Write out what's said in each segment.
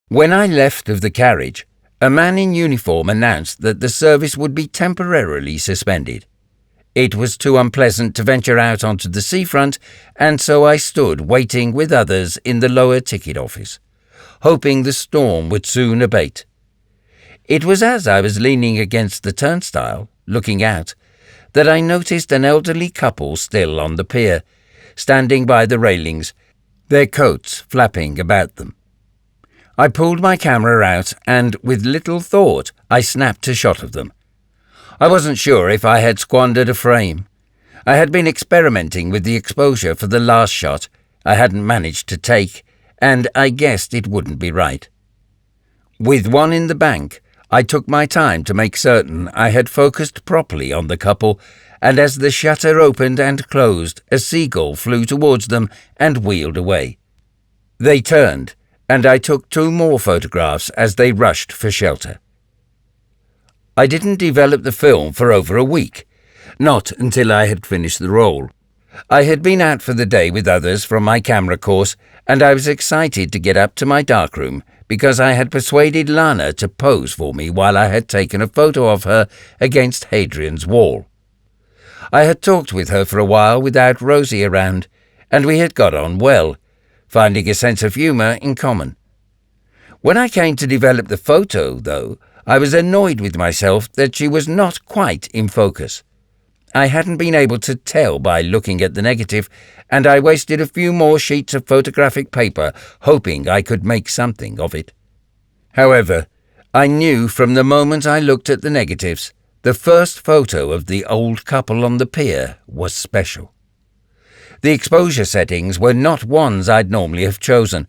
When I left of the carriage, a man in uniform announced that the service would be temporarily suspended. It was too unpleasant to venture out onto the seafront, and so I stood waiting with others in the lower ticket office, hoping the storm would soon abate. It was as I was leaning against the turnstile, looking out, that I noticed an elderly couple still on the pier, standing by the railings, their coats flapping about them. I pulled my camera out and, with little thought, I snapped a shot of them. I wasn't sure if I had squandered a frame. I had been experimenting with the exposure for the last shot I hadn't managed to take, and I guessed it wouldn't be right. With one in the bank, I took my time to make certain I had focused properly on the couple, and as the shutter opened and closed, a seagull flew towards them and wheeled away. They turned, and I took 2 more photographs as they rushed for shelter. I didn't develop the film for over a week, not until I had finished the roll. I had been out for the day with others from my camera course, and I was excited to get up to my darkroom because I had persuaded Lana to pose for me while I had taken a photo of her against Hadrian's wall. I had talked with her for a while without Rosie around, and we had got on well, finding a sense of humour in common. When I came to develop the photo, though, I was annoyed with myself that she was not quite in focus. I hadn't been able to tell by looking at the negative, and I wasted a few more sheets of photographic paper hoping I could make something of it. However, I knew from the moment I looked at the negatives, the first photo of the old couple on the pier was special. The exposure settings were not ones I'd normally have chosen,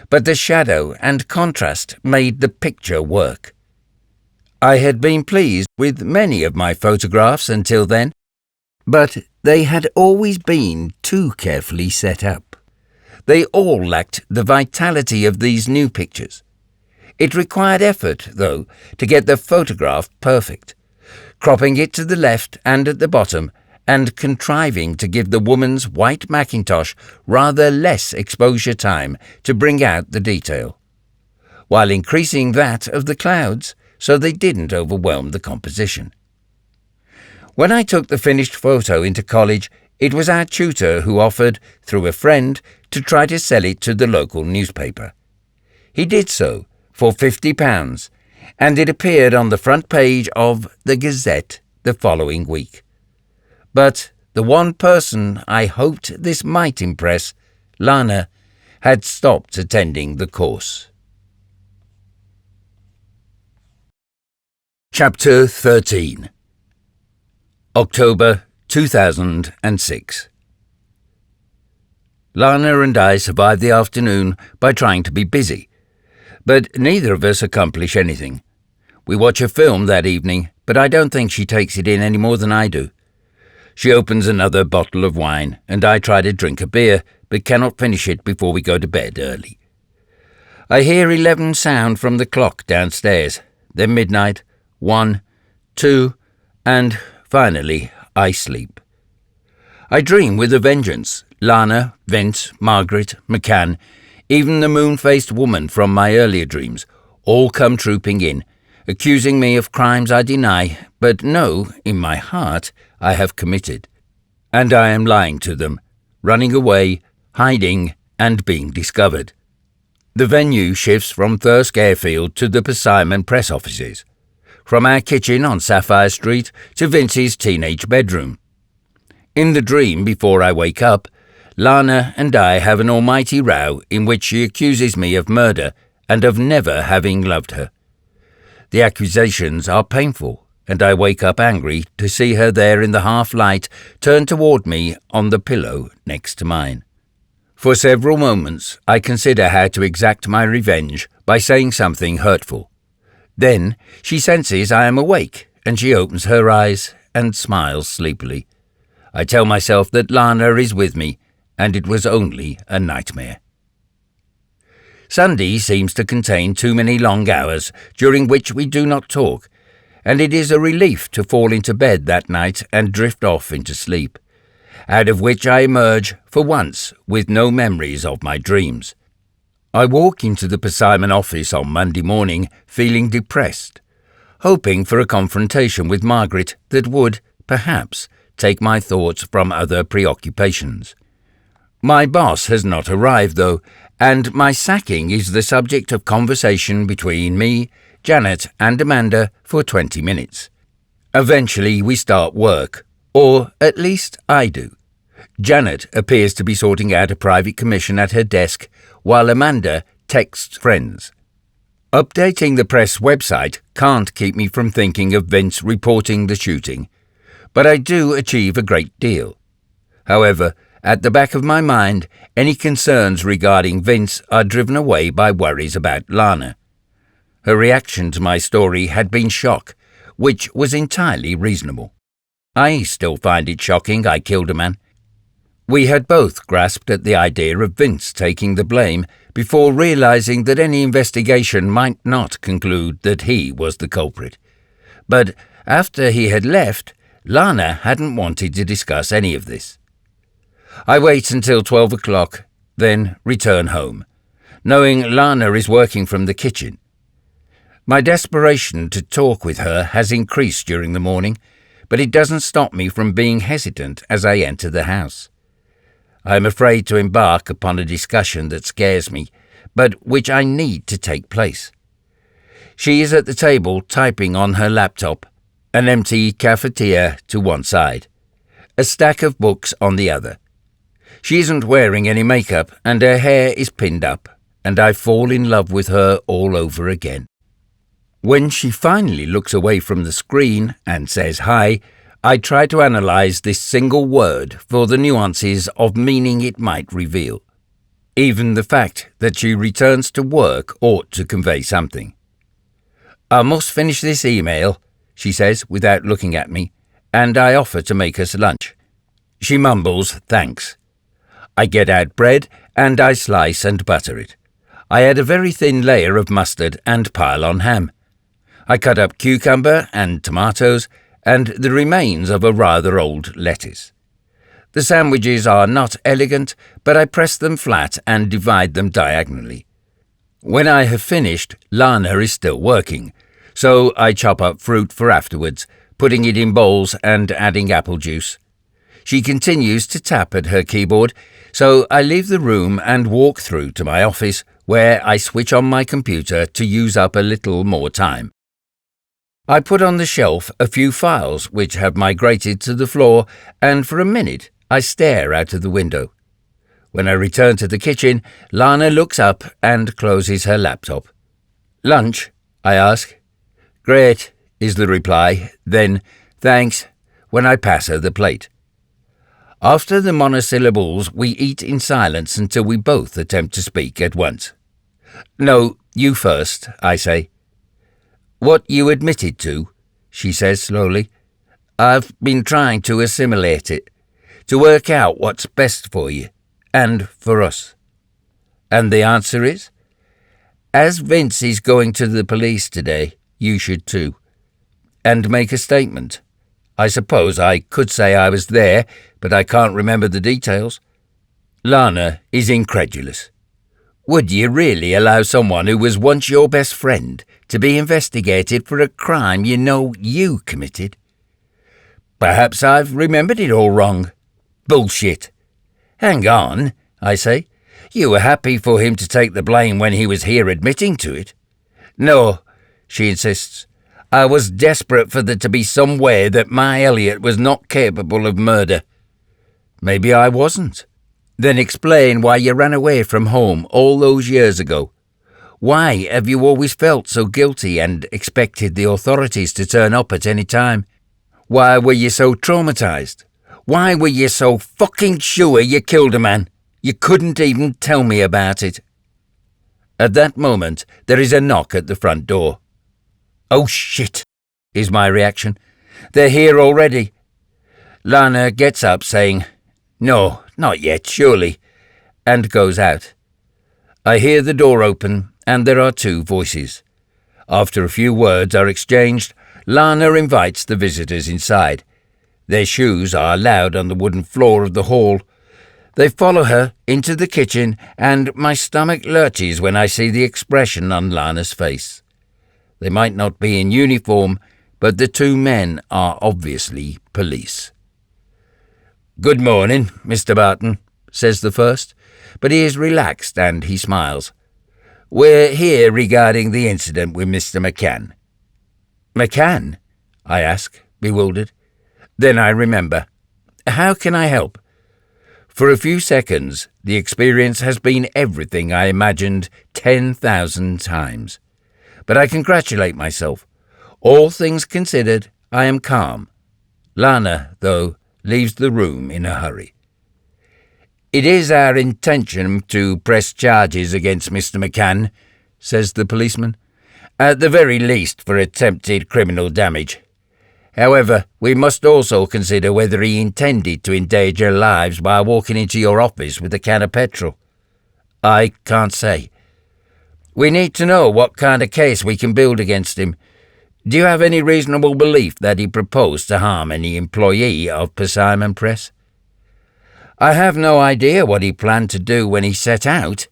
but the shadow and contrast made the picture work. I had been pleased with many of my photographs until then, but they had always been too carefully set up. They all lacked the vitality of these new pictures. It required effort, though, to get the photograph perfect, cropping it to the left and at the bottom, and contriving to give the woman's white mackintosh rather less exposure time to bring out the detail, while increasing that of the clouds so they didn't overwhelm the composition. When I took the finished photo into college, it was our tutor who offered, through a friend, to try to sell it to the local newspaper. He did so for £50, and it appeared on the front page of the Gazette the following week. But the one person I hoped this might impress, Lana, had stopped attending the course. Chapter 13. October 2006. Lana and I survived the afternoon by trying to be busy, but neither of us accomplish anything. We watch a film that evening, but I don't think she takes it in any more than I do. She opens another bottle of wine, and I try to drink a beer, but cannot finish it before we go to bed early. I hear 11 sound from the clock downstairs, then midnight, 1, 2, and finally I sleep. I dream with a vengeance. Lana, Vince, Margaret, McCann, even the moon-faced woman from my earlier dreams, all come trooping in, accusing me of crimes I deny, but know, in my heart, I have committed. And I am lying to them, running away, hiding, and being discovered. The venue shifts from Thirsk Airfield to the Persimmon press offices, from our kitchen on Sapphire Street to Vince's teenage bedroom. In the dream before I wake up, Lana and I have an almighty row in which she accuses me of murder and of never having loved her. The accusations are painful, and I wake up angry to see her there in the half-light turned toward me on the pillow next to mine. For several moments I consider how to exact my revenge by saying something hurtful. Then she senses I am awake, and she opens her eyes and smiles sleepily. I tell myself that Lana is with me, and it was only a nightmare. Sunday seems to contain too many long hours during which we do not talk, and it is a relief to fall into bed that night and drift off into sleep, out of which I emerge, for once, with no memories of my dreams. I walk into the Persimmon office on Monday morning feeling depressed, hoping for a confrontation with Margaret that would, perhaps, take my thoughts from other preoccupations. My boss has not arrived, though, and my sacking is the subject of conversation between me, Janet, and Amanda for 20 minutes. Eventually we start work, or at least I do. Janet appears to be sorting out a private commission at her desk, while Amanda texts friends. Updating the press website can't keep me from thinking of Vince reporting the shooting, but I do achieve a great deal. However, at the back of my mind, any concerns regarding Vince are driven away by worries about Lana. Her reaction to my story had been shock, which was entirely reasonable. I still find it shocking I killed a man. We had both grasped at the idea of Vince taking the blame before realizing that any investigation might not conclude that he was the culprit. But after he had left, Lana hadn't wanted to discuss any of this. I wait until 12 o'clock, then return home, knowing Lana is working from the kitchen. My desperation to talk with her has increased during the morning, but it doesn't stop me from being hesitant as I enter the house. I am afraid to embark upon a discussion that scares me, but which I need to take place. She is at the table typing on her laptop, an empty cafetiere to one side, a stack of books on the other. She isn't wearing any makeup and her hair is pinned up, and I fall in love with her all over again. When she finally looks away from the screen and says hi, I try to analyze this single word for the nuances of meaning it might reveal. Even the fact that she returns to work ought to convey something. I must finish this email, she says without looking at me, and I offer to make us lunch. She mumbles thanks. I get out bread and I slice and butter it. I add a very thin layer of mustard and pile on ham. I cut up cucumber and tomatoes and the remains of a rather old lettuce. The sandwiches are not elegant, but I press them flat and divide them diagonally. When I have finished, Lana is still working, so I chop up fruit for afterwards, putting it in bowls and adding apple juice. She continues to tap at her keyboard, so I leave the room and walk through to my office, where I switch on my computer to use up a little more time. I put on the shelf a few files which have migrated to the floor, and for a minute I stare out of the window. When I return to the kitchen, Lana looks up and closes her laptop. "Lunch?" I ask. "Great," is the reply, then "thanks," when I pass her the plate. After the monosyllables, we eat in silence until we both attempt to speak at once. "No, you first," I say. "What you admitted to," she says slowly. "I've been trying to assimilate it, to work out what's best for you, and for us." "And the answer is?" "As Vince is going to the police today, you should too. And make a statement. I suppose I could say I was there, but I can't remember the details." Lana is incredulous. "Would you really allow someone who was once your best friend to be investigated for a crime you know you committed?" "Perhaps I've remembered it all wrong." "Bullshit." "Hang on," I say. "You were happy for him to take the blame when he was here admitting to it." "No," she insists. "I was desperate for there to be some way that my Elliot was not capable of murder." "Maybe I wasn't." "Then explain why you ran away from home all those years ago. Why have you always felt so guilty and expected the authorities to turn up at any time? Why were you so traumatized? Why were you so fucking sure you killed a man? You couldn't even tell me about it." At that moment, there is a knock at the front door. "Oh shit," is my reaction. "They're here already." Lana gets up saying, "No, not yet, surely," and goes out. I hear the door open, and there are two voices. After a few words are exchanged, Lana invites the visitors inside. Their shoes are loud on the wooden floor of the hall. They follow her into the kitchen, and my stomach lurches when I see the expression on Lana's face. They might not be in uniform, but the two men are obviously police. "Good morning, Mr. Barton," says the first, but he is relaxed and he smiles. "We're here regarding the incident with Mr. McCann." "McCann?" I ask, bewildered. Then I remember. "How can I help?" For a few seconds, the experience has been everything I imagined 10,000 times. But I congratulate myself. All things considered, I am calm. Lana, though, leaves the room in a hurry. "It is our intention to press charges against Mr. McCann," says the policeman, "at the very least for attempted criminal damage. However, we must also consider whether he intended to endanger lives by walking into your office with a can of petrol. I can't say. We need to know what kind of case we can build against him. Do you have any reasonable belief that he proposed to harm any employee of Persimmon Press?" "I have no idea what he planned to do when he set out.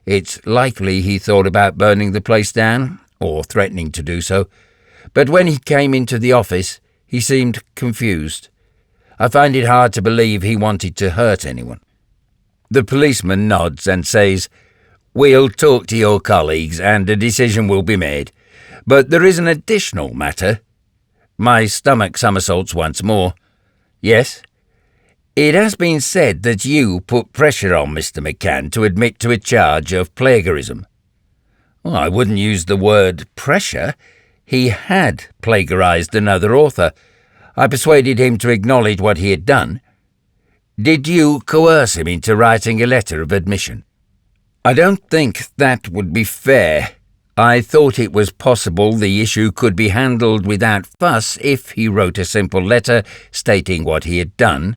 It's likely he thought about burning the place down, or threatening to do so. But when he came into the office, he seemed confused. I find it hard to believe he wanted to hurt anyone." The policeman nods and says, "We'll talk to your colleagues and a decision will be made. But there is an additional matter." My stomach somersaults once more. "Yes?" "It has been said that you put pressure on Mr. McCann to admit to a charge of plagiarism." "Well, I wouldn't use the word pressure. He had plagiarized another author. I persuaded him to acknowledge what he had done." "Did you coerce him into writing a letter of admission?" "I don't think that would be fair. I thought it was possible the issue could be handled without fuss if he wrote a simple letter stating what he had done.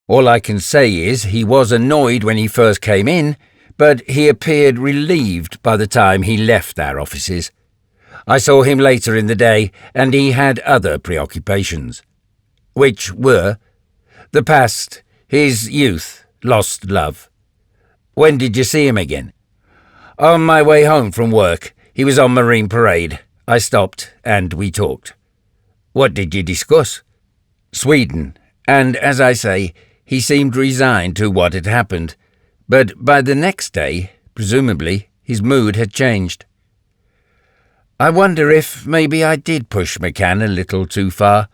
All I can say is he was annoyed when he first came in, but he appeared relieved by the time he left our offices. I saw him later in the day, and he had other preoccupations." "Which were?" "The past, his youth, lost love." "When did you see him again?" "On my way home from work. He was on Marine Parade. I stopped, and we talked." "What did you discuss?" "Sweden, and as I say, he seemed resigned to what had happened. But by the next day, presumably, his mood had changed." I wonder if maybe I did push McCann a little too far.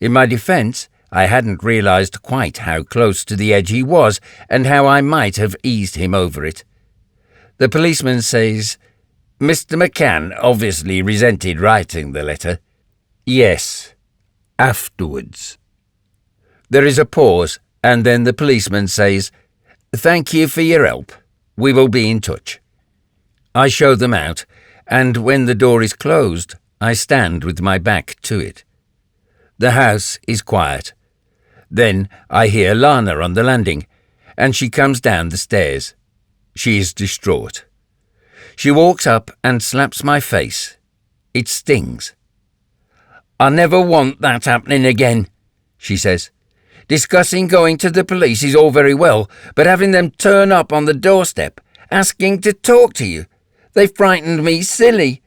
In my defence, I hadn't realised quite how close to the edge he was and how I might have eased him over it. The policeman says, "Mr. McCann obviously resented writing the letter." "Yes, afterwards." There is a pause, and then the policeman says, "Thank you for your help. We will be in touch." I show them out, and when the door is closed, I stand with my back to it. The house is quiet. Then I hear Lana on the landing, and she comes down the stairs. She is distraught. She walks up and slaps my face. It stings. "I never want that happening again," she says. "Discussing going to the police is all very well, but having them turn up on the doorstep, asking to talk to you, they frightened me silly."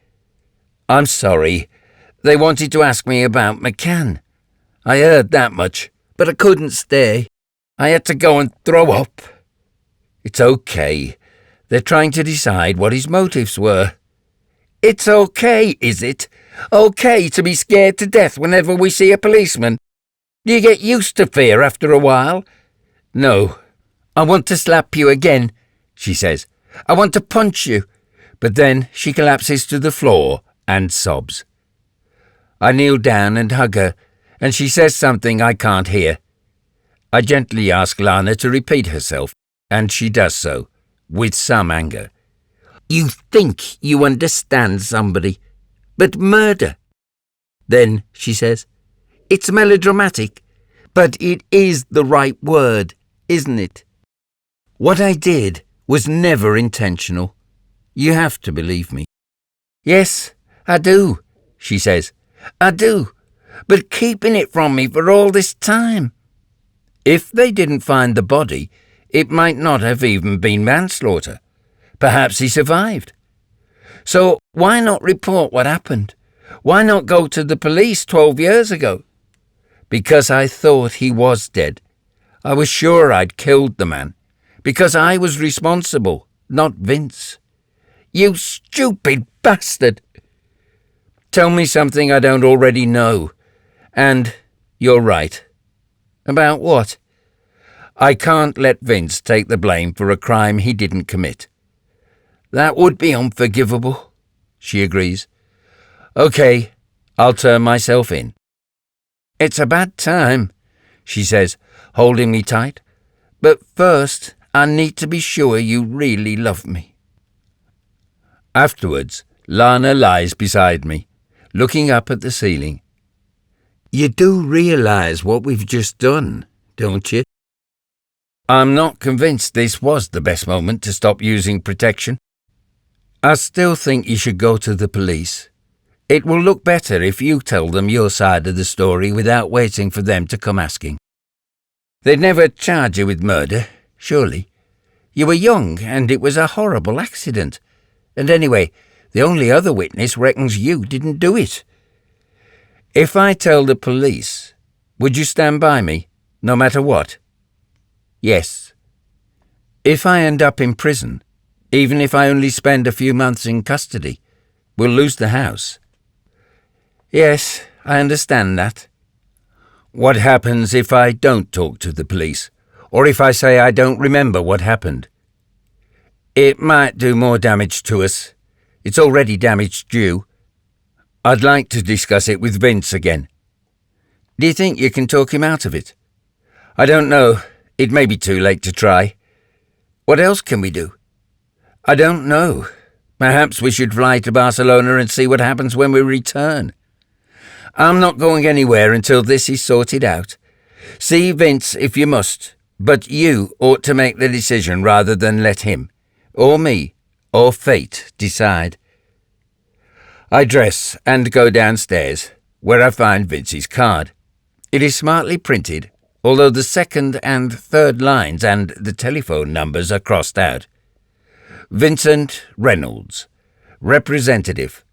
"I'm sorry. They wanted to ask me about McCann. I heard that much, but I couldn't stay. I had to go and throw up." "It's okay. They're trying to decide what his motives were." "It's okay, is it? Okay to be scared to death whenever we see a policeman? Do you get used to fear after a while?" "No. I want to slap you again," she says. "I want to punch you." But then she collapses to the floor and sobs. I kneel down and hug her, and she says something I can't hear. I gently ask Lana to repeat herself, and she does so, with some anger. "You think you understand somebody, but murder." Then she says, "It's melodramatic, but it is the right word, isn't it? What I did was never intentional. You have to believe me." "Yes, I do," she says. "I do. But keeping it from me for all this time." "If they didn't find the body, It might not have even been manslaughter. Perhaps he survived. So why not report what happened? Why not go to the police 12 years ago? Because I thought he was dead. I was sure I'd killed the man. Because I was responsible, not Vince. You stupid bastard! Tell me something I don't already know. And you're right. About what? I can't let Vince take the blame for a crime he didn't commit. That would be unforgivable, she agrees. Okay, I'll turn myself in. It's a bad time, she says, holding me tight. But first, I need to be sure you really love me. Afterwards, Lana lies beside me, looking up at the ceiling. You do realise what we've just done, don't you? I'm not convinced this was the best moment to stop using protection. I still think you should go to the police. It will look better if you tell them your side of the story without waiting for them to come asking. They'd never charge you with murder, surely. You were young and it was a horrible accident. And anyway, the only other witness reckons you didn't do it. If I tell the police, would you stand by me, no matter what? Yes. If I end up in prison, even if I only spend a few months in custody, we'll lose the house. Yes, I understand that. What happens if I don't talk to the police, or if I say I don't remember what happened? It might do more damage to us. It's already damaged you. I'd like to discuss it with Vince again. Do you think you can talk him out of it? I don't know. It may be too late to try. What else can we do? I don't know. Perhaps we should fly to Barcelona and see what happens when we return. I'm not going anywhere until this is sorted out. See Vince if you must, but you ought to make the decision rather than let him, or me, or fate decide. I dress and go downstairs, where I find Vince's card. It is smartly printed, although the second and third lines and the telephone numbers are crossed out. Vincent Reynolds, Representative,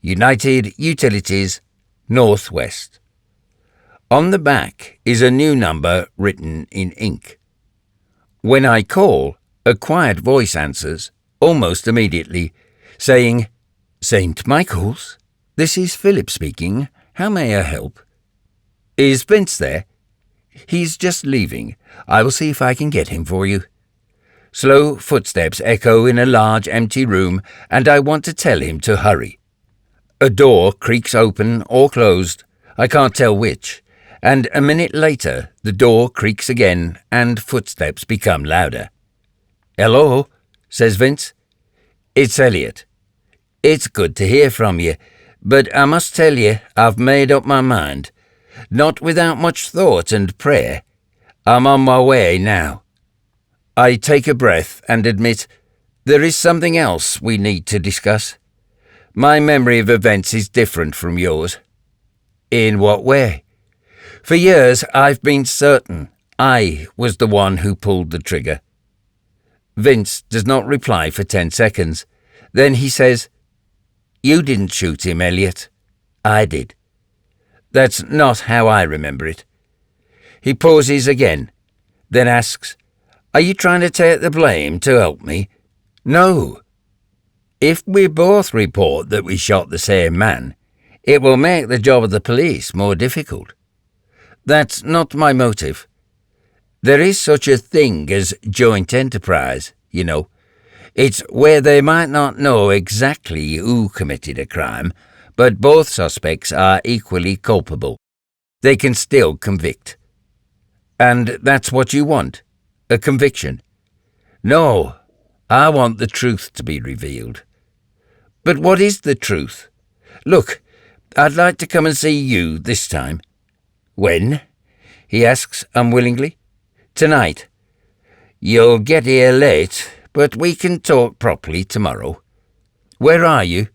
United Utilities, Northwest. On the back is a new number written in ink. When I call, a quiet voice answers, almost immediately, saying, St. Michael's, this is Philip speaking. How may I help? Is Vince there? He's just leaving. I will see if I can get him for you. Slow footsteps echo in a large empty room, and I want to tell him to hurry. A door creaks open or closed, I can't tell which, and a minute later the door creaks again and footsteps become louder. Hello, says Vince. It's Elliot. It's good to hear from you, but I must tell you I've made up my mind. Not without much thought and prayer. I'm on my way now. I take a breath and admit there is something else we need to discuss. My memory of events is different from yours. In what way? For years I've been certain I was the one who pulled the trigger. Vince does not reply for 10 seconds. Then he says, You didn't shoot him, Elliot. I did. That's not how I remember it. He pauses again, then asks, Are you trying to take the blame to help me? No. If we both report that we shot the same man, it will make the job of the police more difficult. That's not my motive. There is such a thing as joint enterprise, you know. It's where they might not know exactly who committed a crime, but both suspects are equally culpable. They can still convict. And that's what you want, a conviction. No, I want the truth to be revealed. But what is the truth? Look, I'd like to come and see you this time. When? He asks unwillingly. Tonight. You'll get here late, but we can talk properly tomorrow. Where are you?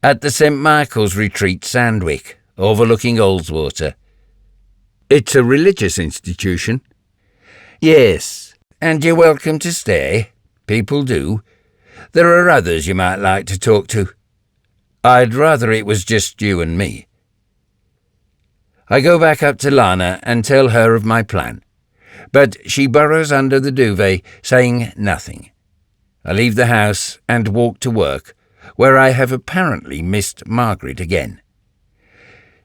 At the St. Michael's Retreat, Sandwick, overlooking Ullswater. It's a religious institution. Yes, And you're welcome to stay. People do. There are others you might like to talk to. I'd rather it was just you and me. I go back up to Lana and tell her of my plan, but she burrows under the duvet, saying nothing. I leave the house and walk to work, where I have apparently missed Margaret again.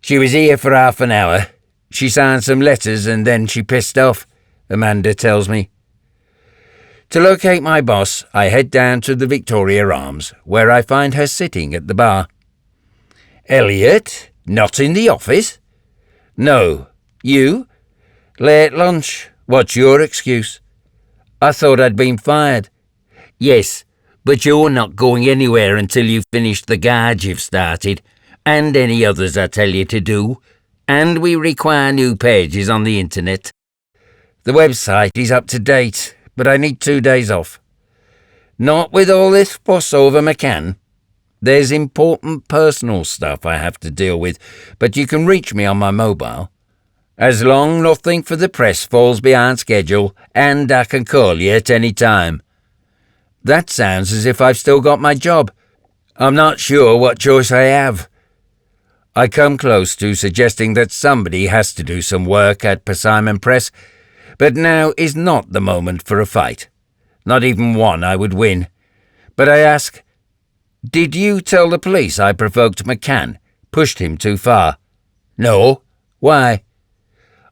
She was here for half an hour. She signed some letters and then she pissed off, Amanda tells me. To locate my boss, I head down to the Victoria Arms, where I find her sitting at the bar. Elliot, not in the office? No. You? Late lunch. What's your excuse? I thought I'd been fired. Yes, but you're not going anywhere until you've finished the guide you've started, and any others I tell you to do, and we require new pages on the internet. The website is up to date, but I need 2 days off. Not with all this fuss over McCann. There's important personal stuff I have to deal with, but you can reach me on my mobile. As long nothing for the press falls behind schedule, and I can call you at any time. That sounds as if I've still got my job. I'm not sure what choice I have. I come close to suggesting that somebody has to do some work at Persimmon Press, but now is not the moment for a fight. Not even one I would win. But I ask, did you tell the police I provoked McCann, pushed him too far? No. Why?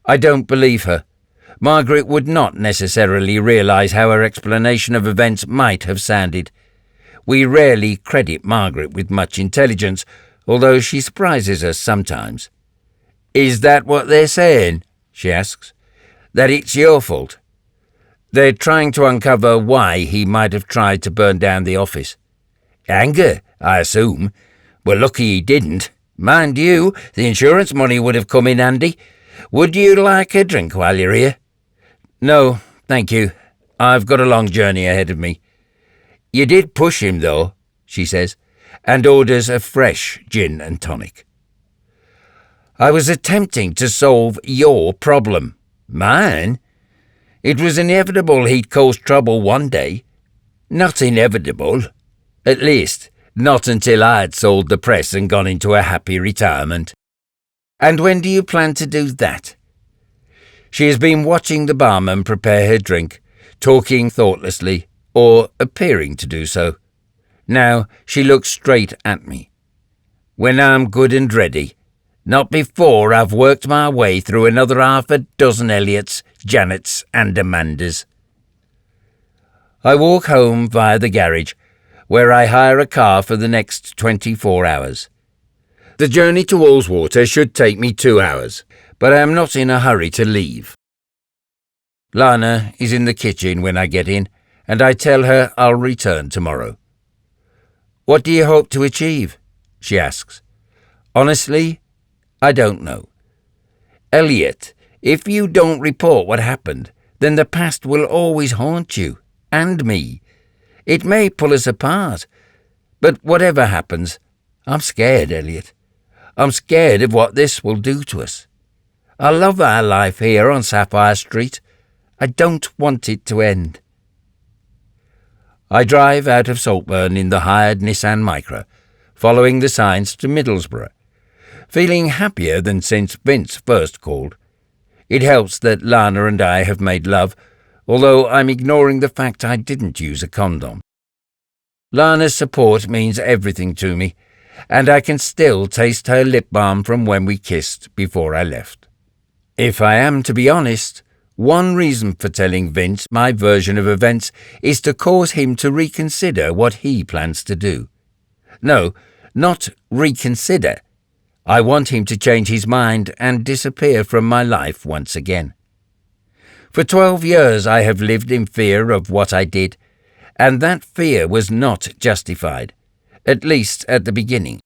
I don't believe her. Margaret would not necessarily realise how her explanation of events might have sounded. We rarely credit Margaret with much intelligence, although she surprises us sometimes. Is that what they're saying? She asks. That it's your fault? They're trying to uncover why he might have tried to burn down the office. Anger, I assume. We're lucky he didn't. Mind you, the insurance money would have come in handy. Would you like a drink while you're here? No, thank you. I've got a long journey ahead of me. You did push him, though, she says, and orders a fresh gin and tonic. I was attempting to solve your problem. Mine? It was inevitable he'd cause trouble one day. Not inevitable. At least, not until I'd sold the press and gone into a happy retirement. And when do you plan to do that? She has been watching the barman prepare her drink, talking thoughtlessly, or appearing to do so. Now she looks straight at me. When I'm good and ready. Not before I've worked my way through another 6 Elliots, Janets, and Amandas. I walk home via the garage, where I hire a car for the next 24 hours. The journey to Wallswater should take me 2 hours, but I am not in a hurry to leave. Lana is in the kitchen when I get in, and I tell her I'll return tomorrow. What do you hope to achieve? She asks. Honestly, I don't know. Elliot, if you don't report what happened, then the past will always haunt you, and me. It may pull us apart, but whatever happens, I'm scared, Elliot. I'm scared of what this will do to us. I love our life here on Sapphire Street. I don't want it to end. I drive out of Saltburn in the hired Nissan Micra, following the signs to Middlesbrough, feeling happier than since Vince first called. It helps that Lana and I have made love, although I'm ignoring the fact I didn't use a condom. Lana's support means everything to me, and I can still taste her lip balm from when we kissed before I left. If I am to be honest, one reason for telling Vince my version of events is to cause him to reconsider what he plans to do. No, not reconsider. I want him to change his mind and disappear from my life once again. For 12 years I have lived in fear of what I did, and that fear was not justified, at least at the beginning.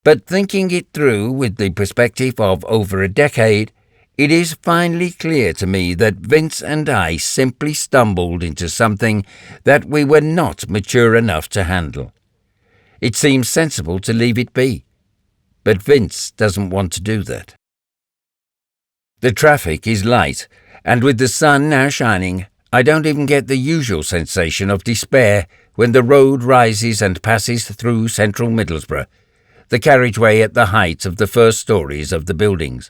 But thinking it through with the perspective of over a decade, it is finally clear to me that Vince and I simply stumbled into something that we were not mature enough to handle. It seems sensible to leave it be, but Vince doesn't want to do that. The traffic is light, and with the sun now shining, I don't even get the usual sensation of despair when the road rises and passes through central Middlesbrough, the carriageway at the height of the first stories of the buildings.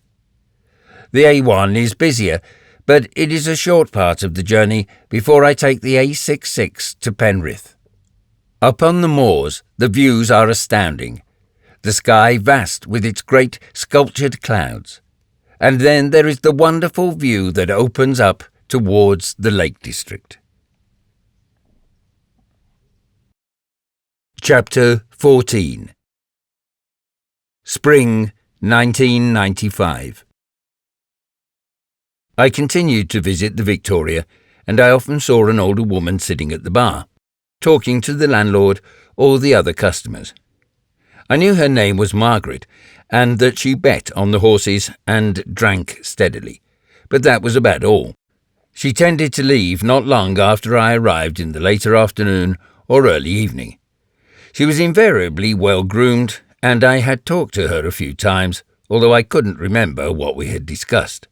The A1 is busier, but it is a short part of the journey before I take the A66 to Penrith. Up on the moors, the views are astounding. The sky vast with its great sculptured clouds. And then there is the wonderful view that opens up towards the Lake District. Chapter 14. Spring 1995. I continued to visit the Victoria, and I often saw an older woman sitting at the bar, talking to the landlord or the other customers. I knew her name was Margaret, and that she bet on the horses and drank steadily, but that was about all. She tended to leave not long after I arrived in the later afternoon or early evening. She was invariably well-groomed, and I had talked to her a few times, although I couldn't remember what we had discussed.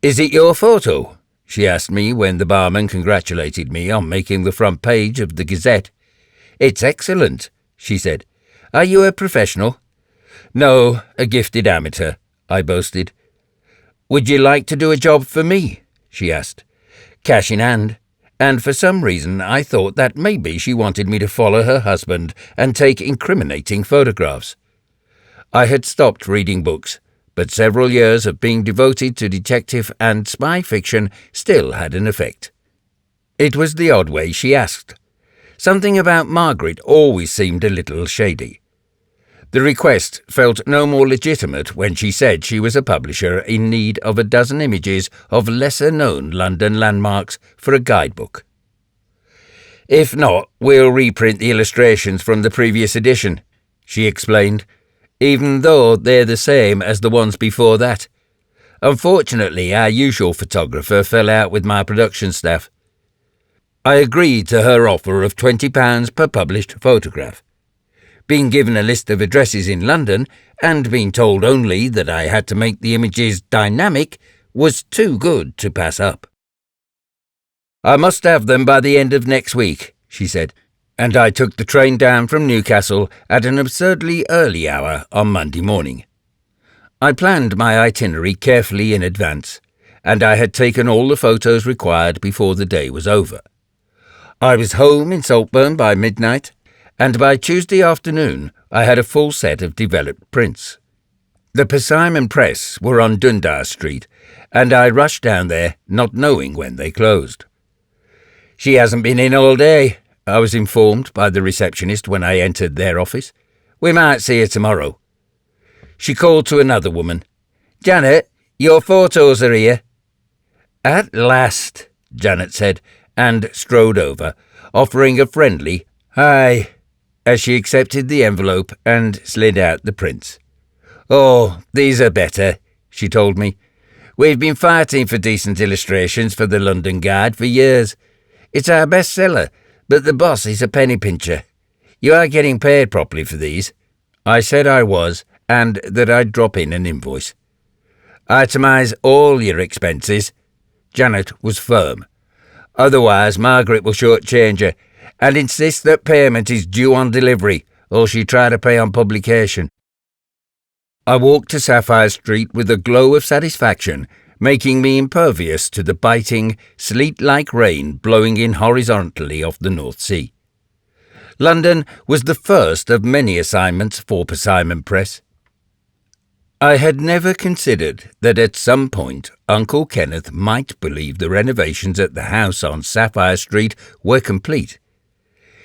"Is it your photo?" she asked me when the barman congratulated me on making the front page of the Gazette. "It's excellent," she said. "Are you a professional?" "No, a gifted amateur," I boasted. "Would you like to do a job for me?" she asked, cash in hand, and for some reason I thought that maybe she wanted me to follow her husband and take incriminating photographs. I had stopped reading books, but several years of being devoted to detective and spy fiction still had an effect. It was the odd way she asked. Something about Margaret always seemed a little shady. The request felt no more legitimate when she said she was a publisher in need of a dozen images of lesser-known London landmarks for a guidebook. "If not, we'll reprint the illustrations from the previous edition," she explained, "even though they're the same as the ones before that. Unfortunately, our usual photographer fell out with my production staff." I agreed to her offer of £20 per published photograph. Being given a list of addresses in London and being told only that I had to make the images dynamic was too good to pass up. "I must have them by the end of next week," she said, and I took the train down from Newcastle at an absurdly early hour on Monday morning. I planned my itinerary carefully in advance, and I had taken all the photos required before the day was over. I was home in Saltburn by midnight, and by Tuesday afternoon I had a full set of developed prints. The Persimmon Press were on Dundas Street, and I rushed down there, not knowing when they closed. "She hasn't been in all day," I was informed by the receptionist when I entered their office. "We might see her tomorrow." She called to another woman. "Janet, your photos are here." "At last," Janet said, and strode over, offering a friendly "Hi," as she accepted the envelope and slid out the prints. "Oh, these are better," she told me. "We've been fighting for decent illustrations for the London Guide for years. It's our bestseller, but the boss is a penny pincher. You are getting paid properly for these." I said I was, and that I'd drop in an invoice. "Itemise all your expenses." Janet was firm. "Otherwise, Margaret will shortchange her, and insist that payment is due on delivery, or she try to pay on publication." I walked to Sapphire Street with a glow of satisfaction, making me impervious to the biting, sleet-like rain blowing in horizontally off the North Sea. London was the first of many assignments for Persimmon Press. I had never considered that at some point Uncle Kenneth might believe the renovations at the house on Sapphire Street were complete.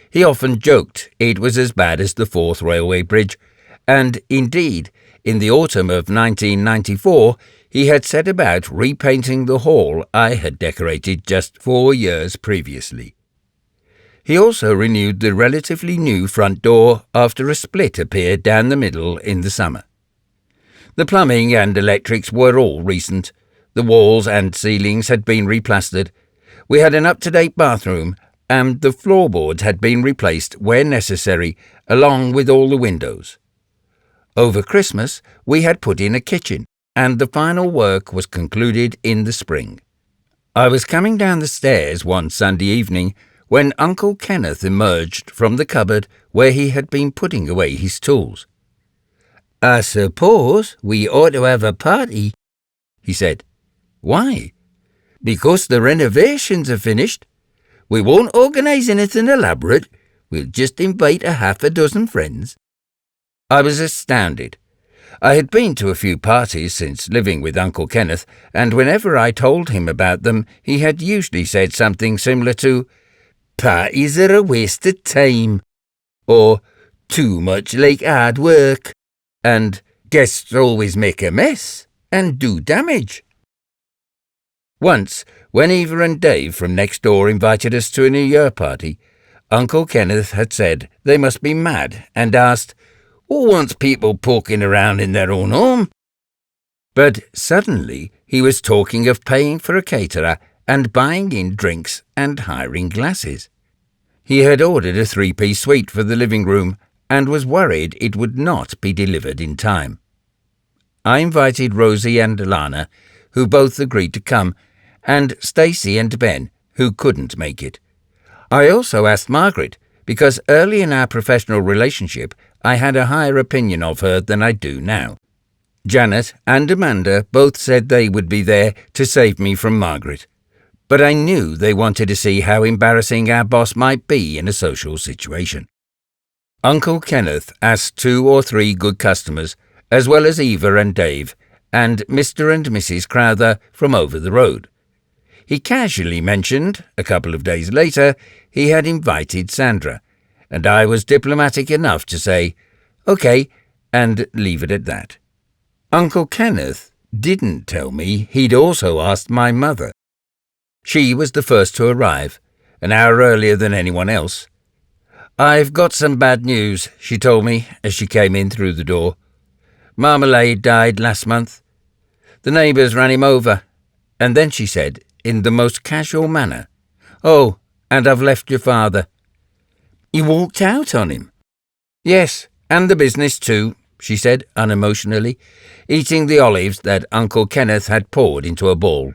He often joked it was as bad as the Forth Railway Bridge, and indeed, in the autumn of 1994, he had set about repainting the hall I had decorated just 4 years previously. He also renewed the relatively new front door after a split appeared down the middle in the summer. The plumbing and electrics were all recent. The walls and ceilings had been replastered. We had an up-to-date bathroom, and the floorboards had been replaced where necessary, along with all the windows. Over Christmas, we had put in a kitchen, and the final work was concluded in the spring. I was coming down the stairs one Sunday evening when Uncle Kenneth emerged from the cupboard where he had been putting away his tools. "I suppose we ought to have a party," he said. "Why?" "Because the renovations are finished. We won't organise anything elaborate. We'll just invite a half a dozen friends." I was astounded. I had been to a few parties since living with Uncle Kenneth, and whenever I told him about them, he had usually said something similar to, "Parties are a waste of time," or "too much like hard work," and "guests always make a mess and do damage." Once, when Eva and Dave from next door invited us to a New Year party, Uncle Kenneth had said they must be mad and asked, "Who wants people poking around in their own home?" But suddenly he was talking of paying for a caterer and buying in drinks and hiring glasses. He had ordered a 3-piece suite for the living room and was worried it would not be delivered in time. I invited Rosie and Alana, who both agreed to come, and Stacey and Ben, who couldn't make it. I also asked Margaret, because early in our professional relationship I had a higher opinion of her than I do now. Janet and Amanda both said they would be there to save me from Margaret, but I knew they wanted to see how embarrassing our boss might be in a social situation. Uncle Kenneth asked 2 or 3 good customers, as well as Eva and Dave, and Mr. and Mrs. Crowther from over the road. He casually mentioned, a couple of days later, he had invited Sandra, and I was diplomatic enough to say, "Okay," and leave it at that. Uncle Kenneth didn't tell me he'd also asked my mother. She was the first to arrive, an hour earlier than anyone else. "I've got some bad news," she told me as she came in through the door. "Marmalade died last month. The neighbours ran him over." And then she said, in the most casual manner, "Oh, and I've left your father." "You walked out on him?" "Yes, and the business too," she said unemotionally, eating the olives that Uncle Kenneth had poured into a bowl.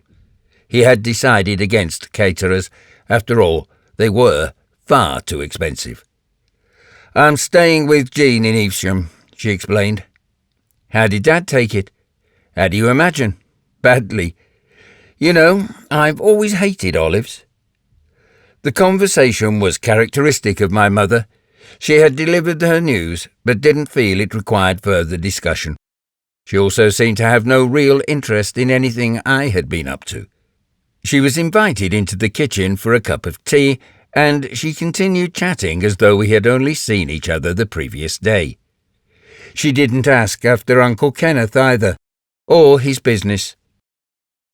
He had decided against caterers. After all, they were far too expensive. "I'm staying with Jean in Evesham," she explained. "How did Dad take it?" "How do you imagine? Badly. You know, I've always hated olives." The conversation was characteristic of my mother. She had delivered her news, but didn't feel it required further discussion. She also seemed to have no real interest in anything I had been up to. She was invited into the kitchen for a cup of tea, and she continued chatting as though we had only seen each other the previous day. She didn't ask after Uncle Kenneth either, or his business.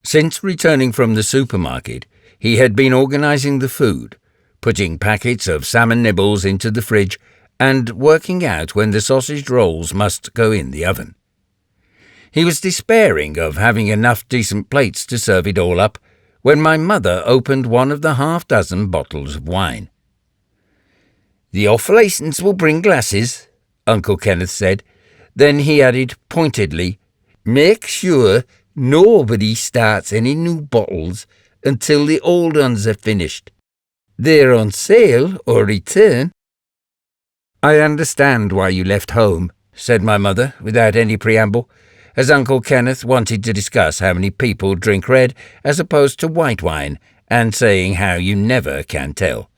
Since returning from the supermarket, he had been organising the food, putting packets of salmon nibbles into the fridge, and working out when the sausage rolls must go in the oven. He was despairing of having enough decent plates to serve it all up, when my mother opened one of the half-dozen bottles of wine. "The off-licence will bring glasses," Uncle Kenneth said. Then he added pointedly, "Make sure nobody starts any new bottles until the old ones are finished. They're on sale or return." "I understand why you left home," said my mother without any preamble, as Uncle Kenneth wanted to discuss how many people drink red as opposed to white wine, and saying how you never can tell.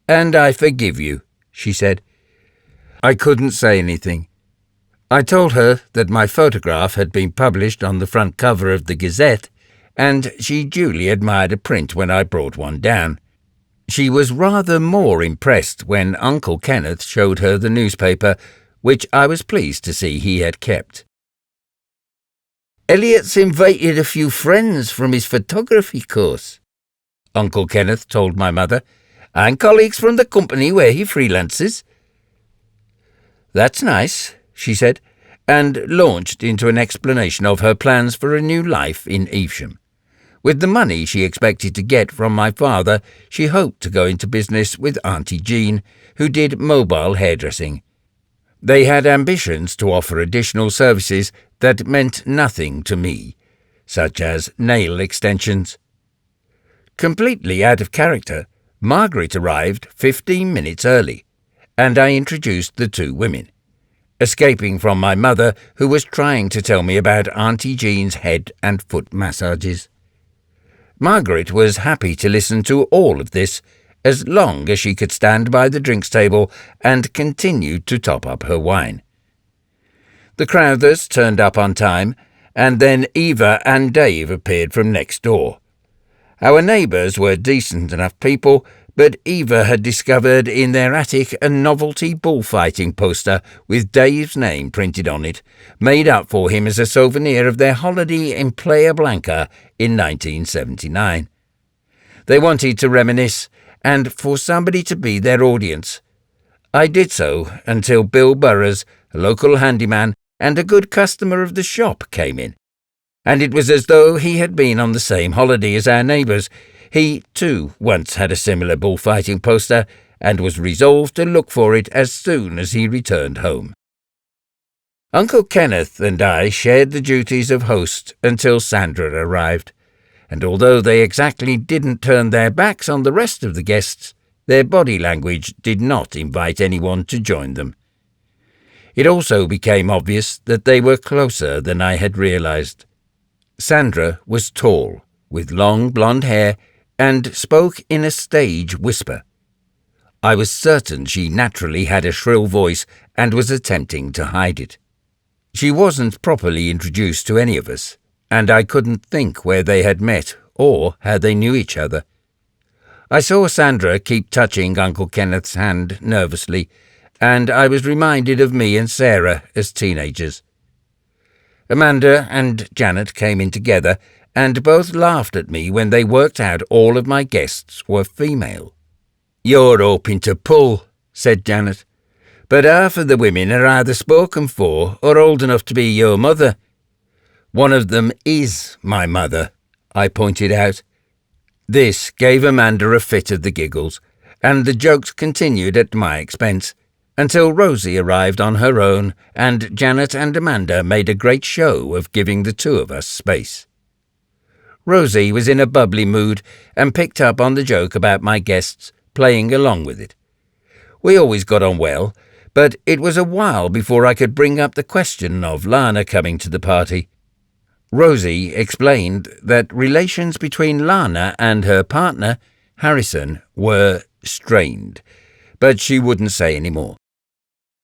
"And I forgive you," she said. I couldn't say anything. I told her that my photograph had been published on the front cover of the Gazette, and she duly admired a print when I brought one down. She was rather more impressed when Uncle Kenneth showed her the newspaper, which I was pleased to see he had kept. "Elliot's invited a few friends from his photography course," Uncle Kenneth told my mother, "and colleagues from the company where he freelances." "That's nice," she said, and launched into an explanation of her plans for a new life in Evesham. With the money she expected to get from my father, she hoped to go into business with Auntie Jean, who did mobile hairdressing. They had ambitions to offer additional services that meant nothing to me, such as nail extensions. Completely out of character, Margaret arrived 15 minutes early, and I introduced the two women, escaping from my mother, who was trying to tell me about Auntie Jean's head and foot massages. Margaret was happy to listen to all of this, as long as she could stand by the drinks table and continue to top up her wine. The Crowthers turned up on time, and then Eva and Dave appeared from next door. Our neighbours were decent enough people, but Eva had discovered in their attic a novelty bullfighting poster with Dave's name printed on it, made up for him as a souvenir of their holiday in Playa Blanca in 1979. They wanted to reminisce, and for somebody to be their audience. I did so until Bill Burrows, a local handyman and a good customer of the shop, came in. And it was as though he had been on the same holiday as our neighbours. He, too, once had a similar bullfighting poster, and was resolved to look for it as soon as he returned home. Uncle Kenneth and I shared the duties of host until Sandra arrived, and although they exactly didn't turn their backs on the rest of the guests, their body language did not invite anyone to join them. It also became obvious that they were closer than I had realised. Sandra was tall, with long blonde hair, and spoke in a stage whisper. I was certain she naturally had a shrill voice and was attempting to hide it. She wasn't properly introduced to any of us, and I couldn't think where they had met or how they knew each other. I saw Sandra keep touching Uncle Kenneth's hand nervously, and I was reminded of me and Sarah as teenagers. Amanda and Janet came in together, and both laughed at me when they worked out all of my guests were female. "You're hoping to pull," said Janet, "but half of the women are either spoken for or old enough to be your mother." "One of them is my mother," I pointed out. This gave Amanda a fit of the giggles, and the jokes continued at my expense, until Rosie arrived on her own, and Janet and Amanda made a great show of giving the two of us space. Rosie was in a bubbly mood and picked up on the joke about my guests, playing along with it. We always got on well, but it was a while before I could bring up the question of Lana coming to the party. Rosie explained that relations between Lana and her partner, Harrison, were strained, but she wouldn't say any more.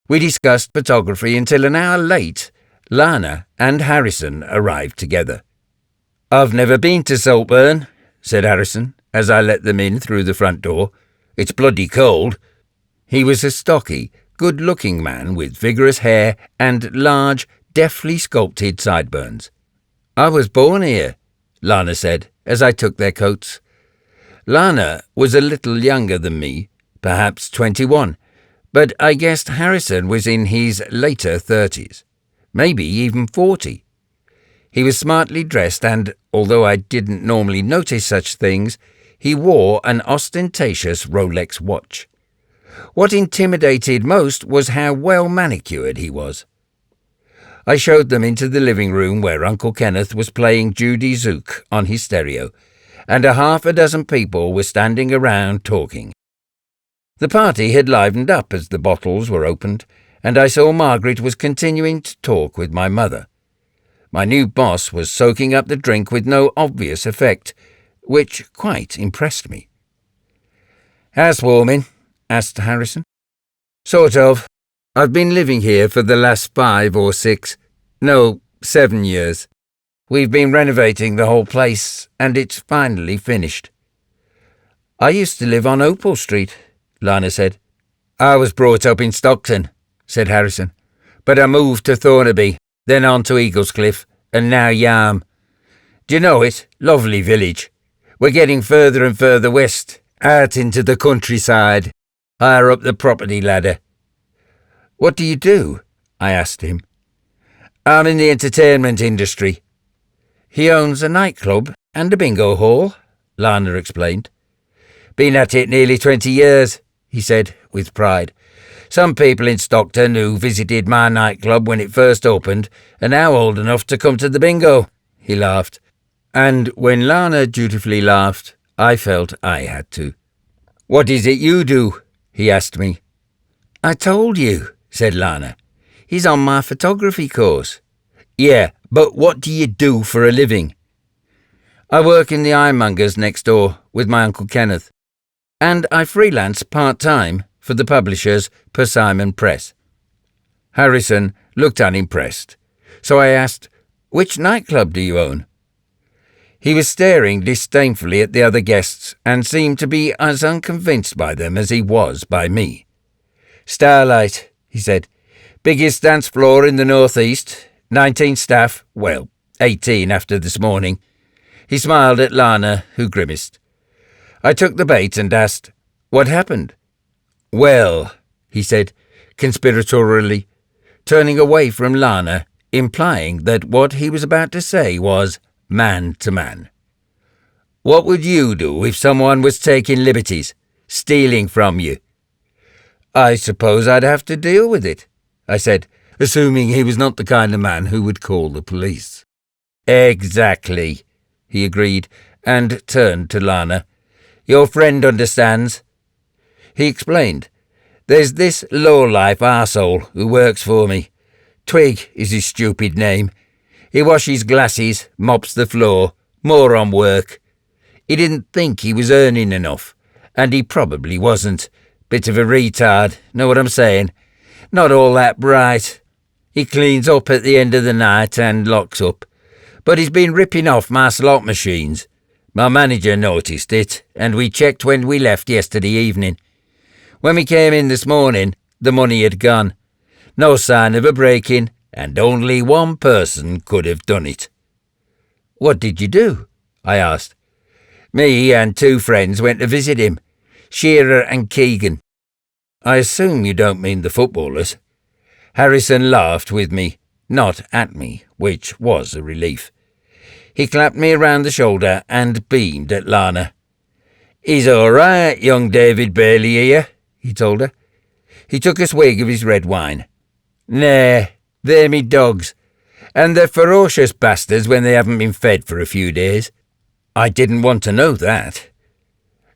We discussed photography until an hour late, Lana and Harrison arrived together. "I've never been to Saltburn," said Harrison, as I let them in through the front door. "It's bloody cold." He was a stocky, good-looking man with vigorous hair and large, deftly sculpted sideburns. "I was born here," Lana said, as I took their coats. Lana was a little younger than me, perhaps 21, but I guessed Harrison was in his later 30s, maybe even 40. He was smartly dressed and, although I didn't normally notice such things, he wore an ostentatious Rolex watch. What intimidated most was how well manicured he was. I showed them into the living room where Uncle Kenneth was playing Judy Zook on his stereo, and a half a dozen people were standing around talking. The party had livened up as the bottles were opened, and I saw Margaret was continuing to talk with my mother. My new boss was soaking up the drink with no obvious effect, which quite impressed me. "Housewarming?" asked Harrison. "Sort of. I've been living here for the last 7 years. We've been renovating the whole place, and it's finally finished." "I used to live on Opal Street," Lana said. "I was brought up in Stockton," said Harrison, "but I moved to Thornaby, then on to Eaglescliff, and now Yarm. Do you know it? Lovely village. We're getting further and further west, out into the countryside, higher up the property ladder." "What do you do?" I asked him. "I'm in the entertainment industry." "He owns a nightclub and a bingo hall," Lana explained. "Been at it nearly 20 years, he said with pride. "Some people in Stockton who visited my nightclub when it first opened are now old enough to come to the bingo," he laughed. And when Lana dutifully laughed, I felt I had to. "What is it you do?" he asked me. "I told you," said Lana. "He's on my photography course." "Yeah, but what do you do for a living?" "I work in the ironmonger's next door with my Uncle Kenneth, and I freelance part-time for the publishers Persimmon Press." Harrison looked unimpressed, so I asked, "Which nightclub do you own?" He was staring disdainfully at the other guests and seemed to be as unconvinced by them as he was by me. "Starlight," he said. "Biggest dance floor in the northeast. 19 staff, well, 18 after this morning." He smiled at Lana, who grimaced. I took the bait and asked, "What happened?" "Well," he said, conspiratorially, turning away from Lana, implying that what he was about to say was man to man. "What would you do if someone was taking liberties, stealing from you?" "I suppose I'd have to deal with it," I said, assuming he was not the kind of man who would call the police. "Exactly," he agreed, and turned to Lana. "Your friend understands." He explained. "There's this low-life arsehole who works for me. Twig is his stupid name. He washes glasses, mops the floor, moron work. He didn't think he was earning enough, and he probably wasn't. Bit of a retard, know what I'm saying? Not all that bright. He cleans up at the end of the night and locks up. But he's been ripping off my slot machines. My manager noticed it, and we checked when we left yesterday evening. When we came in this morning, the money had gone. No sign of a break-in, and only one person could have done it." "What did you do?" I asked. "Me and 2 friends went to visit him, Shearer and Keegan." "I assume you don't mean the footballers." Harrison laughed with me, not at me, which was a relief. He clapped me around the shoulder and beamed at Lana. "He's all right, young David Bailey here," he told her. He took a swig of his red wine. "Nah, they're me dogs, and they're ferocious bastards when they haven't been fed for a few days." I didn't want to know that.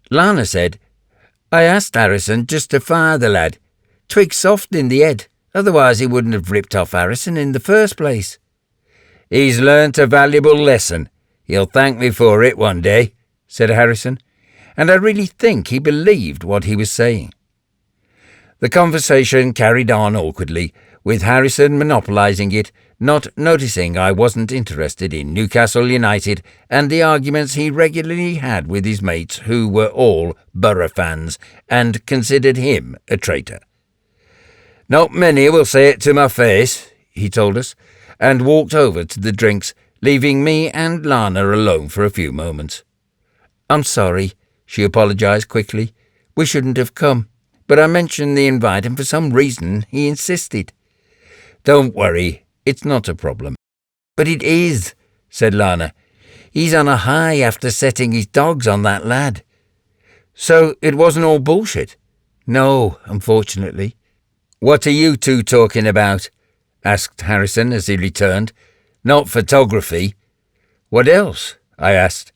Lana said, "I asked Harrison just to fire the lad. Twig's soft in the head, otherwise he wouldn't have ripped off Harrison in the first place." "He's learnt a valuable lesson. He'll thank me for it one day," said Harrison, and I really think he believed what he was saying. The conversation carried on awkwardly, with Harrison monopolising it, not noticing I wasn't interested in Newcastle United and the arguments he regularly had with his mates who were all Borough fans and considered him a traitor. "Not many will say it to my face," he told us, and walked over to the drinks, leaving me and Lana alone for a few moments. "I'm sorry," she apologised quickly. "We shouldn't have come, but I mentioned the invite and for some reason he insisted." "Don't worry, it's not a problem." "But it is," said Lana. "He's on a high after setting his dogs on that lad." "So it wasn't all bullshit?" "No, unfortunately." "What are you two talking about?" asked Harrison as he returned. "Not photography." "What else?" I asked.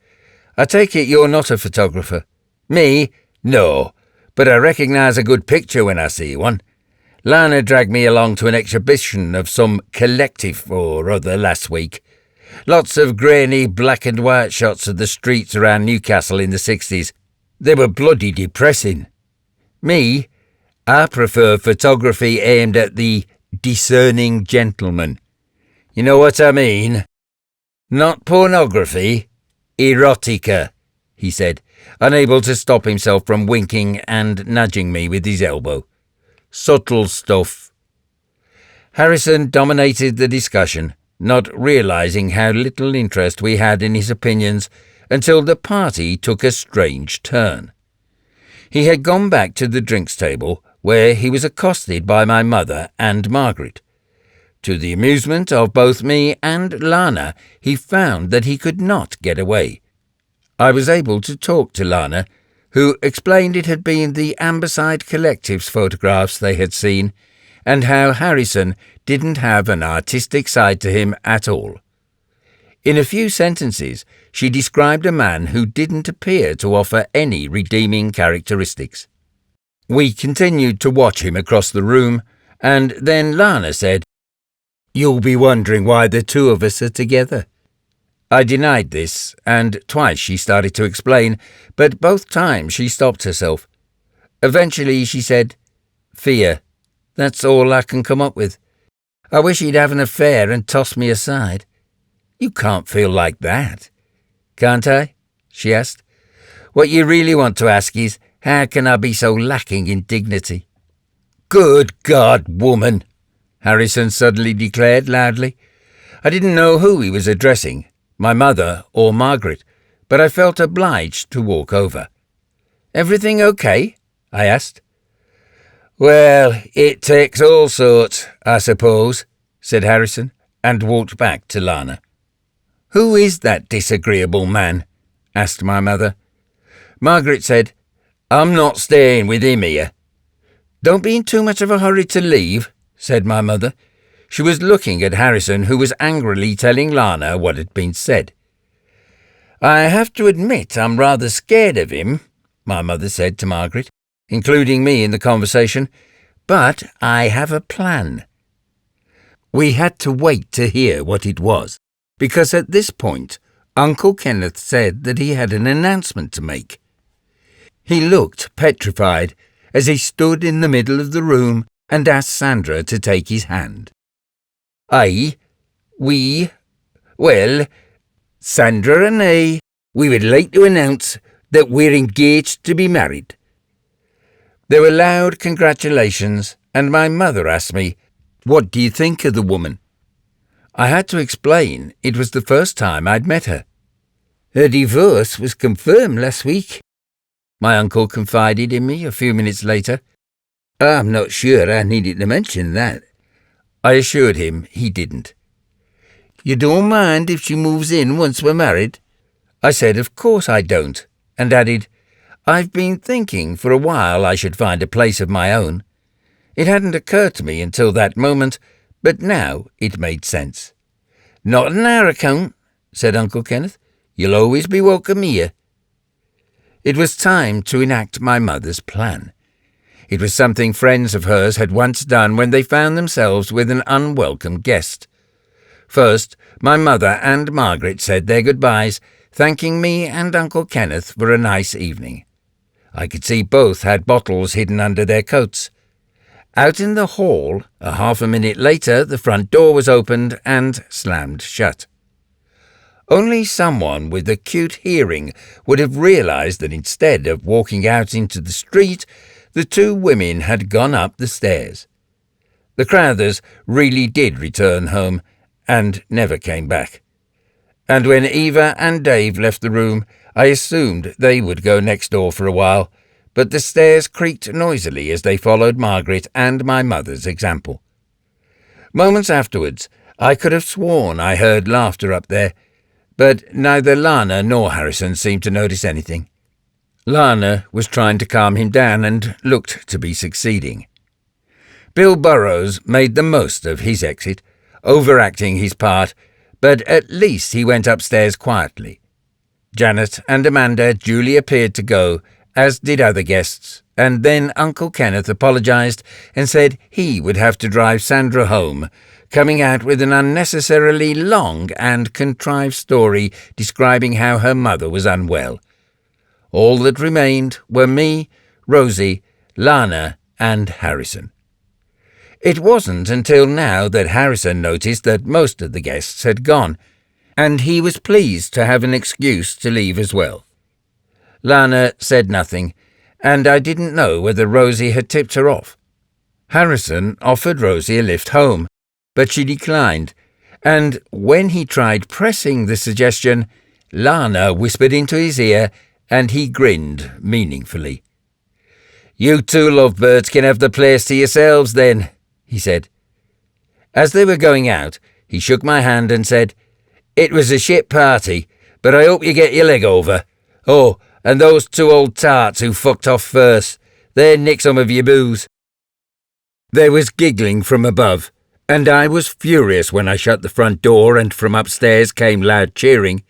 "I take it you're not a photographer." "Me? No, but I recognise a good picture when I see one. Lana dragged me along to an exhibition of some collective or other last week. Lots of grainy black and white shots of the streets around Newcastle in the 60s. They were bloody depressing. Me? I prefer photography aimed at the discerning gentleman. You know what I mean? Not pornography, erotica," he said, unable to stop himself from winking and nudging me with his elbow. "Subtle stuff." Harrison dominated the discussion, not realising how little interest we had in his opinions until the party took a strange turn. He had gone back to the drinks table, where he was accosted by my mother and Margaret. To the amusement of both me and Lana, he found that he could not get away. I was able to talk to Lana, who explained it had been the Amberside Collective's photographs they had seen, and how Harrison didn't have an artistic side to him at all. In a few sentences, she described a man who didn't appear to offer any redeeming characteristics. We continued to watch him across the room, and then Lana said, "You'll be wondering why the two of us are together." I denied this, and twice she started to explain, but both times she stopped herself. Eventually she said, "Fear. That's all I can come up with. I wish he'd have an affair and toss me aside." "You can't feel like that." "Can't I?" she asked. "What you really want to ask is, how can I be so lacking in dignity?" "Good God, woman!" Harrison suddenly declared loudly. I didn't know who he was addressing, my mother or Margaret, but I felt obliged to walk over. "Everything okay?" I asked. "Well, it takes all sorts, I suppose," said Harrison, and walked back to Lana. "Who is that disagreeable man?" asked my mother. Margaret said, "I'm not staying with him here." "Don't be in too much of a hurry to leave," said my mother. She was looking at Harrison, who was angrily telling Lana what had been said. "I have to admit I'm rather scared of him," my mother said to Margaret, including me in the conversation, "but I have a plan." We had to wait to hear what it was, because at this point Uncle Kenneth said that he had an announcement to make. He looked petrified as he stood in the middle of the room and asked Sandra to take his hand. Well, Sandra and I, we would like to announce that we're engaged to be married." There were loud congratulations, and my mother asked me, "What do you think of the woman?" I had to explain it was the first time I'd met her. "Her divorce was confirmed last week," my uncle confided in me a few minutes later. "I'm not sure I needed to mention that." I assured him he didn't. "You don't mind if she moves in once we're married?" I said of course I don't, and added, "I've been thinking for a while I should find a place of my own. It hadn't occurred to me until that moment, but now it made sense." "Not on our account," said Uncle Kenneth. "You'll always be welcome here." It was time to enact my mother's plan. It was something friends of hers had once done when they found themselves with an unwelcome guest. First, my mother and Margaret said their goodbyes, thanking me and Uncle Kenneth for a nice evening. I could see both had bottles hidden under their coats. Out in the hall, a half a minute later, the front door was opened and slammed shut. Only someone with acute hearing would have realized that instead of walking out into the street, the two women had gone up the stairs. The Crowthers really did return home and never came back. And when Eva and Dave left the room, I assumed they would go next door for a while, but the stairs creaked noisily as they followed Margaret and my mother's example. Moments afterwards, I could have sworn I heard laughter up there, but neither Lana nor Harrison seemed to notice anything. Lana was trying to calm him down and looked to be succeeding. Bill Burroughs made the most of his exit, overacting his part, but at least he went upstairs quietly. Janet and Amanda duly appeared to go, as did other guests, and then Uncle Kenneth apologized and said he would have to drive Sandra home, coming out with an unnecessarily long and contrived story describing how her mother was unwell. All that remained were me, Rosie, Lana, and Harrison. It wasn't until now that Harrison noticed that most of the guests had gone, and he was pleased to have an excuse to leave as well. Lana said nothing, and I didn't know whether Rosie had tipped her off. Harrison offered Rosie a lift home, but she declined, and when he tried pressing the suggestion, Lana whispered into his ear, and he grinned meaningfully. "You two lovebirds can have the place to yourselves then," he said. As they were going out, he shook my hand and said, "It was a shit party, but I hope you get your leg over. Oh, and those two old tarts who fucked off first, they nicked some of your booze." There was giggling from above, And I was furious when I shut the front door and from upstairs came loud cheering.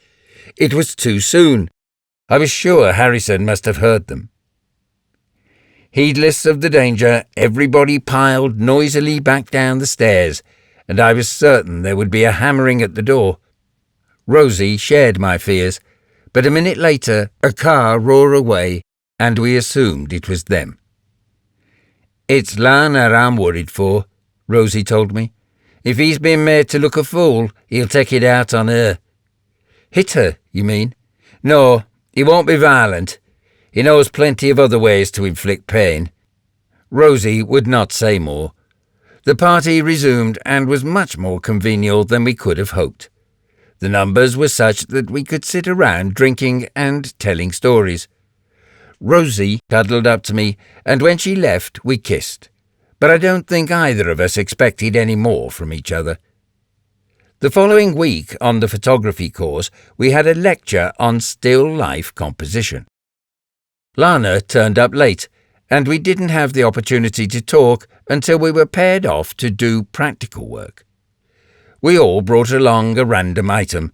It was too soon. I was sure Harrison must have heard them. Heedless of the danger, everybody piled noisily back down the stairs, and I was certain there would be a hammering at the door. Rosie shared my fears, but a minute later a car roared away, and we assumed it was them. "It's Lana I'm worried for," Rosie told me. "If he's been made to look a fool, he'll take it out on her." "Hit her, you mean?" "No, he won't be violent. He knows plenty of other ways to inflict pain." Rosie would not say more. The party resumed and was much more congenial than we could have hoped. The numbers were such that we could sit around drinking and telling stories. Rosie cuddled up to me, and when she left we kissed, but I don't think either of us expected any more from each other. The following week on the photography course we had a lecture on still life composition. Lana turned up late, and we didn't have the opportunity to talk until we were paired off to do practical work. We all brought along a random item,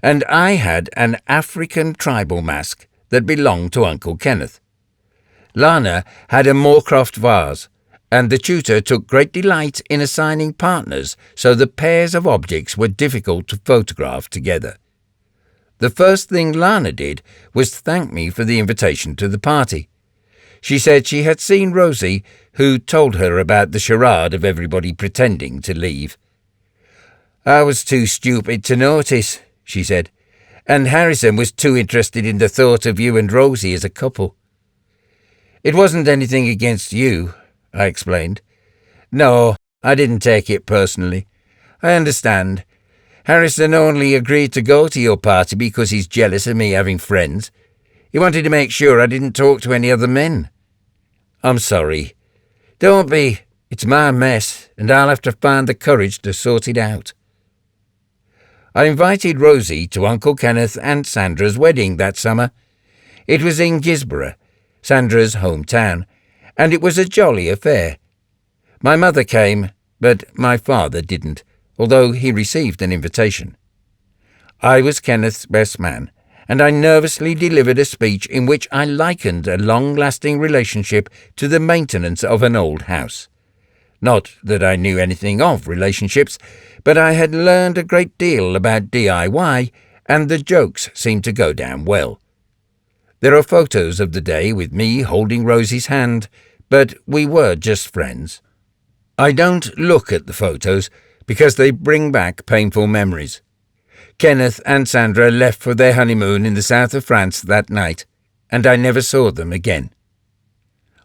and I had an African tribal mask that belonged to Uncle Kenneth. Lana had a Moorcroft vase, and the tutor took great delight in assigning partners so the pairs of objects were difficult to photograph together. The first thing Lana did was thank me for the invitation to the party. She said she had seen Rosie, who told her about the charade of everybody pretending to leave. "I was too stupid to notice," she said, "and Harrison was too interested in the thought of you and Rosie as a couple." "It wasn't anything against you," I explained. "No, I didn't take it personally. I understand. Harrison only agreed to go to your party because he's jealous of me having friends. He wanted to make sure I didn't talk to any other men." "I'm sorry." "Don't be. It's my mess, and I'll have to find the courage to sort it out." I invited Rosie to Uncle Kenneth and Sandra's wedding that summer. It was in Gisborough, Sandra's hometown, and it was a jolly affair. My mother came, but my father didn't, although he received an invitation. I was Kenneth's best man, and I nervously delivered a speech in which I likened a long-lasting relationship to the maintenance of an old house. Not that I knew anything of relationships, but I had learned a great deal about DIY, and the jokes seemed to go down well. There are photos of the day with me holding Rosie's hand, but we were just friends. I don't look at the photos because they bring back painful memories. Kenneth and Sandra left for their honeymoon in the south of France that night, and I never saw them again.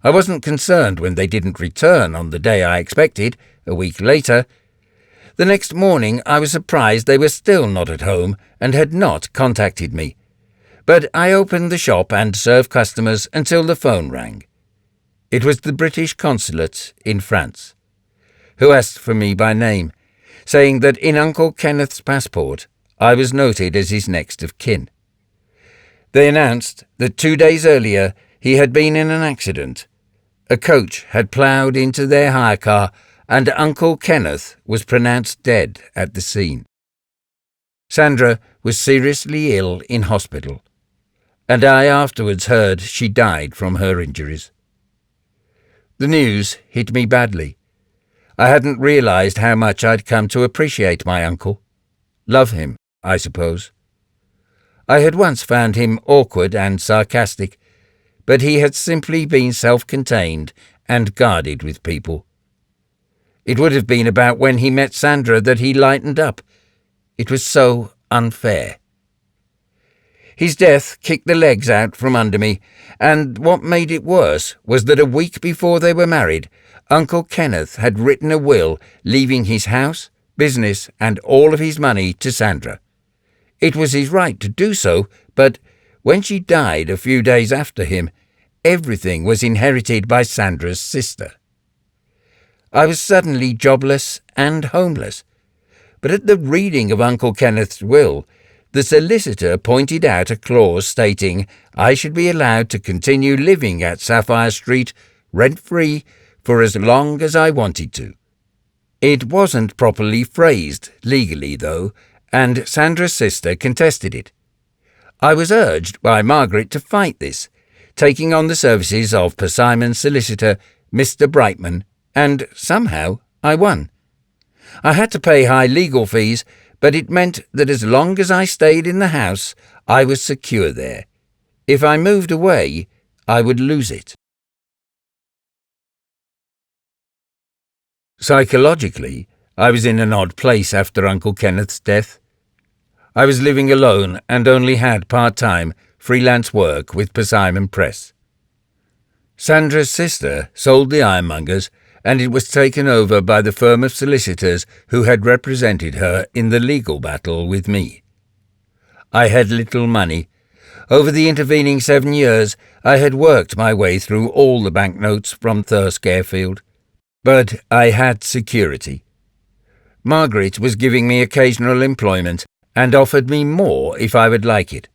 I wasn't concerned when they didn't return on the day I expected, a week later. The next morning I was surprised they were still not at home and had not contacted me. But I opened the shop and served customers until the phone rang. It was the British consulate in France, who asked for me by name, saying that in Uncle Kenneth's passport I was noted as his next of kin. They announced that 2 days earlier he had been in an accident. A coach had ploughed into their hire car, and Uncle Kenneth was pronounced dead at the scene. Sandra was seriously ill in hospital, and I afterwards heard she died from her injuries. The news hit me badly. I hadn't realized how much I'd come to appreciate my uncle. Love him, I suppose. I had once found him awkward and sarcastic, but he had simply been self-contained and guarded with people. It would have been about when he met Sandra that he lightened up. It was so unfair. His death kicked the legs out from under me, and what made it worse was that a week before they were married, Uncle Kenneth had written a will leaving his house, business, and all of his money to Sandra. It was his right to do so, but when she died a few days after him, everything was inherited by Sandra's sister. I was suddenly jobless and homeless, but at the reading of Uncle Kenneth's will, the solicitor pointed out a clause stating I should be allowed to continue living at Sapphire Street rent-free for as long as I wanted to. It wasn't properly phrased legally, though, and Sandra's sister contested it. I was urged by Margaret to fight this, taking on the services of Persimmon's solicitor, Mr. Brightman, and somehow I won. I had to pay high legal fees, but it meant that as long as I stayed in the house, I was secure there. If I moved away, I would lose it. Psychologically, I was in an odd place after Uncle Kenneth's death. I was living alone and only had part-time, freelance work with Persimmon Press. Sandra's sister sold the ironmongers, and it was taken over by the firm of solicitors who had represented her in the legal battle with me. I had little money. Over the intervening 7 years, I had worked my way through all the banknotes from Thirsk Airfield. But I had security. Margaret was giving me occasional employment and offered me more if I would like it.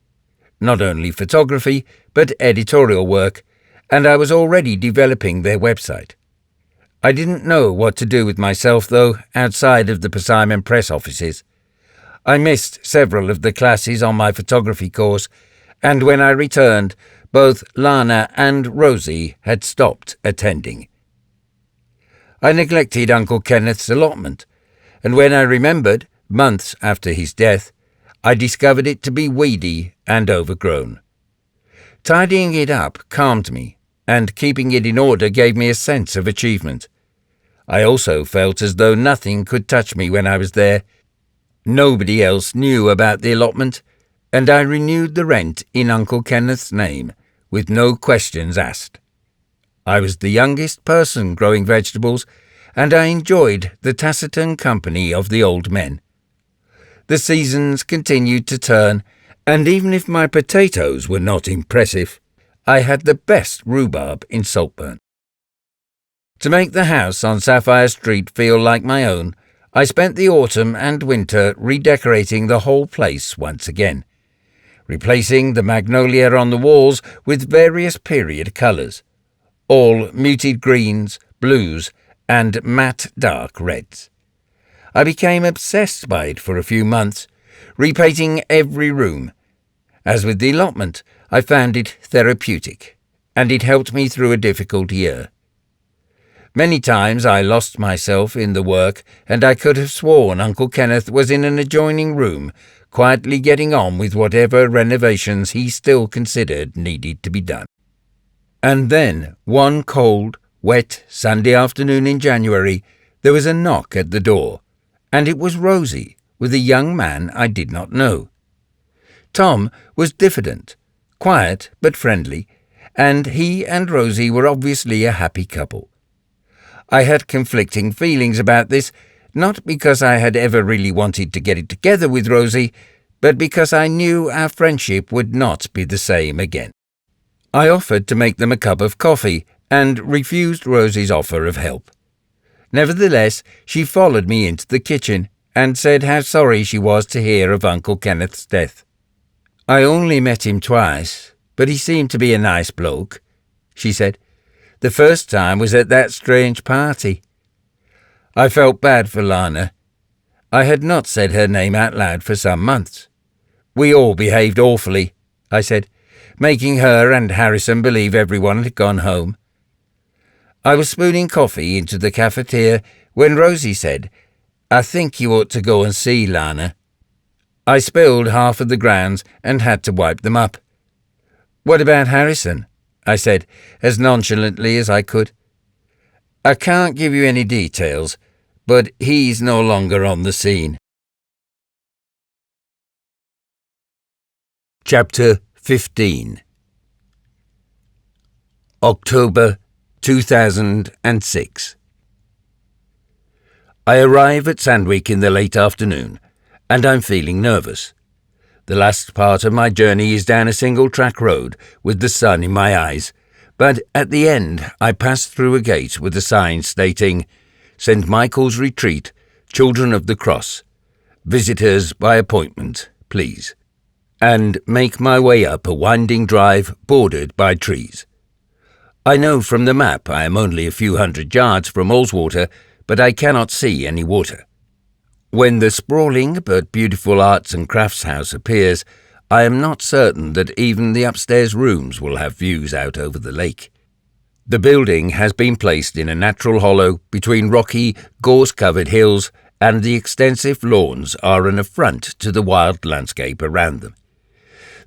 Not only photography, but editorial work, and I was already developing their website. I didn't know what to do with myself, though, outside of the Persimmon Press offices. I missed several of the classes on my photography course, and when I returned, both Lana and Rosie had stopped attending. I neglected Uncle Kenneth's allotment, and when I remembered, months after his death, I discovered it to be weedy and overgrown. Tidying it up calmed me, and keeping it in order gave me a sense of achievement. I also felt as though nothing could touch me when I was there. Nobody else knew about the allotment, and I renewed the rent in Uncle Kenneth's name, with no questions asked. I was the youngest person growing vegetables, and I enjoyed the taciturn company of the old men. The seasons continued to turn, and even if my potatoes were not impressive, I had the best rhubarb in Saltburn. To make the house on Sapphire Street feel like my own, I spent the autumn and winter redecorating the whole place once again, replacing the magnolia on the walls with various period colours, all muted greens, blues, and matte dark reds. I became obsessed by it for a few months, repainting every room. As with the allotment, I found it therapeutic, and it helped me through a difficult year. Many times I lost myself in the work, and I could have sworn Uncle Kenneth was in an adjoining room, quietly getting on with whatever renovations he still considered needed to be done. And then, one cold, wet Sunday afternoon in January, there was a knock at the door, and it was Rosie, with a young man I did not know. Tom was diffident, quiet but friendly, and he and Rosie were obviously a happy couple. I had conflicting feelings about this, not because I had ever really wanted to get it together with Rosie, but because I knew our friendship would not be the same again. I offered to make them a cup of coffee, and refused Rosie's offer of help. Nevertheless, she followed me into the kitchen, and said how sorry she was to hear of Uncle Kenneth's death. "I only met him twice, but he seemed to be a nice bloke," she said. "The first time was at that strange party." I felt bad for Lana. I had not said her name out loud for some months. "We all behaved awfully," I said, making her and Harrison believe everyone had gone home. I was spooning coffee into the cafetiere when Rosie said, "I think you ought to go and see Lana." I spilled half of the grounds and had to wipe them up. "What about Harrison?" I said, as nonchalantly as I could. "I can't give you any details, but he's no longer on the scene." Chapter 15. October 2006. I arrive at Sandwich in the late afternoon, and I'm feeling nervous. The last part of my journey is down a single-track road with the sun in my eyes, but at the end I pass through a gate with a sign stating, "St. Michael's Retreat, Children of the Cross. Visitors by appointment, please," and make my way up a winding drive bordered by trees. I know from the map I am only a few hundred yards from Ullswater, but I cannot see any water. When the sprawling but beautiful arts and crafts house appears, I am not certain that even the upstairs rooms will have views out over the lake. The building has been placed in a natural hollow between rocky, gorse-covered hills, and the extensive lawns are an affront to the wild landscape around them.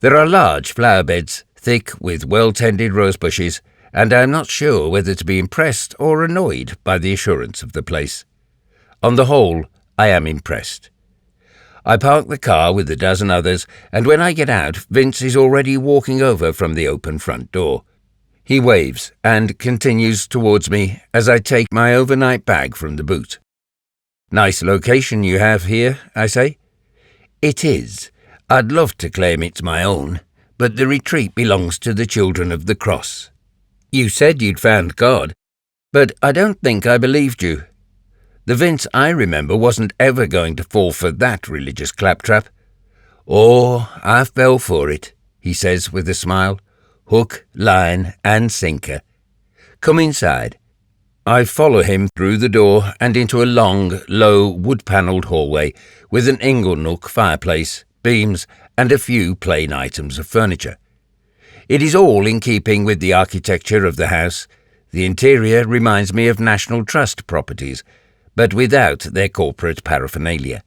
There are large flower beds, thick with well-tended rose bushes, and I am not sure whether to be impressed or annoyed by the assurance of the place. On the whole, I am impressed. I park the car with a dozen others, and when I get out, Vince is already walking over from the open front door. He waves and continues towards me as I take my overnight bag from the boot. "Nice location you have here," I say. "It is. I'd love to claim it's my own, but the retreat belongs to the Children of the Cross. You said you'd found God, but I don't think I believed you. The Vince I remember wasn't ever going to fall for that religious claptrap." "Oh, I fell for it," he says with a smile. "Hook, line, and sinker. Come inside." I follow him through the door and into a long, low, wood-panelled hallway with an inglenook fireplace, beams, and a few plain items of furniture. It is all in keeping with the architecture of the house. The interior reminds me of National Trust properties, but without their corporate paraphernalia.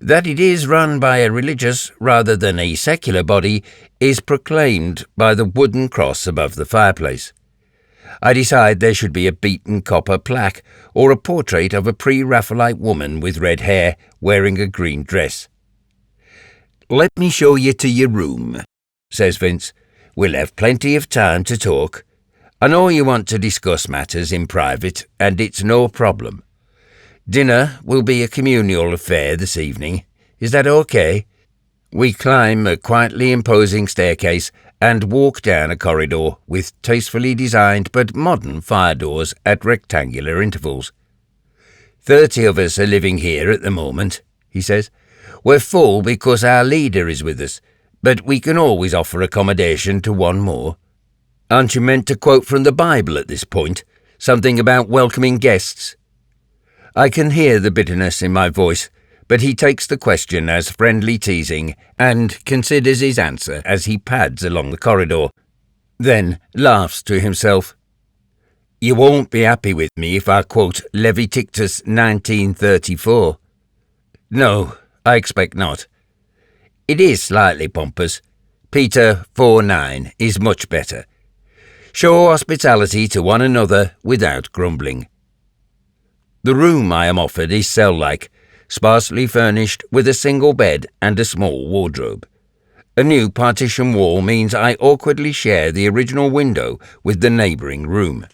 That it is run by a religious rather than a secular body is proclaimed by the wooden cross above the fireplace. I decide there should be a beaten copper plaque or a portrait of a pre-Raphaelite woman with red hair wearing a green dress. "Let me show you to your room," says Vince. "We'll have plenty of time to talk. I know you want to discuss matters in private, and it's no problem. Dinner will be a communal affair this evening. Is that okay?" We climb a quietly imposing staircase and walk down a corridor with tastefully designed but modern fire doors at rectangular intervals. 30 of us are living here at the moment," he says. "We're full because our leader is with us, but we can always offer accommodation to one more. Aren't you meant to quote from the Bible at this point? Something about welcoming guests?" I can hear the bitterness in my voice, but he takes the question as friendly teasing and considers his answer as he pads along the corridor, then laughs to himself. "You won't be happy with me if I quote Leviticus 19:34. "No, I expect not. It is slightly pompous. Peter 4:9 is much better. Show hospitality to one another without grumbling." The room I am offered is cell-like, sparsely furnished with a single bed and a small wardrobe. A new partition wall means I awkwardly share the original window with the neighbouring room.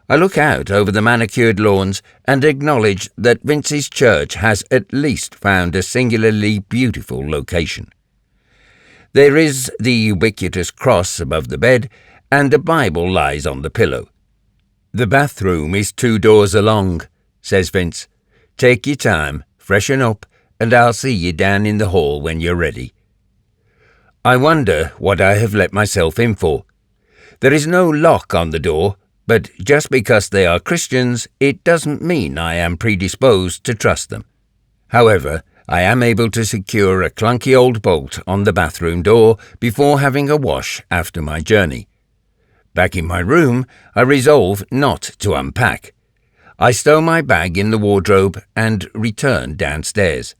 I look out over the manicured lawns and acknowledge that Vince's church has at least found a singularly beautiful location. There is the ubiquitous cross above the bed, and a Bible lies on the pillow. "The bathroom is 2 doors along," says Vince. "Take your time, freshen up, and I'll see you down in the hall when you're ready." I wonder what I have let myself in for. There is no lock on the door, but just because they are Christians, it doesn't mean I am predisposed to trust them. However, I am able to secure a clunky old bolt on the bathroom door before having a wash after my journey. Back in my room, I resolve not to unpack. I stow my bag in the wardrobe and return downstairs.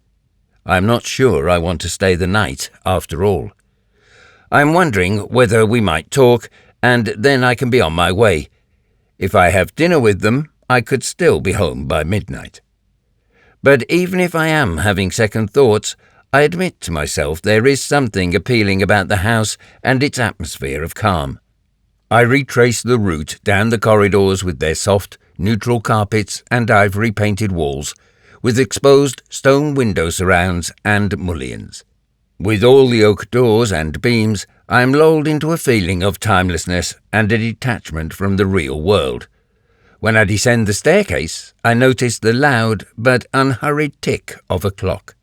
I am not sure I want to stay the night, after all. I am wondering whether we might talk, and then I can be on my way. If I have dinner with them, I could still be home by midnight. But even if I am having second thoughts, I admit to myself there is something appealing about the house and its atmosphere of calm. I retrace the route down the corridors with their soft, neutral carpets and ivory-painted walls, with exposed stone window surrounds and mullions. With all the oak doors and beams, I am lulled into a feeling of timelessness and a detachment from the real world. When I descend the staircase, I notice the loud but unhurried tick of a clock.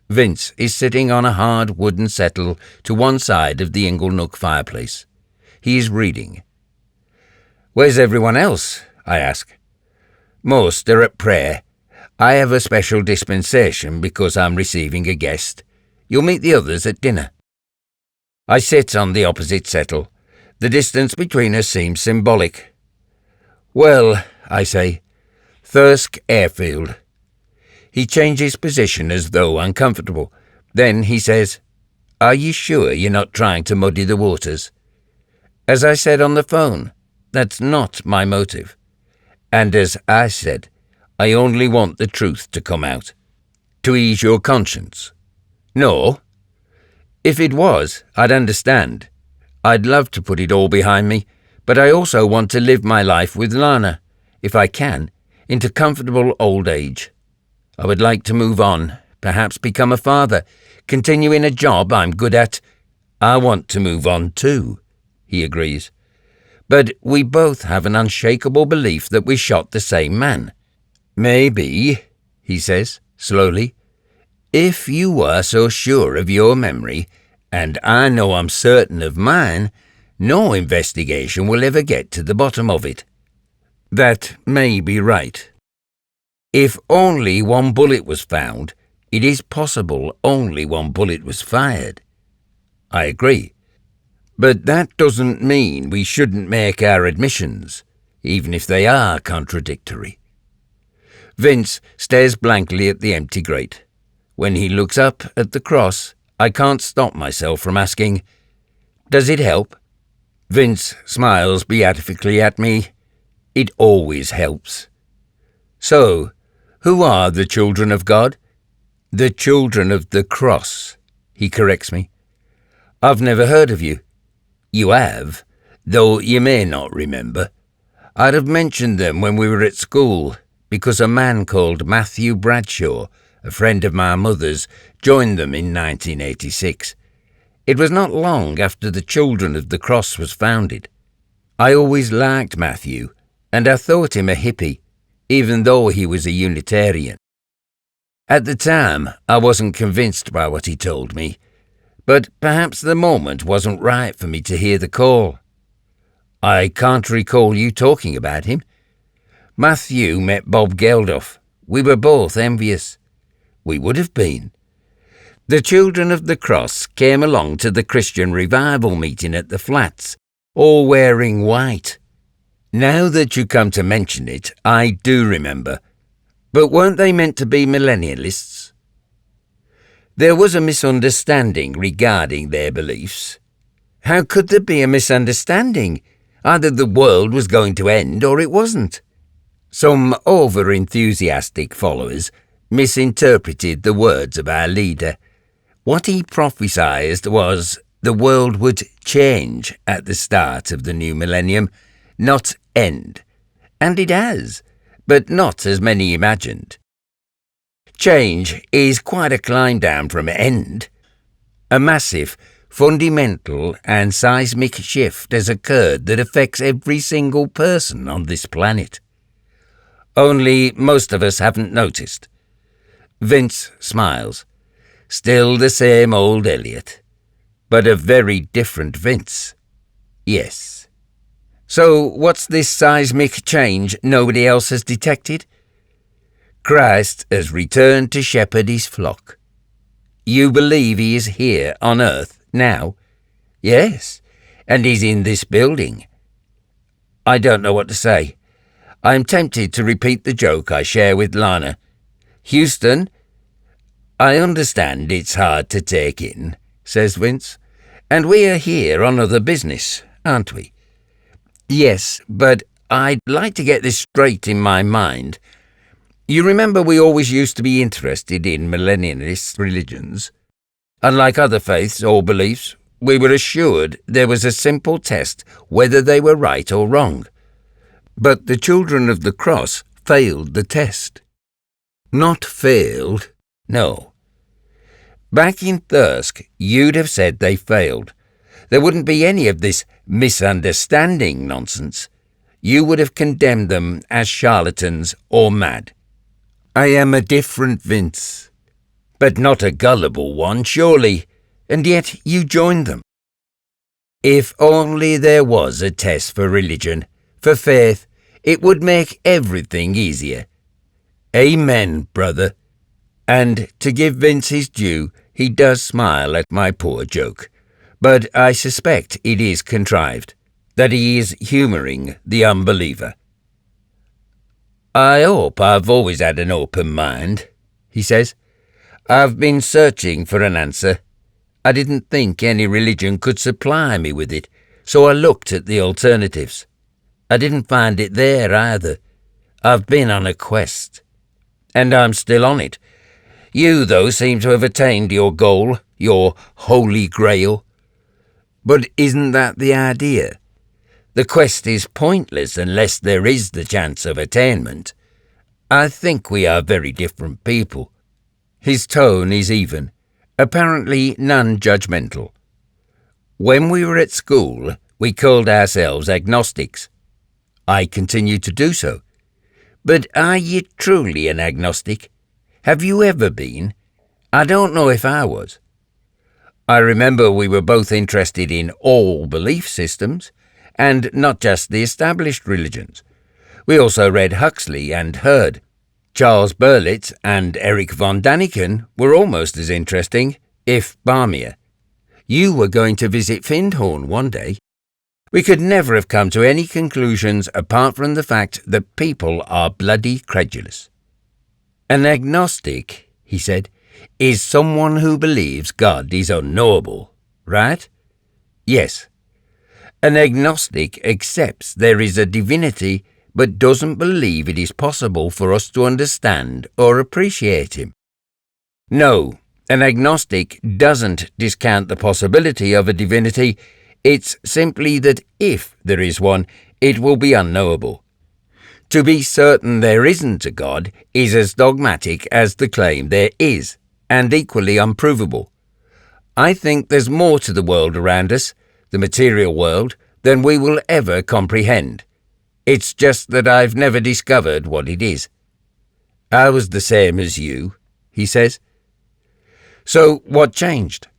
Vince is sitting on a hard wooden settle to one side of the inglenook fireplace. He is reading. "Where's everyone else?" I ask. Most are at prayer. I have a special dispensation because I'm receiving a guest. You'll meet the others at dinner. I sit on the opposite settle. The distance between us seems symbolic. Well, I say, Thirsk Airfield. He changes position as though uncomfortable. Then he says, Are you sure you're not trying to muddy the waters? As I said on the phone, that's not my motive. And as I said, I only want the truth to come out. To ease your conscience. No. If it was, I'd understand. I'd love to put it all behind me, but I also want to live my life with Lana, if I can, into comfortable old age. I would like to move on, perhaps become a father, continue in a job I'm good at. I want to move on too, he agrees. But we both have an unshakable belief that we shot the same man. Maybe, he says, slowly, if you were so sure of your memory, and I know I'm certain of mine, no investigation will ever get to the bottom of it. That may be right. If only one bullet was found, it is possible only one bullet was fired. I agree. But that doesn't mean we shouldn't make our admissions, even if they are contradictory. Vince stares blankly at the empty grate. When he looks up at the cross, I can't stop myself from asking, Does it help? Vince smiles beatifically at me. It always helps. So, who are the children of God? The children of the cross, he corrects me. I've never heard of you. You have, though you may not remember. I'd have mentioned them when we were at school, because a man called Matthew Bradshaw, a friend of my mother's, joined them in 1986. It was not long after the Children of the Cross was founded. I always liked Matthew, and I thought him a hippie, even though he was a Unitarian. At the time, I wasn't convinced by what he told me, but perhaps the moment wasn't right for me to hear the call. I can't recall you talking about him. Matthew met Bob Geldof. We were both envious. We would have been. The Children of the Cross came along to the Christian Revival meeting at the Flats, all wearing white. Now that you come to mention it, I do remember. But weren't they meant to be millennialists? There was a misunderstanding regarding their beliefs. How could there be a misunderstanding? Either the world was going to end or it wasn't. Some over-enthusiastic followers misinterpreted the words of our leader. What he prophesied was the world would change at the start of the new millennium, not end. And it has, but not as many imagined. Change is quite a climb down from end. A massive, fundamental and seismic shift has occurred that affects every single person on this planet. Only most of us haven't noticed. Vince smiles. Still the same old Elliot, but a very different Vince. Yes. So what's this seismic change nobody else has detected? Christ has returned to shepherd his flock. You believe he is here on earth now? Yes, and he's in this building. I don't know what to say. I'm tempted to repeat the joke I share with Lana. Houston, I understand it's hard to take in, says Vince, and we are here on other business, aren't we? Yes, but I'd like to get this straight in my mind. You remember we always used to be interested in millennialist religions. Unlike other faiths or beliefs, we were assured there was a simple test whether they were right or wrong. But the Children of the Cross failed the test. Not failed, no. Back in Thirsk, you'd have said they failed. There wouldn't be any of this misunderstanding nonsense. You would have condemned them as charlatans or mad. I am a different Vince, but not a gullible one, surely, and yet you joined them. If only there was a test for religion, for faith, It would make everything easier. Amen, brother. And to give Vince his due, he does smile at my poor joke. But I suspect it is contrived, that he is humouring the unbeliever. I hope I've always had an open mind, he says. I've been searching for an answer. I didn't think any religion could supply me with it, so I looked at the alternatives. I didn't find it there either. I've been on a quest. And I'm still on it. You, though, seem to have attained your goal, your holy grail. But isn't that the idea? The quest is pointless unless there is the chance of attainment. I think we are very different people. His tone is even, apparently non-judgmental. When we were at school, we called ourselves agnostics. I continue to do so. But are you truly an agnostic? Have you ever been? I don't know if I was. I remember we were both interested in all belief systems, and not just the established religions. We also read Huxley and Hurd. Charles Berlitz and Erich von Daniken were almost as interesting, if balmier. You were going to visit Findhorn one day. We could never have come to any conclusions apart from the fact that people are bloody credulous. An agnostic, he said, is someone who believes God is unknowable, right? Yes. An agnostic accepts there is a divinity but doesn't believe it is possible for us to understand or appreciate him. No, an agnostic doesn't discount the possibility of a divinity. It's simply that if there is one, it will be unknowable. To be certain there isn't a God is as dogmatic as the claim there is, and equally unprovable. I think there's more to the world around us, the material world, than we will ever comprehend. It's just that I've never discovered what it is. I was the same as you, he says. So what changed?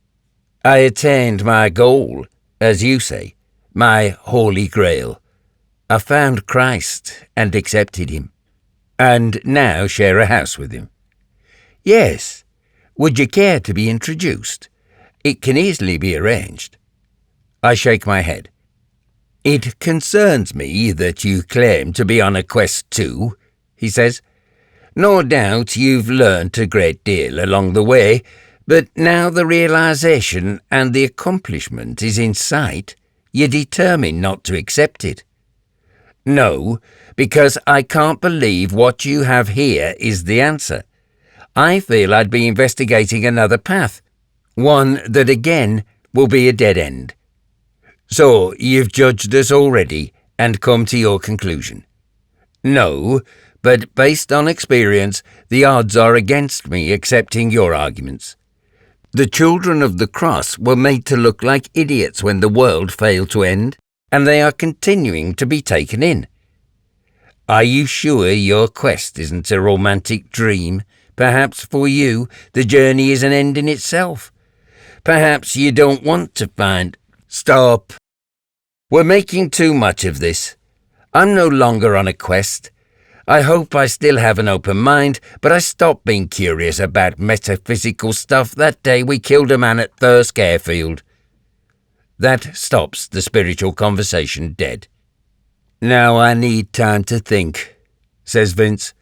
I attained my goal, as you say, my holy grail. I found Christ and accepted him, and now share a house with him. Yes. Would you care to be introduced? It can easily be arranged. I shake my head. It concerns me that you claim to be on a quest too, he says. No doubt you've learnt a great deal along the way, but now the realization and the accomplishment is in sight, you're determined not to accept it. No, because I can't believe what you have here is the answer. I feel I'd be investigating another path, one that again will be a dead end. So you've judged us already and come to your conclusion. No, but based on experience, the odds are against me accepting your arguments. The children of the cross were made to look like idiots when the world failed to end, and they are continuing to be taken in. Are you sure your quest isn't a romantic dream? Perhaps for you, the journey is an end in itself. Perhaps you don't want to find... Stop. We're making too much of this. I'm no longer on a quest. I hope I still have an open mind, but I stopped being curious about metaphysical stuff that day we killed a man at Thirsk Airfield. That stops the spiritual conversation dead. Now I need time to think, says Vince.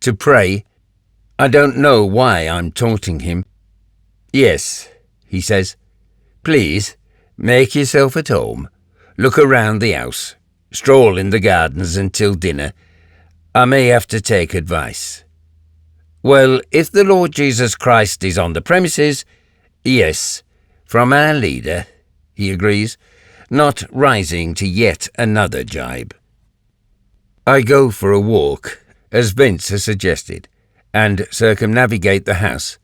To pray. I don't know why I'm taunting him. Yes, he says. Please, make yourself at home. Look around the house. Stroll in the gardens until dinner. I may have to take advice. Well, if the Lord Jesus Christ is on the premises, yes, from our leader, he agrees, not rising to yet another jibe. I go for a walk, as Vince has suggested, and circumnavigate the house.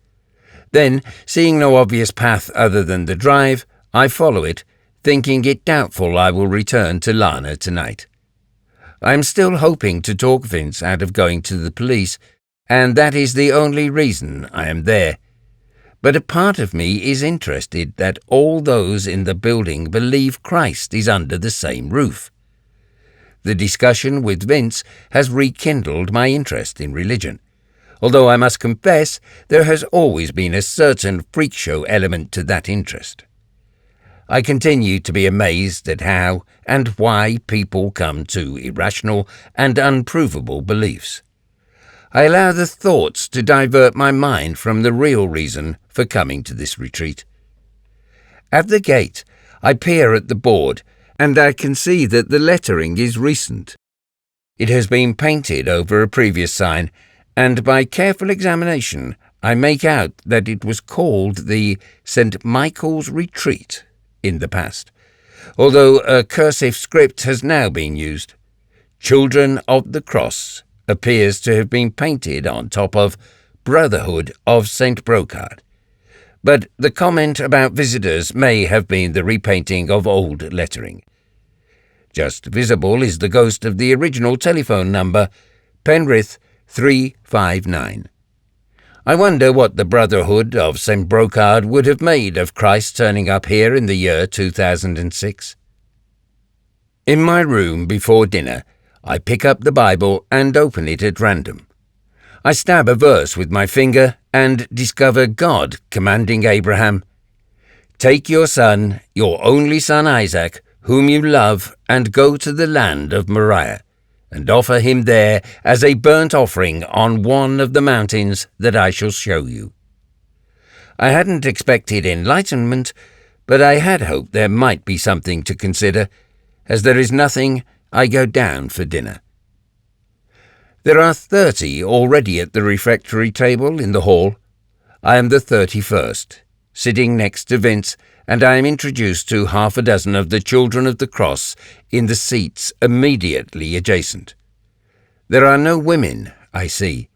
Then, seeing no obvious path other than the drive, I follow it, thinking it doubtful I will return to Lana tonight. I am still hoping to talk Vince out of going to the police, and that is the only reason I am there. But a part of me is interested that all those in the building believe Christ is under the same roof. The discussion with Vince has rekindled my interest in religion, although I must confess there has always been a certain freak show element to that interest. I continue to be amazed at how and why people come to irrational and unprovable beliefs. I allow the thoughts to divert my mind from the real reason for coming to this retreat. At the gate, I peer at the board, and I can see that the lettering is recent. It has been painted over a previous sign, and by careful examination, I make out that it was called the St. Michael's Retreat in the past, although a cursive script has now been used. Children of the Cross appears to have been painted on top of Brotherhood of St. Brocard, but the comment about visitors may have been the repainting of old lettering. Just visible is the ghost of the original telephone number, Penrith 359. I wonder what the Brotherhood of St. Brocard would have made of Christ turning up here in the year 2006. In my room before dinner, I pick up the Bible and open it at random. I stab a verse with my finger and discover God commanding Abraham, "Take your son, your only son Isaac, whom you love, and go to the land of Moriah, and offer him there as a burnt offering on one of the mountains that I shall show you." I hadn't expected enlightenment, but I had hoped there might be something to consider. As there is nothing, I go down for dinner. There are 30 already at the refectory table in the hall. I am the 31st, sitting next to Vince, and I am introduced to half a dozen of the Children of the Cross in the seats immediately adjacent. There are no women, I see.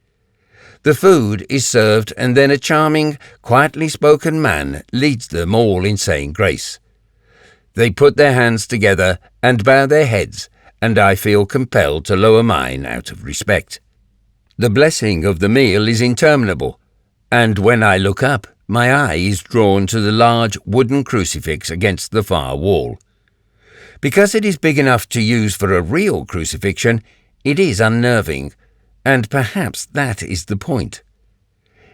The food is served, and then a charming, quietly spoken man leads them all in saying grace. They put their hands together and bow their heads, and I feel compelled to lower mine out of respect. The blessing of the meal is interminable, and when I look up, my eye is drawn to the large wooden crucifix against the far wall. Because it is big enough to use for a real crucifixion, it is unnerving, and perhaps that is the point.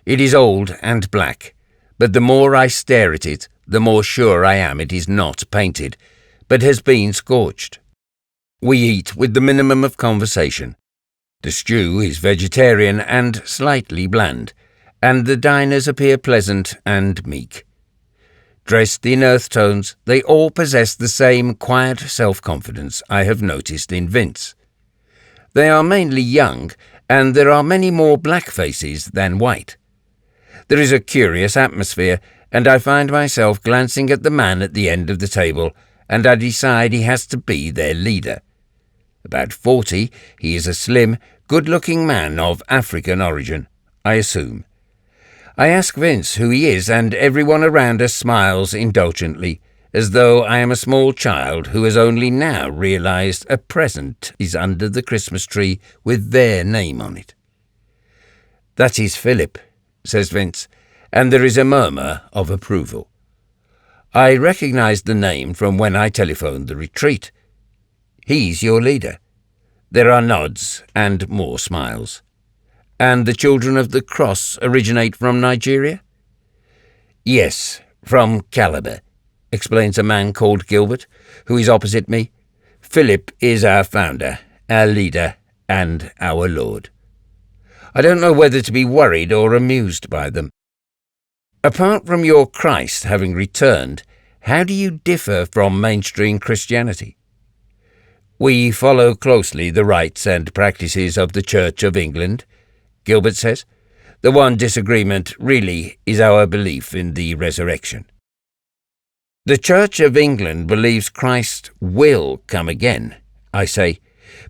It is old and black, but the more I stare at it, the more sure I am it is not painted, but has been scorched. We eat with the minimum of conversation. The stew is vegetarian and slightly bland, and the diners appear pleasant and meek. Dressed in earth tones, they all possess the same quiet self-confidence I have noticed in Vince. They are mainly young, and there are many more black faces than white. There is a curious atmosphere, and I find myself glancing at the man at the end of the table, and I decide he has to be their leader. About 40, he is a slim, good-looking man of African origin, I assume. I ask Vince who he is, and everyone around us smiles indulgently, as though I am a small child who has only now realized a present is under the Christmas tree with their name on it. "That is Philip," says Vince, and there is a murmur of approval. I recognize the name from when I telephoned the retreat. "He's your leader." There are nods and more smiles. "And the Children of the Cross originate from Nigeria?" "Yes, from Calabar," explains a man called Gilbert, who is opposite me. "Philip is our founder, our leader, and our Lord." I don't know whether to be worried or amused by them. "Apart from your Christ having returned, how do you differ from mainstream Christianity?" "We follow closely the rites and practices of the Church of England," Gilbert says. "The one disagreement really is our belief in the resurrection." "The Church of England believes Christ will come again," I say,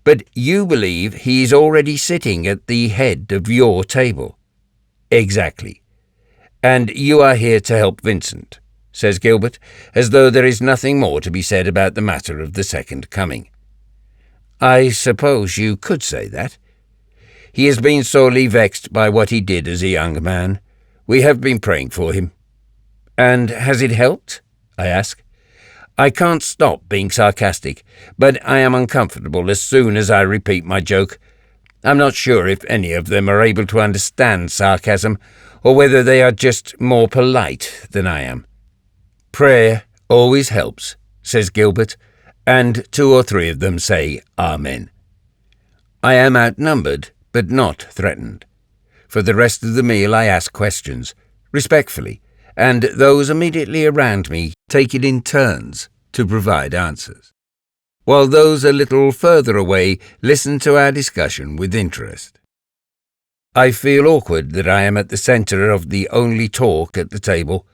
"but you believe he is already sitting at the head of your table." "Exactly. And you are here to help Vincent," says Gilbert, as though there is nothing more to be said about the matter of the second coming. "I suppose you could say that. He has been sorely vexed by what he did as a young man. We have been praying for him." "And has it helped?" I ask. I can't stop being sarcastic, but I am uncomfortable as soon as I repeat my joke. I'm not sure if any of them are able to understand sarcasm, or whether they are just more polite than I am. Prayer always helps, says Gilbert, and 2 or 3 of them say Amen. I am outnumbered, but not threatened. For the rest of the meal I ask questions, respectfully, and those immediately around me take it in turns to provide answers, while those a little further away listen to our discussion with interest. I feel awkward that I am at the centre of the only talk at the table.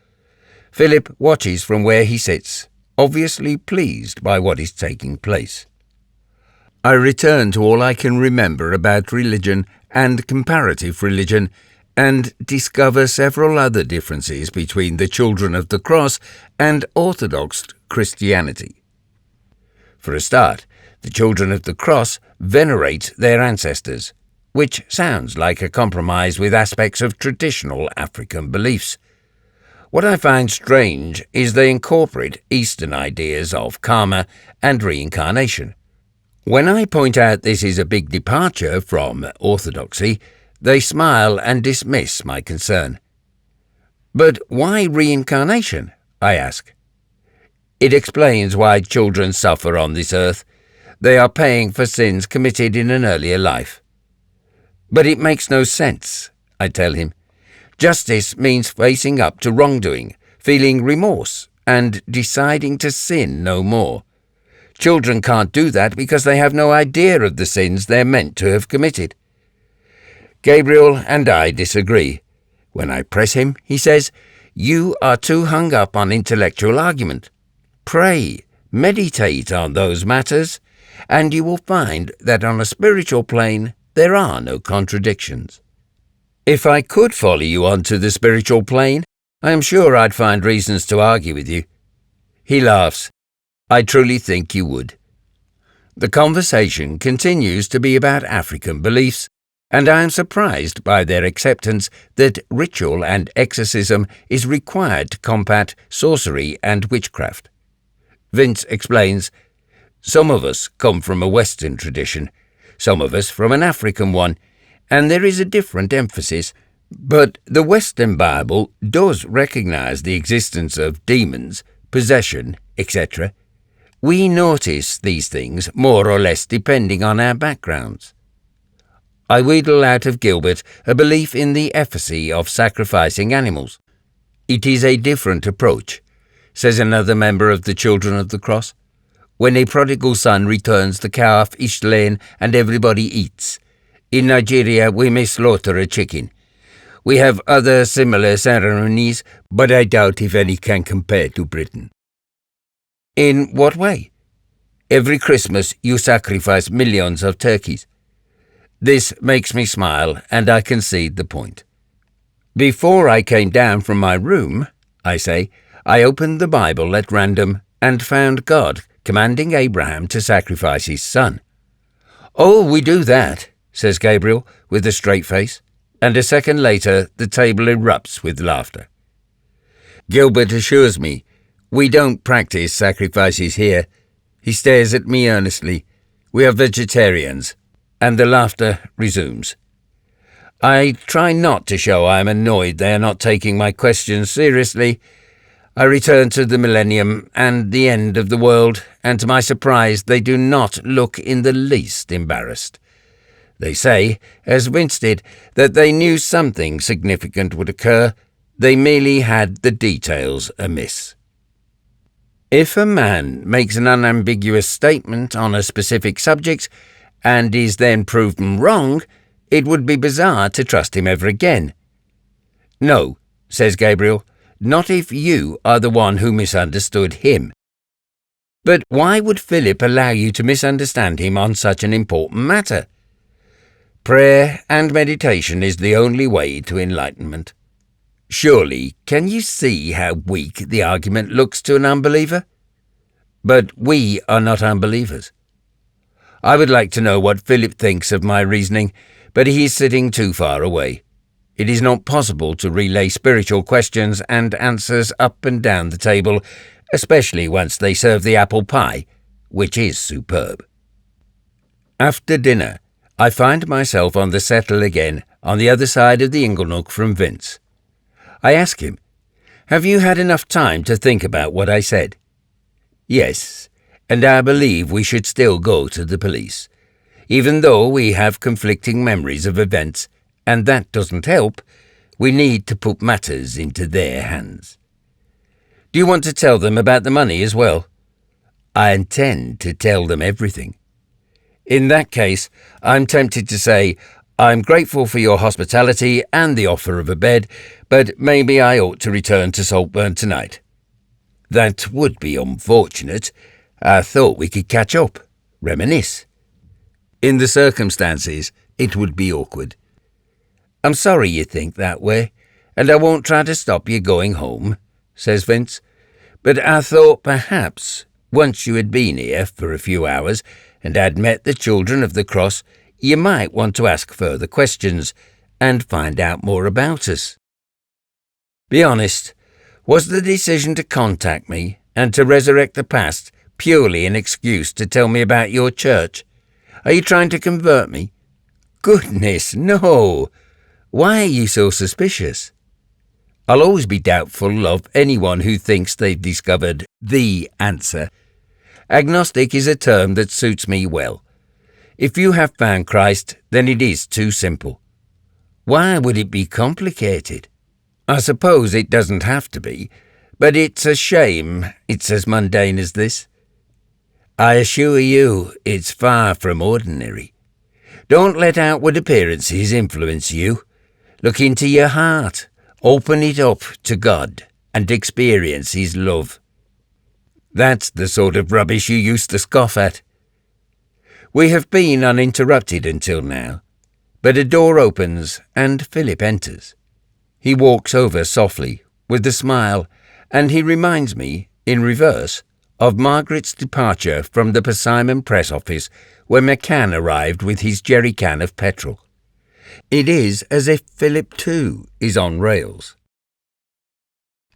Philip watches from where he sits, obviously pleased by what is taking place. I return to all I can remember about religion and comparative religion, and discover several other differences between the Children of the Cross and Orthodox Christianity. For a start, the Children of the Cross venerate their ancestors, which sounds like a compromise with aspects of traditional African beliefs. What I find strange is they incorporate Eastern ideas of karma and reincarnation. When I point out this is a big departure from orthodoxy, they smile and dismiss my concern. But why reincarnation? I ask. It explains why children suffer on this earth. They are paying for sins committed in an earlier life. But it makes no sense, I tell him. Justice means facing up to wrongdoing, feeling remorse, and deciding to sin no more. Children can't do that because they have no idea of the sins they're meant to have committed. Gabriel and I disagree. When I press him, he says, "You are too hung up on intellectual argument. Pray, meditate on those matters, and you will find that on a spiritual plane there are no contradictions." If I could follow you onto the spiritual plane, I am sure I'd find reasons to argue with you. He laughs. I truly think you would. The conversation continues to be about African beliefs, and I am surprised by their acceptance that ritual and exorcism is required to combat sorcery and witchcraft. Vince explains, "Some of us come from a Western tradition, some of us from an African one, and there is a different emphasis, but the Western Bible does recognize the existence of demons, possession, etc. We notice these things more or less depending on our backgrounds." I wheedle out of Gilbert a belief in the efficacy of sacrificing animals. "It is a different approach," says another member of the Children of the Cross. "When a prodigal son returns, the calf is slain and everybody eats. In Nigeria, we may slaughter a chicken. We have other similar ceremonies, but I doubt if any can compare to Britain." "In what way?" "Every Christmas you sacrifice millions of turkeys." This makes me smile, and I concede the point. "Before I came down from my room," I say, "I opened the Bible at random and found God commanding Abraham to sacrifice his son." "Oh, we do that," says Gabriel, with a straight face, and a second later the table erupts with laughter. Gilbert assures me, "We don't practice sacrifices here." He stares at me earnestly. "We are vegetarians," and the laughter resumes. I try not to show I am annoyed they are not taking my questions seriously. I return to the millennium and the end of the world, and to my surprise they do not look in the least embarrassed. They say, as Vince did, that they knew something significant would occur. They merely had the details amiss. If a man makes an unambiguous statement on a specific subject and is then proven wrong, it would be bizarre to trust him ever again. "No," says Gabriel, "not if you are the one who misunderstood him." "But why would Philip allow you to misunderstand him on such an important matter?" "Prayer and meditation is the only way to enlightenment." "Surely, can you see how weak the argument looks to an unbeliever?" "But we are not unbelievers." I would like to know what Philip thinks of my reasoning, but he is sitting too far away. It is not possible to relay spiritual questions and answers up and down the table, especially once they serve the apple pie, which is superb. After dinner, I find myself on the settle again on the other side of the inglenook from Vince. I ask him, "Have you had enough time to think about what I said?" "Yes, and I believe we should still go to the police, even though we have conflicting memories of events, and that doesn't help. We need to put matters into their hands." "Do you want to tell them about the money as well?" "I intend to tell them everything." "In that case, I'm tempted to say, I'm grateful for your hospitality and the offer of a bed, but maybe I ought to return to Saltburn tonight." "That would be unfortunate. I thought we could catch up, reminisce." "In the circumstances, it would be awkward." "I'm sorry you think that way, and I won't try to stop you going home," says Vince. "But I thought perhaps, once you had been here for a few hours and had met the children of the cross, you might want to ask further questions and find out more about us. Be honest, was the decision to contact me and to resurrect the past purely an excuse to tell me about your church? Are you trying to convert me?" "Goodness, no! Why are you so suspicious?" "I'll always be doubtful of anyone who thinks they've discovered the answer. Agnostic is a term that suits me well. If you have found Christ, then it is too simple. Why would it be complicated? I suppose it doesn't have to be, but it's a shame it's as mundane as this. I assure you, it's far from ordinary. Don't let outward appearances influence you. Look into your heart, open it up to God, and experience His love." That's the sort of rubbish you used to scoff at. We have been uninterrupted until now, but a door opens and Philip enters. He walks over softly, with a smile, and he reminds me, in reverse, of Margaret's departure from the Persimmon Press Office when McCann arrived with his jerry can of petrol. It is as if Philip too is on rails.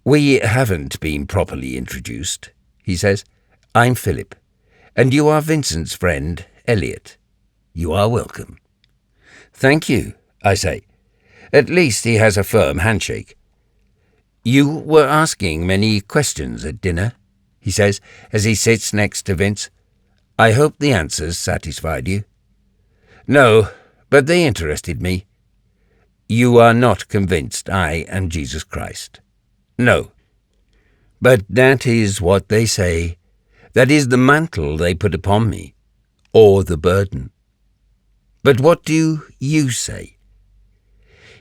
"We haven't been properly introduced," he says. "I'm Philip, and you are Vincent's friend, Elliot. You are welcome." "Thank you," I say. At least he has a firm handshake. "You were asking many questions at dinner," he says, as he sits next to Vince. "I hope the answers satisfied you." "No, but they interested me." "You are not convinced I am Jesus Christ?" "No." "But that is what they say. That is the mantle they put upon me, or the burden. But what do you say?"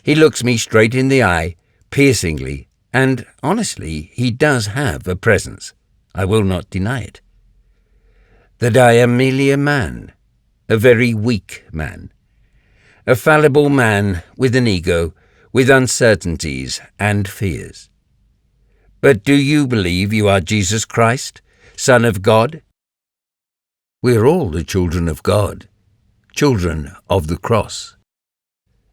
He looks me straight in the eye, piercingly, and honestly, he does have a presence. I will not deny it. "That I am merely a man, a very weak man, a fallible man with an ego, with uncertainties and fears." "But do you believe you are Jesus Christ, Son of God?" "We're all the children of God, children of the cross."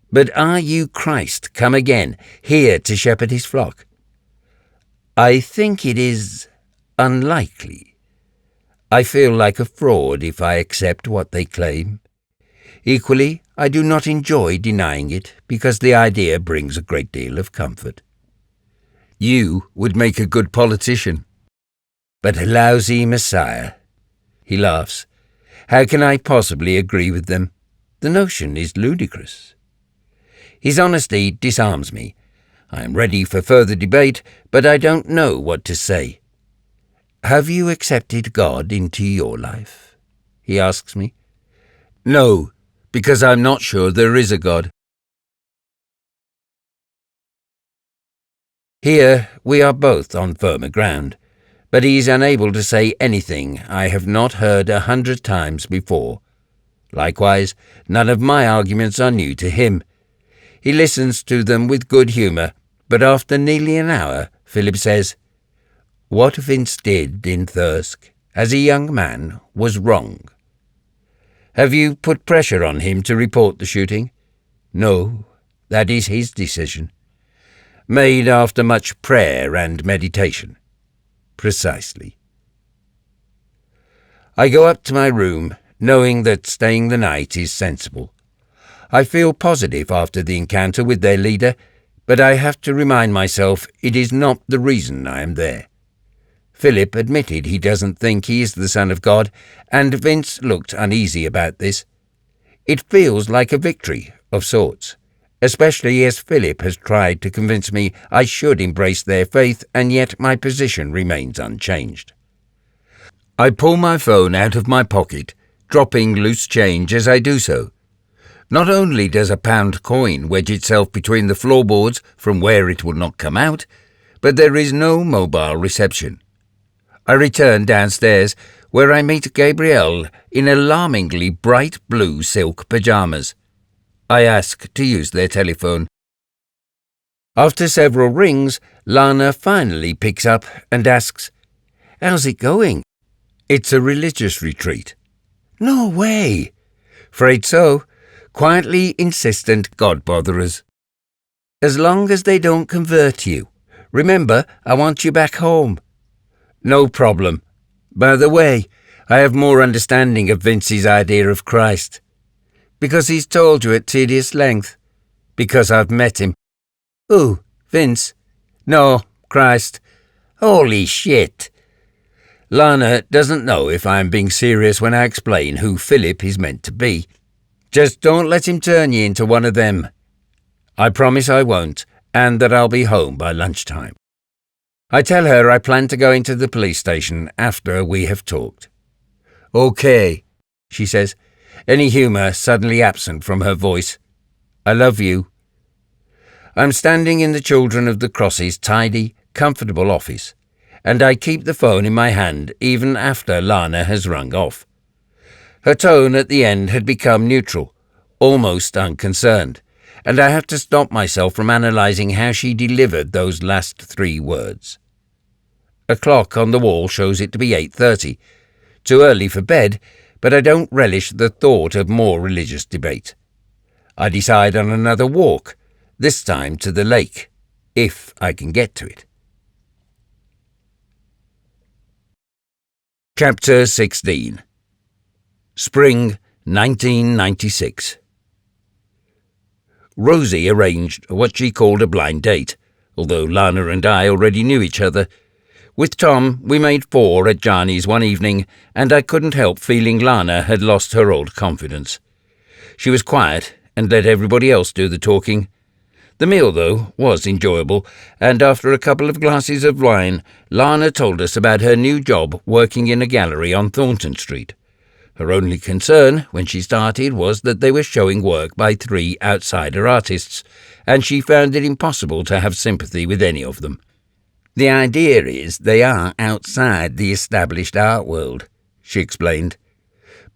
"But are you Christ come again, here to shepherd his flock?" "I think it is unlikely. I feel like a fraud if I accept what they claim. Equally, I do not enjoy denying it because the idea brings a great deal of comfort." "You would make a good politician." "But a lousy Messiah." He laughs. "How can I possibly agree with them? The notion is ludicrous." His honesty disarms me. I am ready for further debate, but I don't know what to say. "Have you accepted God into your life?" he asks me. "No, because I'm not sure there is a God." Here we are both on firmer ground, but he is unable to say anything I have not heard 100 times before. Likewise, none of my arguments are new to him. He listens to them with good humour, but after nearly an hour, Philip says, "What Vince did in Thirsk, as a young man, was wrong." "Have you put pressure on him to report the shooting?" "No, that is his decision." "Made after much prayer and meditation?" Precisely. I go up to my room, knowing that staying the night is sensible. I feel positive after the encounter with their leader, but I have to remind myself it is not the reason I am there. Philip admitted he doesn't think he is the Son of God, and Vince looked uneasy about this. It feels like a victory of sorts, especially as Philip has tried to convince me I should embrace their faith, and yet my position remains unchanged. I pull my phone out of my pocket, dropping loose change as I do so. Not only does a pound coin wedge itself between the floorboards from where it will not come out, but there is no mobile reception. I return downstairs, where I meet Gabrielle in alarmingly bright blue silk pyjamas. I ask to use their telephone. After several rings, Lana finally picks up and asks, "How's it going?" "It's a religious retreat." "No way." "'Fraid so. Quietly insistent God-botherers. As long as they don't convert you. Remember, I want you back home." "No problem. By the way, I have more understanding of Vince's idea of Christ." "Because he's told you at tedious length." "Because I've met him." "Who? Vince?" "No, Christ." "Holy shit." Lana doesn't know if I'm being serious when I explain who Philip is meant to be. "Just don't let him turn you into one of them." I promise I won't, and that I'll be home by lunchtime. I tell her I plan to go into the police station after we have talked. "Okay," she says, any humour suddenly absent from her voice. "I love you." I'm standing in the Children of the Cross's tidy, comfortable office, and I keep the phone in my hand even after Lana has rung off. Her tone at the end had become neutral, almost unconcerned, and I have to stop myself from analysing how she delivered those last 3 words. A clock on the wall shows it to be 8:30. Too early for bed, but I don't relish the thought of more religious debate. I decide on another walk, this time to the lake, if I can get to it. Chapter 16. Spring 1996. Rosie arranged what she called a blind date, although Lana and I already knew each other. With Tom, we made 4 at Johnny's one evening, and I couldn't help feeling Lana had lost her old confidence. She was quiet and let everybody else do the talking. The meal, though, was enjoyable, and after a couple of glasses of wine, Lana told us about her new job working in a gallery on Thornton Street. Her only concern when she started was that they were showing work by 3 outsider artists, and she found it impossible to have sympathy with any of them. "The idea is they are outside the established art world," she explained.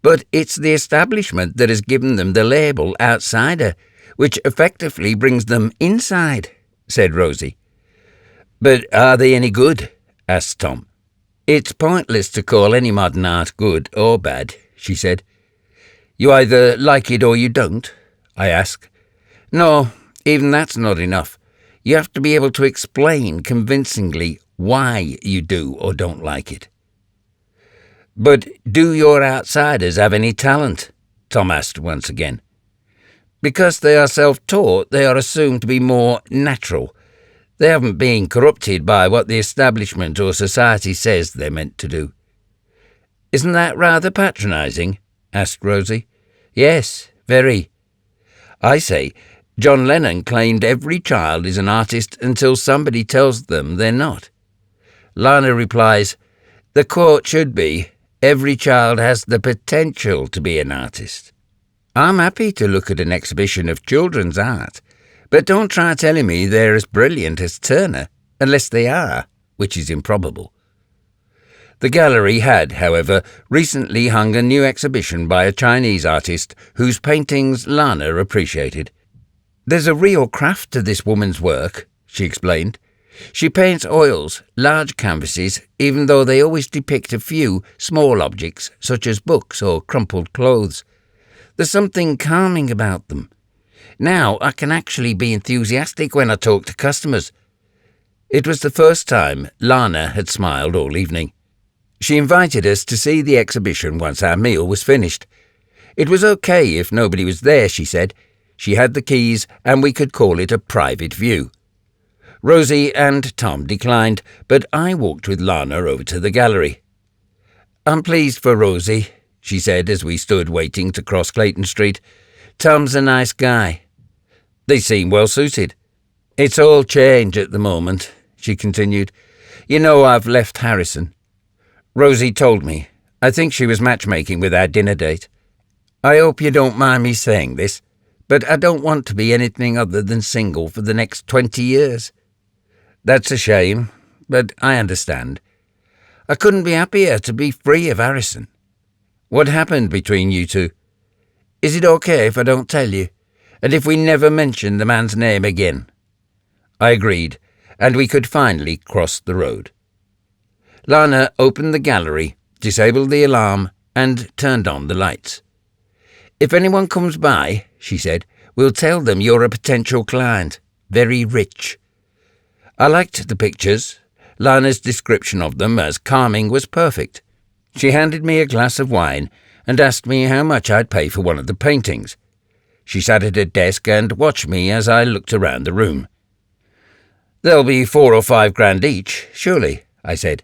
"But it's the establishment that has given them the label outsider, which effectively brings them inside," said Rosie. "But are they any good?" asked Tom. "It's pointless to call any modern art good or bad," she said. "You either like it or you don't?" I asked. "No, even that's not enough. You have to be able to explain convincingly why you do or don't like it." "But do your outsiders have any talent?" Tom asked once again. "Because they are self-taught, they are assumed to be more natural. They haven't been corrupted by what the establishment or society says they're meant to do." "Isn't that rather patronising?" asked Rosie. "Yes, very. I say, John Lennon claimed every child is an artist until somebody tells them they're not. Lana replies, the quote should be, every child has the potential to be an artist. I'm happy to look at an exhibition of children's art, but don't try telling me they're as brilliant as Turner, unless they are, which is improbable. The gallery had, however, recently hung a new exhibition by a Chinese artist whose paintings Lana appreciated. There's a real craft to this woman's work, she explained. She paints oils, large canvases, even though they always depict a few small objects, such as books or crumpled clothes. There's something calming about them. Now I can actually be enthusiastic when I talk to customers. It was the first time Lana had smiled all evening. She invited us to see the exhibition once our meal was finished. It was okay if nobody was there, she said. She had the keys and we could call it a private view. Rosie and Tom declined, but I walked with Lana over to the gallery. "I'm pleased for Rosie," she said as we stood waiting to cross Clayton Street. "Tom's a nice guy." "They seem well suited." "It's all change at the moment," she continued. "You know I've left Harrison." Rosie told me. I think she was matchmaking with our dinner date. "I hope you don't mind me saying this, but I don't want to be anything other than single for the next 20 years. "That's a shame, but I understand. I couldn't be happier to be free of Harrison." "What happened between you two?" "Is it okay if I don't tell you, and if we never mention the man's name again?" I agreed, and we could finally cross the road. Lana opened the gallery, disabled the alarm, and turned on the lights. "If anyone comes by," she said, "we'll tell them you're a potential client, very rich." I liked the pictures. Lana's description of them as calming was perfect. She handed me a glass of wine and asked me how much I'd pay for one of the paintings. She sat at her desk and watched me as I looked around the room. "There'll be 4 or 5 grand each, surely," I said.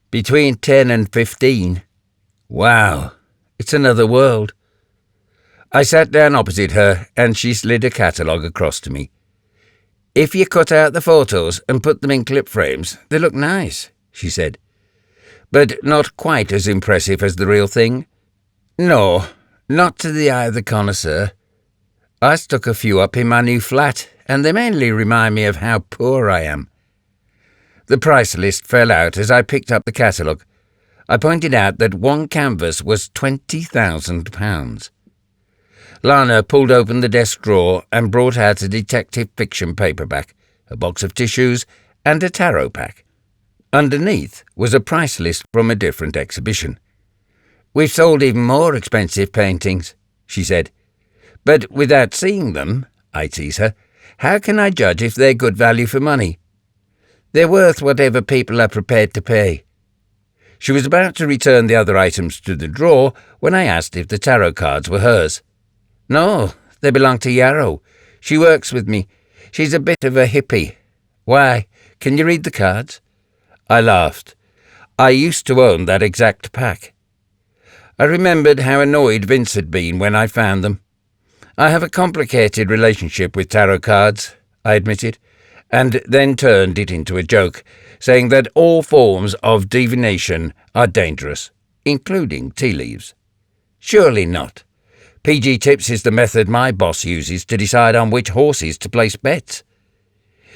"Between 10 and 15. "Wow, it's another world." I sat down opposite her and she slid a catalogue across to me. "If you cut out the photos and put them in clip frames, they look nice," she said. "But not quite as impressive as the real thing?" "No, not to the eye of the connoisseur. I stuck a few up in my new flat, and they mainly remind me of how poor I am." The price list fell out as I picked up the catalogue. I pointed out that one canvas was £20,000. Lana pulled open the desk drawer and brought out a detective fiction paperback, a box of tissues, and a tarot pack. Underneath was a price list from a different exhibition. "We've sold even more expensive paintings," she said. "But without seeing them," I tease her, "how can I judge if they're good value for money?" "They're worth whatever people are prepared to pay." She was about to return the other items to the drawer when I asked if the tarot cards were hers. "No, they belong to Yarrow. She works with me. She's a bit of a hippie." "Why? Can you read the cards?" I laughed. I used to own that exact pack. I remembered how annoyed Vince had been when I found them. "I have a complicated relationship with tarot cards," I admitted, and then turned it into a joke, saying that all forms of divination are dangerous, including tea leaves. "Surely not. PG Tips is the method my boss uses to decide on which horses to place bets."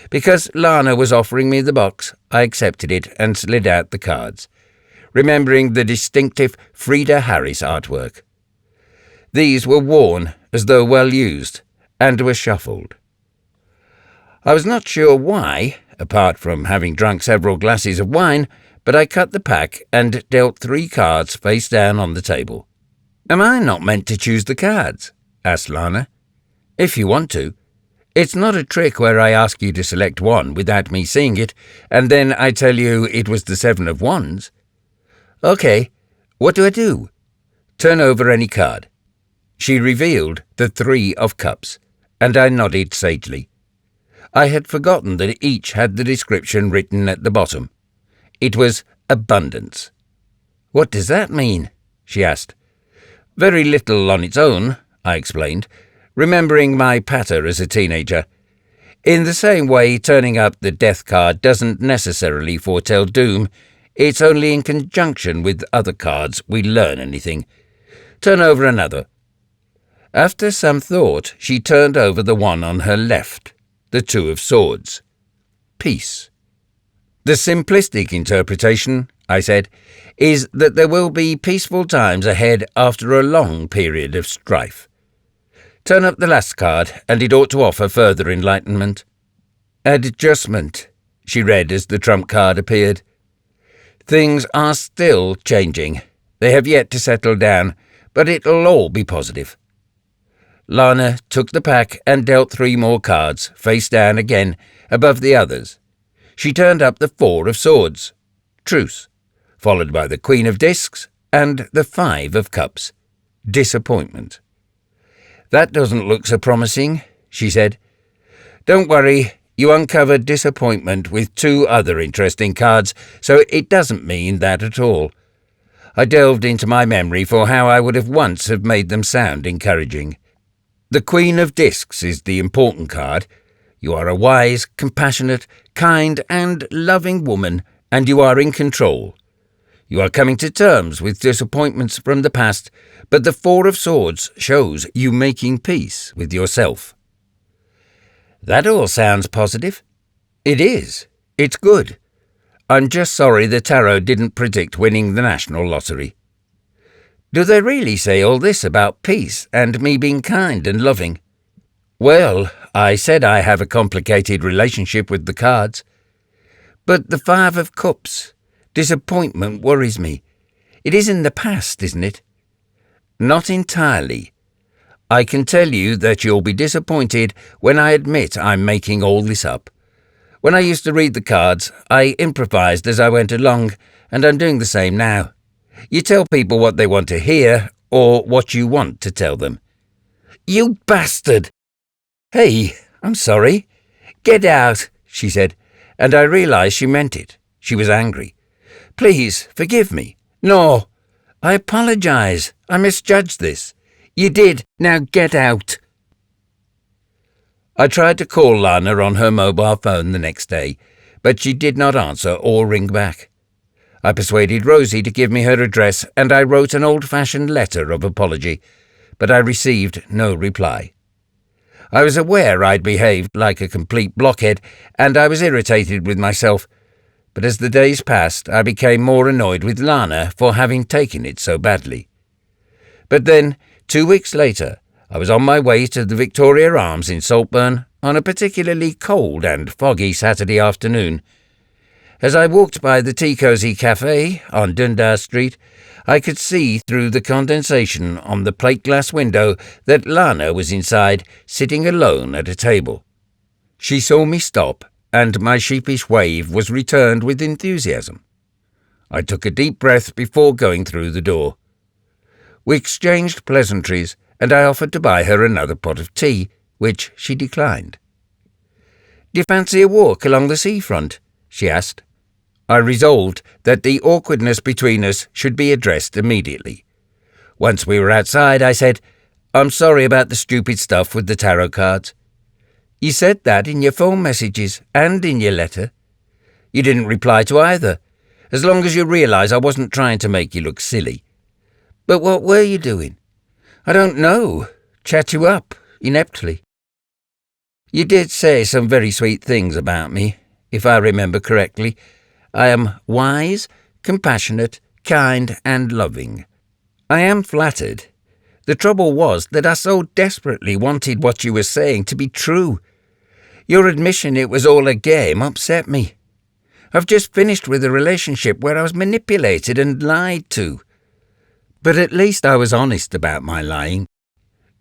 Because Lana was offering me the box, I accepted it and slid out the cards, remembering the distinctive Frida Harris artwork. These were worn as though well used, and were shuffled. I was not sure why, apart from having drunk several glasses of wine, but I cut the pack and dealt 3 cards face down on the table. "Am I not meant to choose the cards?" asked Lana. "If you want to. It's not a trick where I ask you to select one without me seeing it, and then I tell you it was the 7 of wands." "Okay, what do I do?" "Turn over any card." She revealed the 3 of cups, and I nodded sagely. I had forgotten that each had the description written at the bottom. It was abundance. "What does that mean?" she asked. "Very little on its own," I explained, remembering my patter as a teenager. "In the same way turning up the death card doesn't necessarily foretell doom, it's only in conjunction with other cards we learn anything. Turn over another." After some thought, she turned over the one on her left, the 2 of swords. Peace. "The simplistic interpretation," I said, "is that there will be peaceful times ahead after a long period of strife. Turn up the last card, and it ought to offer further enlightenment." "Adjustment," she read as the trump card appeared. "Things are still changing. They have yet to settle down, but it'll all be positive." Lana took the pack and dealt 3 more cards, face down again, above the others. She turned up the 4 of Swords, truce, followed by the Queen of Discs and the 5 of Cups, disappointment. "That doesn't look so promising," she said. "Don't worry, you uncovered disappointment with 2 other interesting cards, so it doesn't mean that at all." I delved into my memory for how I would have once have made them sound encouraging. The Queen of Discs is the important card. You are a wise, compassionate, kind and loving woman, and you are in control. You are coming to terms with disappointments from the past, but the 4 of Swords shows you making peace with yourself. That all sounds positive. It is. It's good. I'm just sorry the tarot didn't predict winning the national lottery. Do they really say all this about peace and me being kind and loving? Well, I said I have a complicated relationship with the cards. But the 5 of Cups, disappointment, worries me. It is in the past, isn't it? Not entirely. I can tell you that you'll be disappointed when I admit I'm making all this up. When I used to read the cards, I improvised as I went along, and I'm doing the same now. You tell people what they want to hear, or what you want to tell them. "You bastard!" "Hey, I'm sorry." "Get out," she said, and I realized she meant it. She was angry. "Please, forgive me." "No, I apologize. I misjudged this." "You did. Now get out." I tried to call Lana on her mobile phone the next day, but she did not answer or ring back. I persuaded Rosie to give me her address, and I wrote an old-fashioned letter of apology, but I received no reply. I was aware I'd behaved like a complete blockhead, and I was irritated with myself, but as the days passed, I became more annoyed with Lana for having taken it so badly. But then, 2 weeks later, I was on my way to the Victoria Arms in Saltburn on a particularly cold and foggy Saturday afternoon. As I walked by the Tea Cosy Cafe on Dundas Street, I could see through the condensation on the plate glass window that Lana was inside, sitting alone at a table. She saw me stop, and my sheepish wave was returned with enthusiasm. I took a deep breath before going through the door. We exchanged pleasantries, and I offered to buy her another pot of tea, which she declined. "Do you fancy a walk along the seafront?" she asked. I resolved that the awkwardness between us should be addressed immediately. Once we were outside, I said, "I'm sorry about the stupid stuff with the tarot cards." "You said that in your phone messages and in your letter." "You didn't reply to either. As long as you realise I wasn't trying to make you look silly." "But what were you doing?" "I don't know. Chat you up, ineptly." "You did say some very sweet things about me, if I remember correctly. I am wise, compassionate, kind and loving. I am flattered. The trouble was that I so desperately wanted what you were saying to be true. Your admission it was all a game upset me. I've just finished with a relationship where I was manipulated and lied to. But at least I was honest about my lying."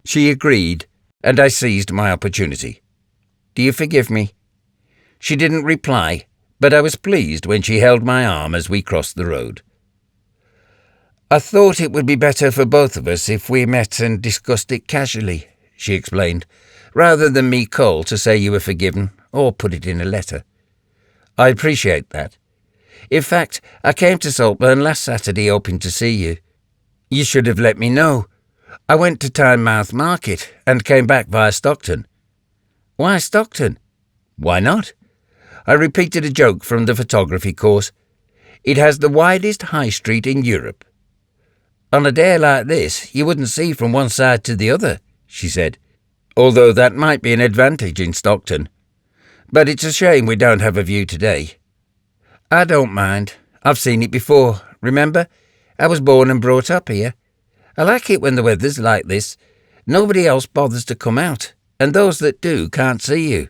She agreed, and I seized my opportunity. "Do you forgive me?" She didn't reply, but I was pleased when she held my arm as we crossed the road. "I thought it would be better for both of us if we met and discussed it casually," she explained, "rather than me call to say you were forgiven or put it in a letter. I appreciate that. In fact, I came to Saltburn last Saturday hoping to see you. You should have let me know. I went to Tynemouth Market and came back via Stockton." "Why Stockton?" "Why not?" I repeated a joke from the photography course. "It has the widest high street in Europe." "On a day like this, you wouldn't see from one side to the other," she said, "although that might be an advantage in Stockton. But it's a shame we don't have a view today." "I don't mind. I've seen it before, remember? I was born and brought up here. I like it when the weather's like this. Nobody else bothers to come out, and those that do can't see you."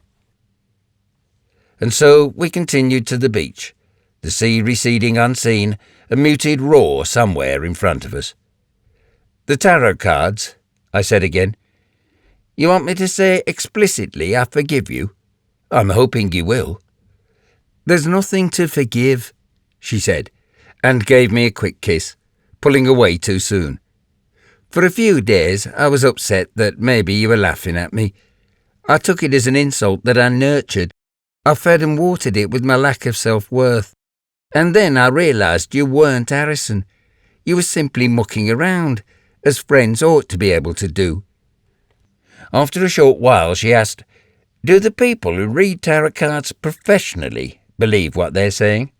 And so we continued to the beach, the sea receding unseen, a muted roar somewhere in front of us. "The tarot cards," I said again. "You want me to say explicitly I forgive you? I'm hoping you will." "There's nothing to forgive," she said, and gave me a quick kiss, pulling away too soon. For a few days I was upset that maybe you were laughing at me. I took it as an insult that I nurtured. I fed and watered it with my lack of self-worth. And then I realised you weren't Harrison. You were simply mucking around, as friends ought to be able to do. After a short while she asked, "Do the people who read tarot cards professionally believe what they're saying?"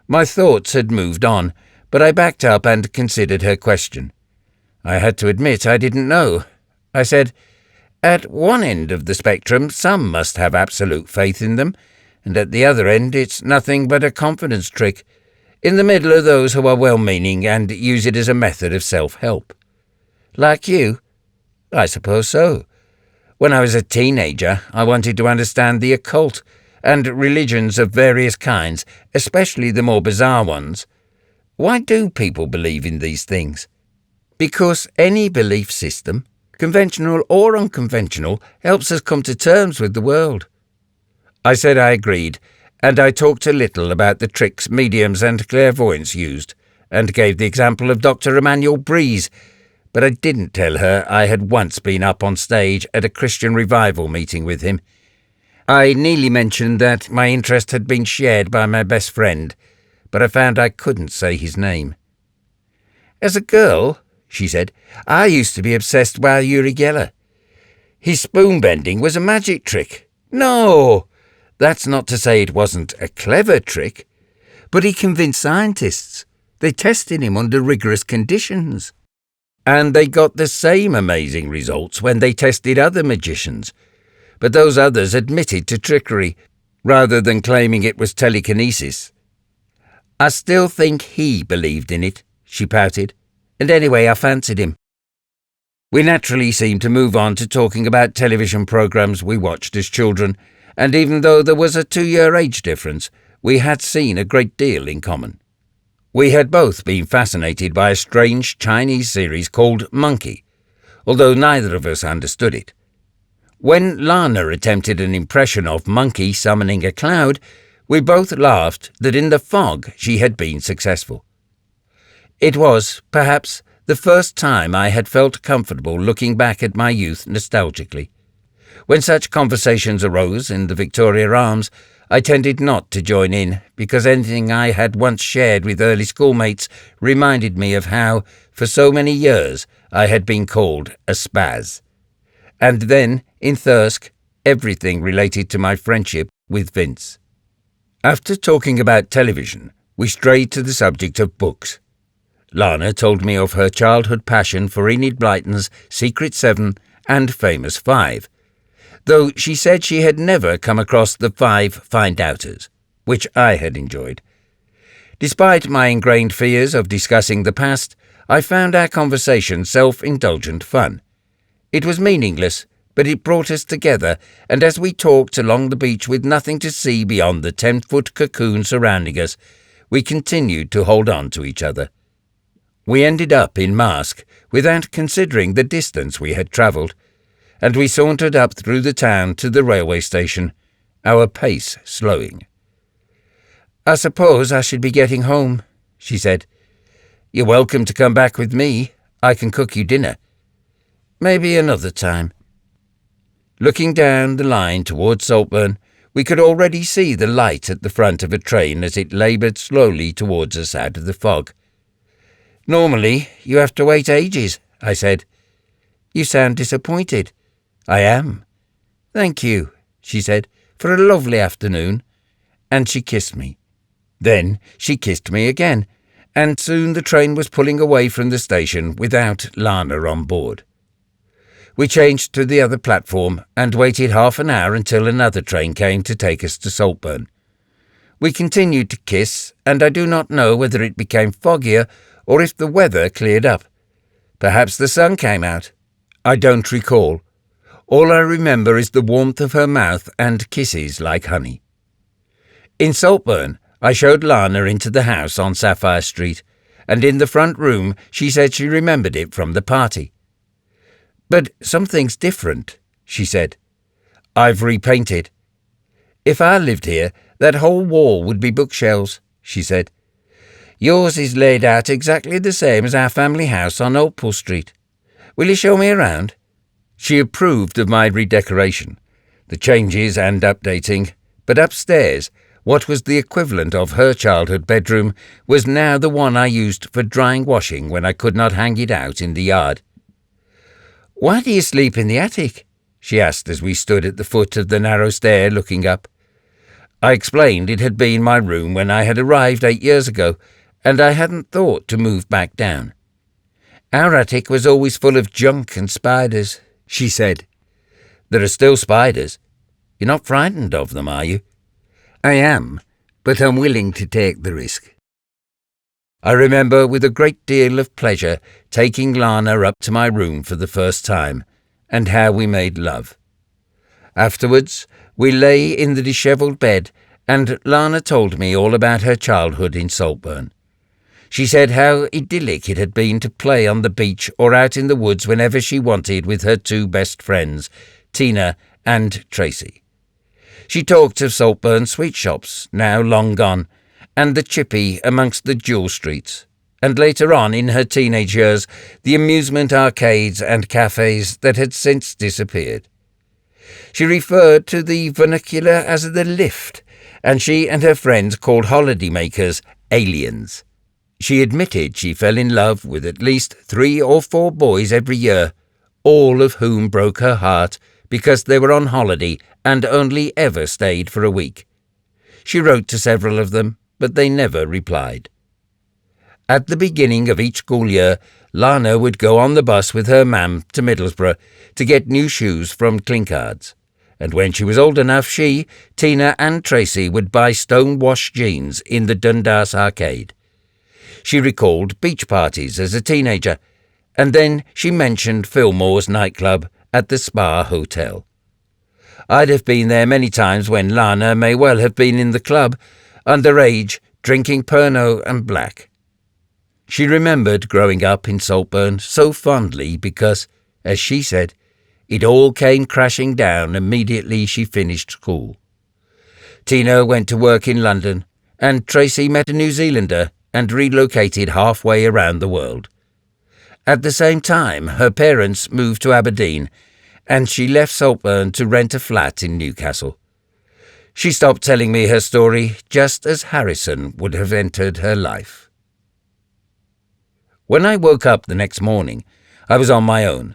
My thoughts had moved on, but I backed up and considered her question. I had to admit I didn't know. I said, "At one end of the spectrum, some must have absolute faith in them, and at the other end it's nothing but a confidence trick. In the middle are those who are well-meaning and use it as a method of self-help." "Like you?" "I suppose so. When I was a teenager, I wanted to understand the occult and religions of various kinds, especially the more bizarre ones. Why do people believe in these things?" "Because any belief system, conventional or unconventional, helps us come to terms with the world." I said I agreed, and I talked a little about the tricks mediums and clairvoyants used, and gave the example of Dr. Emmanuel Breeze, but I didn't tell her I had once been up on stage at a Christian revival meeting with him. I nearly mentioned that my interest had been shared by my best friend, but I found I couldn't say his name. "As a girl," she said, "I used to be obsessed by Uri Geller. His spoon-bending was a magic trick. No, that's not to say it wasn't a clever trick, but he convinced scientists. They tested him under rigorous conditions. And they got the same amazing results when they tested other magicians. But those others admitted to trickery, rather than claiming it was telekinesis. I still think he believed in it," she pouted. "And anyway, I fancied him." We naturally seemed to move on to talking about television programs we watched as children, and even though there was a 2-year age difference, we had seen a great deal in common. We had both been fascinated by a strange Chinese series called Monkey, although neither of us understood it. When Lana attempted an impression of Monkey summoning a cloud, we both laughed that in the fog she had been successful. It was, perhaps, the first time I had felt comfortable looking back at my youth nostalgically. When such conversations arose in the Victoria Arms, I tended not to join in, because anything I had once shared with early schoolmates reminded me of how, for so many years, I had been called a spaz. And then, in Thirsk, everything related to my friendship with Vince. After talking about television, we strayed to the subject of books. Lana told me of her childhood passion for Enid Blyton's Secret 7 and Famous 5, though she said she had never come across the 5 Find-Outers, which I had enjoyed. Despite my ingrained fears of discussing the past, I found our conversation self-indulgent fun. It was meaningless, but it brought us together, and as we talked along the beach with nothing to see beyond the 10-foot cocoon surrounding us, we continued to hold on to each other. We ended up in Marske without considering the distance we had travelled, and we sauntered up through the town to the railway station, our pace slowing. "I suppose I should be getting home," she said. "You're welcome to come back with me. I can cook you dinner." "Maybe another time." Looking down the line towards Saltburn, we could already see the light at the front of a train as it laboured slowly towards us out of the fog. "Normally, you have to wait ages," I said. "You sound disappointed." "I am." "Thank you," she said, "for a lovely afternoon." And she kissed me. Then she kissed me again, and soon the train was pulling away from the station without Lana on board. We changed to the other platform and waited half an hour until another train came to take us to Saltburn. We continued to kiss, and I do not know whether it became foggier or if the weather cleared up. Perhaps the sun came out. I don't recall. All I remember is the warmth of her mouth and kisses like honey. In Saltburn, I showed Lana into the house on Sapphire Street, and in the front room she said she remembered it from the party. "But something's different," she said. "I've repainted. If I lived here, That whole wall would be bookshelves," she said. "Yours is laid out exactly the same as our family house on Opal Street. Will you show me around?" She approved of my redecoration, the changes and updating, but upstairs, what was the equivalent of her childhood bedroom was now the one I used for drying washing when I could not hang it out in the yard. "Why do you sleep in the attic?" she asked as we stood at the foot of the narrow stair looking up. I explained it had been my room when I had arrived 8 years ago, and I hadn't thought to move back down. "Our attic was always full of junk and spiders," she said. "There are still spiders. You're not frightened of them, are you?" "I am, but I'm willing to take the risk." I remember with a great deal of pleasure taking Lana up to my room for the first time, and how we made love. Afterwards, we lay in the dishevelled bed, and Lana told me all about her childhood in Saltburn. She said how idyllic it had been to play on the beach or out in the woods whenever she wanted with her 2 best friends, Tina and Tracy. She talked of Saltburn sweet shops, now long gone, and the chippy amongst the jewel streets, and later on in her teenage years the amusement arcades and cafes that had since disappeared. She referred to the vernacular as the lift, and she and her friends called holidaymakers aliens. She admitted she fell in love with at least 3 or 4 boys every year, all of whom broke her heart because they were on holiday and only ever stayed for a week. She wrote to several of them, but they never replied. At the beginning of each school year, Lana would go on the bus with her mam to Middlesbrough to get new shoes from Clinkard's, and when she was old enough, she, Tina and Tracy would buy stone-wash jeans in the Dundas Arcade. She recalled beach parties as a teenager, and then she mentioned Fillmore's nightclub at the Spa Hotel. I'd have been there many times when Lana may well have been in the club, underage, drinking Pernod and black. She remembered growing up in Saltburn so fondly because, as she said, it all came crashing down immediately she finished school. Tina went to work in London, and Tracy met a New Zealander and relocated halfway around the world. At the same time, her parents moved to Aberdeen, and she left Saltburn to rent a flat in Newcastle. She stopped telling me her story just as Harrison would have entered her life. When I woke up the next morning, I was on my own,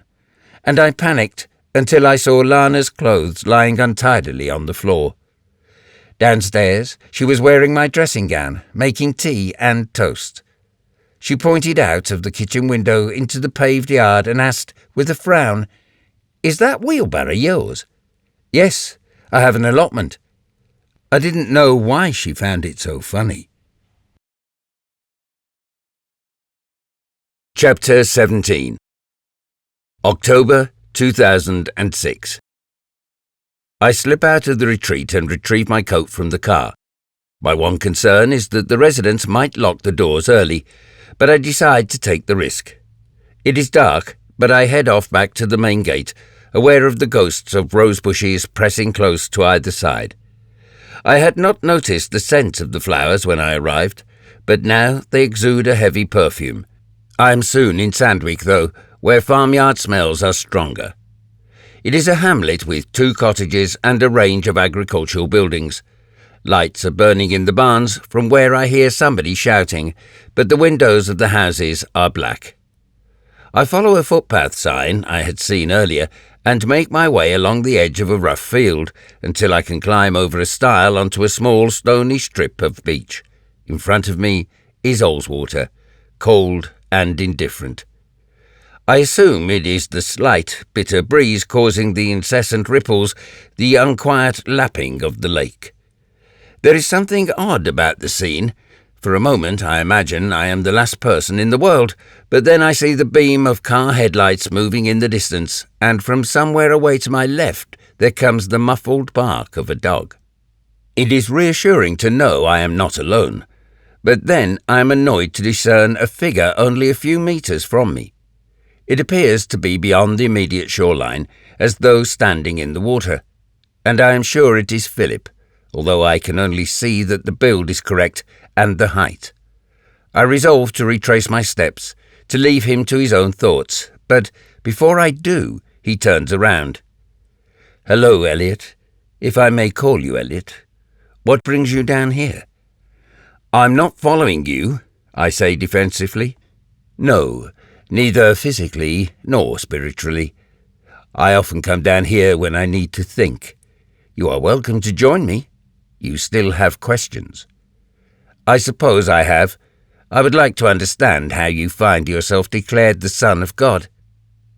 and I panicked until I saw Lana's clothes lying untidily on the floor. Downstairs, she was wearing my dressing gown, making tea and toast. She pointed out of the kitchen window into the paved yard and asked, with a frown, "Is that wheelbarrow yours?" "Yes, I have an allotment." I didn't know why she found it so funny. Chapter 17. October 2006. I slip out of the retreat and retrieve my coat from the car. My one concern is that the residents might lock the doors early, but I decide to take the risk. It is dark, but I head off back to the main gate, aware of the ghosts of rose bushes pressing close to either side. I had not noticed the scent of the flowers when I arrived, but now they exude a heavy perfume. I am soon in Sandwich, though, where farmyard smells are stronger. It is a hamlet with 2 cottages and a range of agricultural buildings. Lights are burning in the barns from where I hear somebody shouting, but the windows of the houses are black. I follow a footpath sign I had seen earlier and make my way along the edge of a rough field until I can climb over a stile onto a small stony strip of beach. In front of me is Ullswater, cold and indifferent. I assume it is the slight, bitter breeze causing the incessant ripples, the unquiet lapping of the lake. There is something odd about the scene. For a moment I imagine I am the last person in the world, but then I see the beam of car headlights moving in the distance, and from somewhere away to my left there comes the muffled bark of a dog. It is reassuring to know I am not alone, but then I am annoyed to discern a figure only a few meters from me. It appears to be beyond the immediate shoreline, as though standing in the water, and I am sure it is Philip, although I can only see that the build is correct and the height. I resolve to retrace my steps, to leave him to his own thoughts, but before I do, he turns around. "Hello, Elliot, if I may call you Elliot. What brings you down here?" "I'm not following you," I say defensively. "No, neither physically nor spiritually. I often come down here when I need to think. You are welcome to join me. You still have questions." "I suppose I have. I would like to understand how you find yourself declared the Son of God."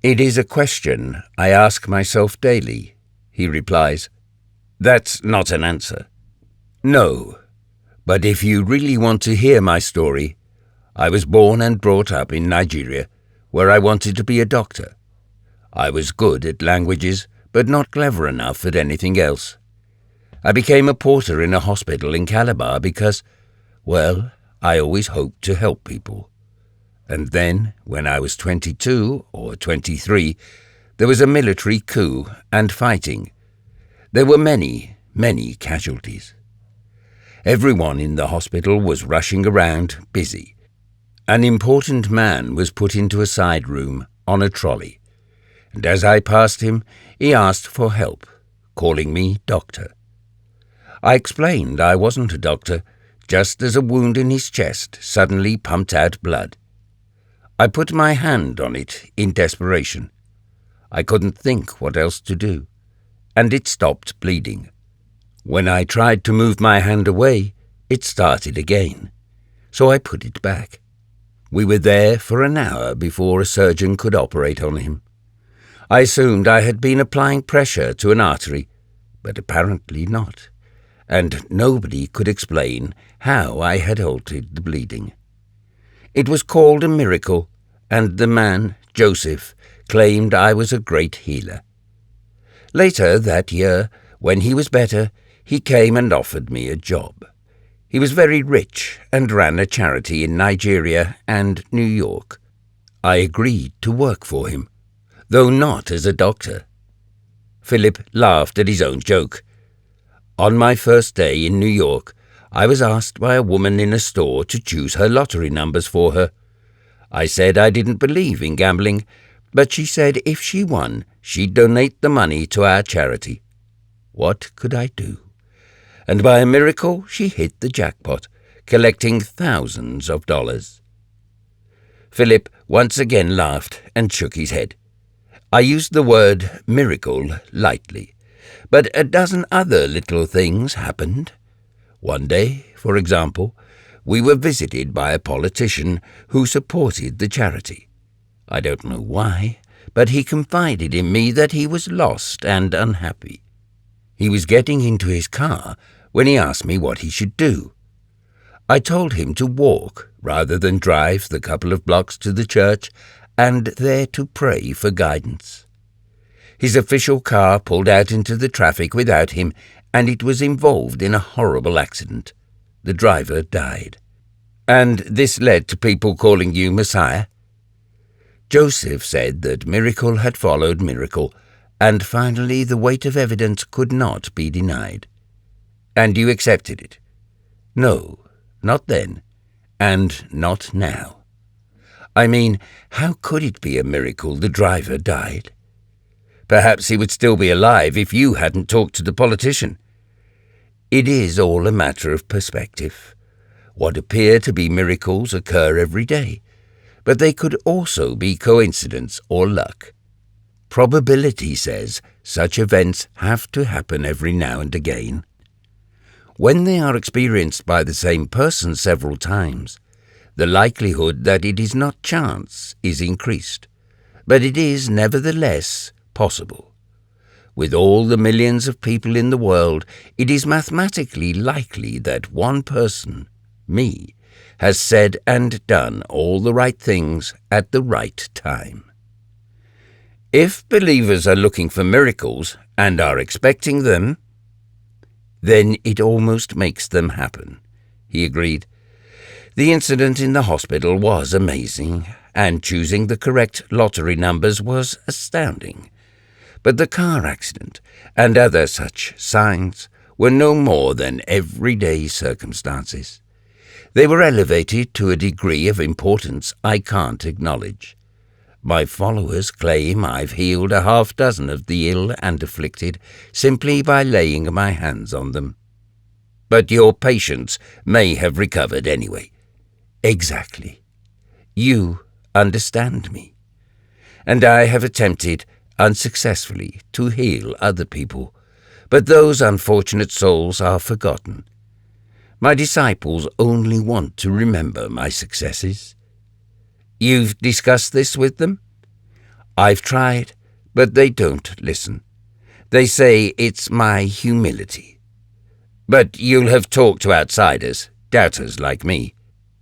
"It is a question I ask myself daily," he replies. "That's not an answer." "No, but if you really want to hear my story, I was born and brought up in Nigeria, where I wanted to be a doctor. I was good at languages, but not clever enough at anything else. I became a porter in a hospital in Calabar because, well, I always hoped to help people. And then, when I was 22 or 23, there was a military coup and fighting. There were many, many casualties. Everyone in the hospital was rushing around, busy. An important man was put into a side room on a trolley, and as I passed him, he asked for help, calling me doctor. I explained I wasn't a doctor, just as a wound in his chest suddenly pumped out blood. I put my hand on it in desperation. I couldn't think what else to do, and it stopped bleeding. When I tried to move my hand away, it started again, so I put it back. We were there for an hour before a surgeon could operate on him. I assumed I had been applying pressure to an artery, but apparently not, and nobody could explain how I had halted the bleeding. It was called a miracle, and the man, Joseph, claimed I was a great healer. Later that year, when he was better, he came and offered me a job. He was very rich and ran a charity in Nigeria and New York. I agreed to work for him, though not as a doctor. Philip laughed at his own joke. On my first day in New York, I was asked by a woman in a store to choose her lottery numbers for her. I said I didn't believe in gambling, but she said if she won, she'd donate the money to our charity. What could I do? And by a miracle, she hit the jackpot, collecting thousands of dollars. Philip once again laughed and shook his head. I used the word miracle lightly, but a dozen other little things happened. One day, for example, we were visited by a politician who supported the charity. I don't know why, but he confided in me that he was lost and unhappy. He was getting into his car when he asked me what he should do. I told him to walk rather than drive the couple of blocks to the church and there to pray for guidance. His official car pulled out into the traffic without him, and it was involved in a horrible accident. The driver died. And this led to people calling you Messiah? Joseph said that miracle had followed miracle, and finally the weight of evidence could not be denied. And you accepted it? No, not then, and not now. I mean, how could it be a miracle the driver died? Perhaps he would still be alive if you hadn't talked to the politician. It is all a matter of perspective. What appear to be miracles occur every day, but they could also be coincidence or luck. Probability says such events have to happen every now and again. When they are experienced by the same person several times, the likelihood that it is not chance is increased, but it is nevertheless possible. With all the millions of people in the world, it is mathematically likely that one person, me, has said and done all the right things at the right time. If believers are looking for miracles and are expecting them, then it almost makes them happen, he agreed. The incident in the hospital was amazing, and choosing the correct lottery numbers was astounding. But the car accident and other such signs were no more than everyday circumstances. They were elevated to a degree of importance I can't acknowledge. My followers claim I've healed 6 of the ill and afflicted simply by laying my hands on them. But your patients may have recovered anyway. Exactly. You understand me. And I have attempted, unsuccessfully, to heal other people, but those unfortunate souls are forgotten. My disciples only want to remember my successes. You've discussed this with them? I've tried, but they don't listen. They say it's my humility. But you'll have talked to outsiders, doubters like me.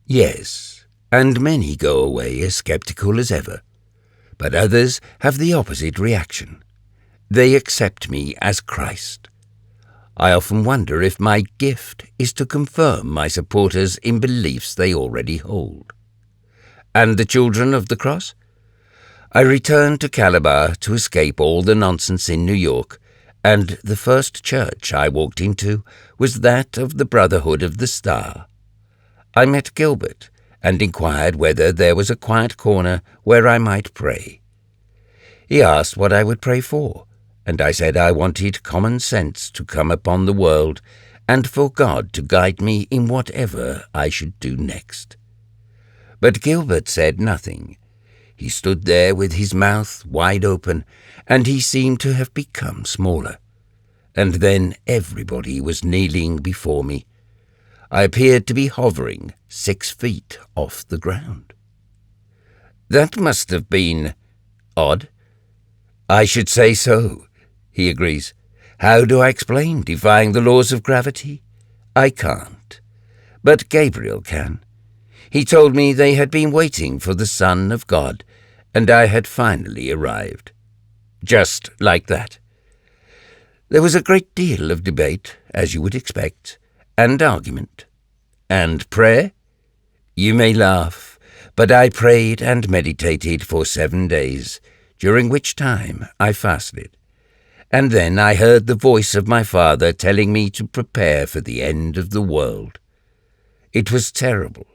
Yes, and many go away as skeptical as ever. But others have the opposite reaction. They accept me as Christ. I often wonder if my gift is to confirm my supporters in beliefs they already hold. And the children of the cross? I returned to Calabar to escape all the nonsense in New York, and the first church I walked into was that of the Brotherhood of the Star. I met Gilbert and inquired whether there was a quiet corner where I might pray. He asked what I would pray for, and I said I wanted common sense to come upon the world and for God to guide me in whatever I should do next. But Gilbert said nothing. He stood there with his mouth wide open, and he seemed to have become smaller. And then everybody was kneeling before me. I appeared to be hovering 6 feet off the ground. That must have been odd. I should say so, he agrees. How do I explain defying the laws of gravity? I can't. But Gabriel can. He told me they had been waiting for the Son of God, and I had finally arrived. Just like that. There was a great deal of debate, as you would expect, and argument. And prayer? You may laugh, but I prayed and meditated for 7 days, during which time I fasted. And then I heard the voice of my Father telling me to prepare for the end of the world. It was terrible.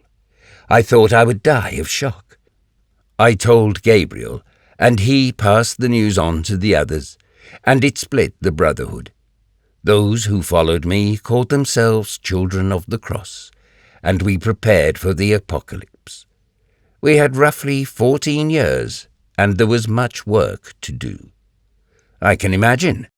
I thought I would die of shock. I told Gabriel, and he passed the news on to the others, and it split the brotherhood. Those who followed me called themselves children of the cross, and we prepared for the apocalypse. We had roughly 14 years, and there was much work to do. I can imagine.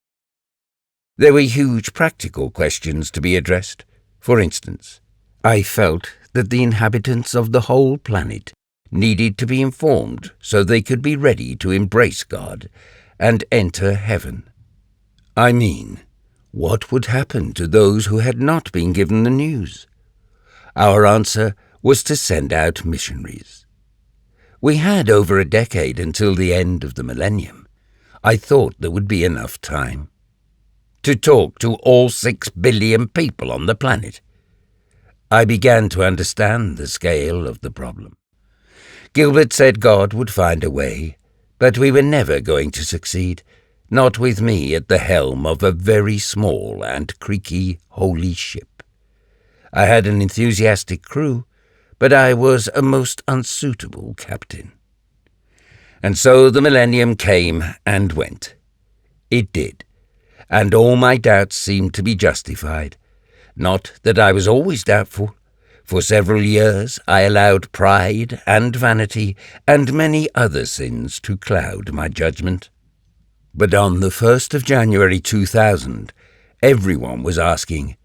There were huge practical questions to be addressed. For instance, I felt that the inhabitants of the whole planet needed to be informed so they could be ready to embrace God and enter heaven. I mean, what would happen to those who had not been given the news? Our answer was to send out missionaries. We had over a decade until the end of the millennium. I thought there would be enough time to talk to all 6 billion people on the planet. I began to understand the scale of the problem. Gilbert said God would find a way, but we were never going to succeed, not with me at the helm of a very small and creaky holy ship. I had an enthusiastic crew, but I was a most unsuitable captain. And so the millennium came and went. It did, and all my doubts seemed to be justified. Not that I was always doubtful. For several years I allowed pride and vanity and many other sins to cloud my judgment. But on the 1st of January 2000, everyone was asking,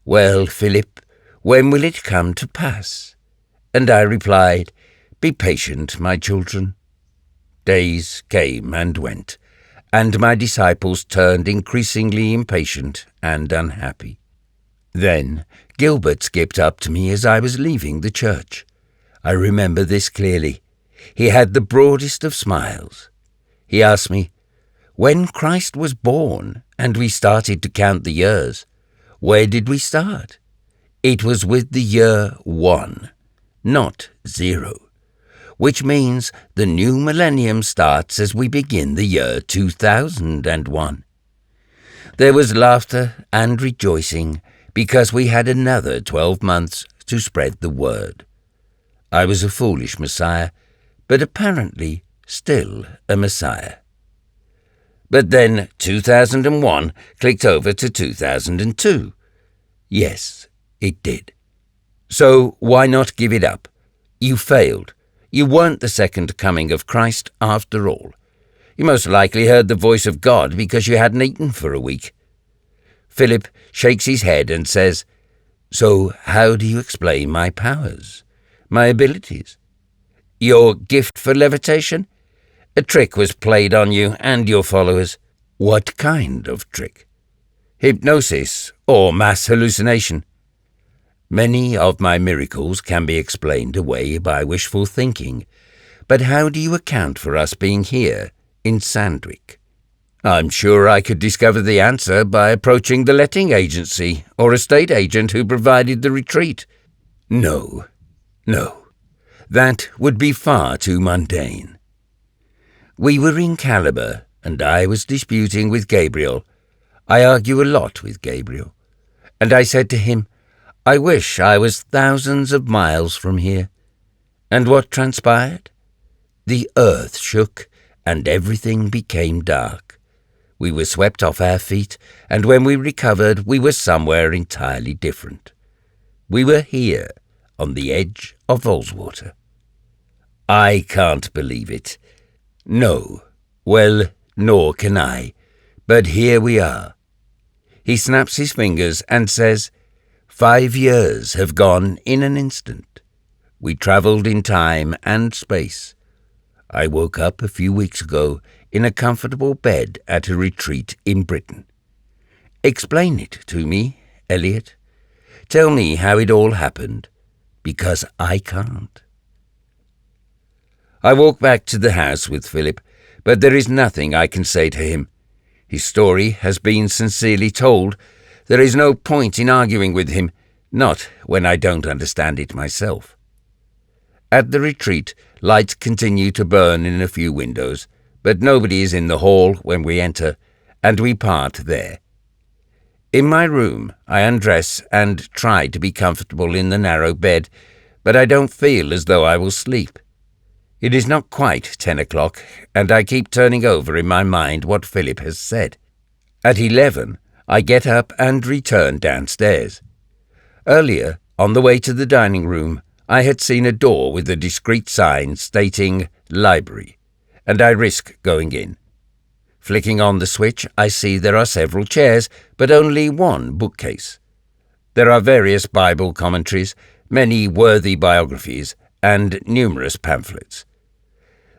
"Well, Philip, when will it come to pass?" And I replied, "Be patient, my children." Days came and went, and my disciples turned increasingly impatient and unhappy. Then Gilbert skipped up to me as I was leaving the church. I remember this clearly. He had the broadest of smiles. He asked me, "When Christ was born and we started to count the years, where did we start?" It was with the year 1, not 0, which means the new millennium starts as we begin the year 2001. There was laughter and rejoicing, because we had another 12 months to spread the word. I was a foolish Messiah, but apparently still a Messiah. But then 2001 clicked over to 2002. Yes, it did. So why not give it up? You failed. You weren't the second coming of Christ after all. You most likely heard the voice of God because you hadn't eaten for a week. Philip shakes his head and says, "So how do you explain my powers, my abilities? Your gift for levitation? A trick was played on you and your followers. What kind of trick? Hypnosis or mass hallucination? Many of my miracles can be explained away by wishful thinking, but how do you account for us being here in Sandwich? I'm sure I could discover the answer by approaching the letting agency or estate agent who provided the retreat. No, that would be far too mundane." We were in Calabar, and I was disputing with Gabriel. I argue a lot with Gabriel. And I said to him, "I wish I was thousands of miles from here." And what transpired? The earth shook, and everything became dark. We were swept off our feet, and when we recovered, we were somewhere entirely different. We were here, on the edge of Ullswater. I can't believe it. No, well, nor can I, but here we are. He snaps his fingers and says, 5 years have gone in an instant. We travelled in time and space. I woke up a few weeks ago in a comfortable bed at a retreat in Britain. Explain it to me, Eliot. Tell me how it all happened, because I can't. I walk back to the house with Philip, but there is nothing I can say to him. His story has been sincerely told. There is no point in arguing with him, not when I don't understand it myself. At the retreat, lights continue to burn in a few windows, but nobody is in the hall when we enter, and we part there. In my room, I undress and try to be comfortable in the narrow bed, but I don't feel as though I will sleep. It is not quite 10 o'clock, and I keep turning over in my mind what Philip has said. At 11, I get up and return downstairs. Earlier, on the way to the dining room, I had seen a door with a discreet sign stating "Library," and I risk going in. Flicking on the switch, I see there are several chairs, but only one bookcase. There are various Bible commentaries, many worthy biographies, and numerous pamphlets.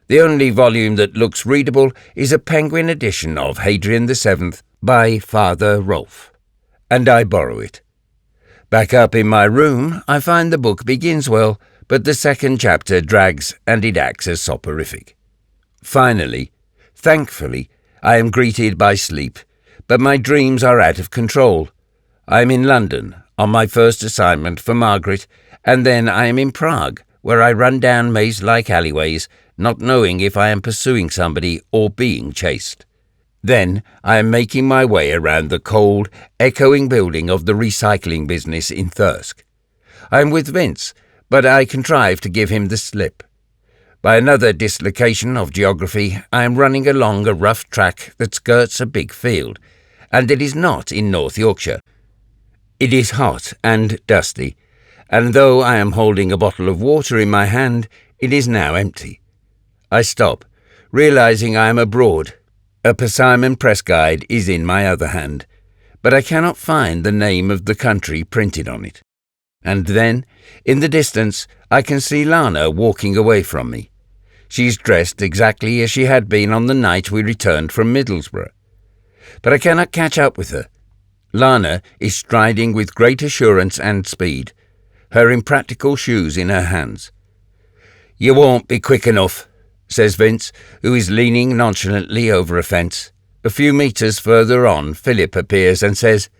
The only volume that looks readable is a Penguin edition of Hadrian VII by Father Rolfe, and I borrow it. Back up in my room, I find the book begins well, but the second chapter drags and it acts as soporific. Finally, thankfully, I am greeted by sleep, but my dreams are out of control. I am in London on my first assignment for Margaret, and then I am in Prague, where I run down maze-like alleyways, not knowing if I am pursuing somebody or being chased. Then I am making my way around the cold, echoing building of the recycling business in Thirsk. I am with Vince, but I contrive to give him the slip. By another dislocation of geography, I am running along a rough track that skirts a big field, and it is not in North Yorkshire. It is hot and dusty, and though I am holding a bottle of water in my hand, it is now empty. I stop, realizing I am abroad. A Persimmon press guide is in my other hand, but I cannot find the name of the country printed on it. And then, in the distance, I can see Lana walking away from me. She's dressed exactly as she had been on the night we returned from Middlesbrough. But I cannot catch up with her. Lana is striding with great assurance and speed, her impractical shoes in her hands. "You won't be quick enough," says Vince, who is leaning nonchalantly over a fence. A few meters further on, Philip appears and says,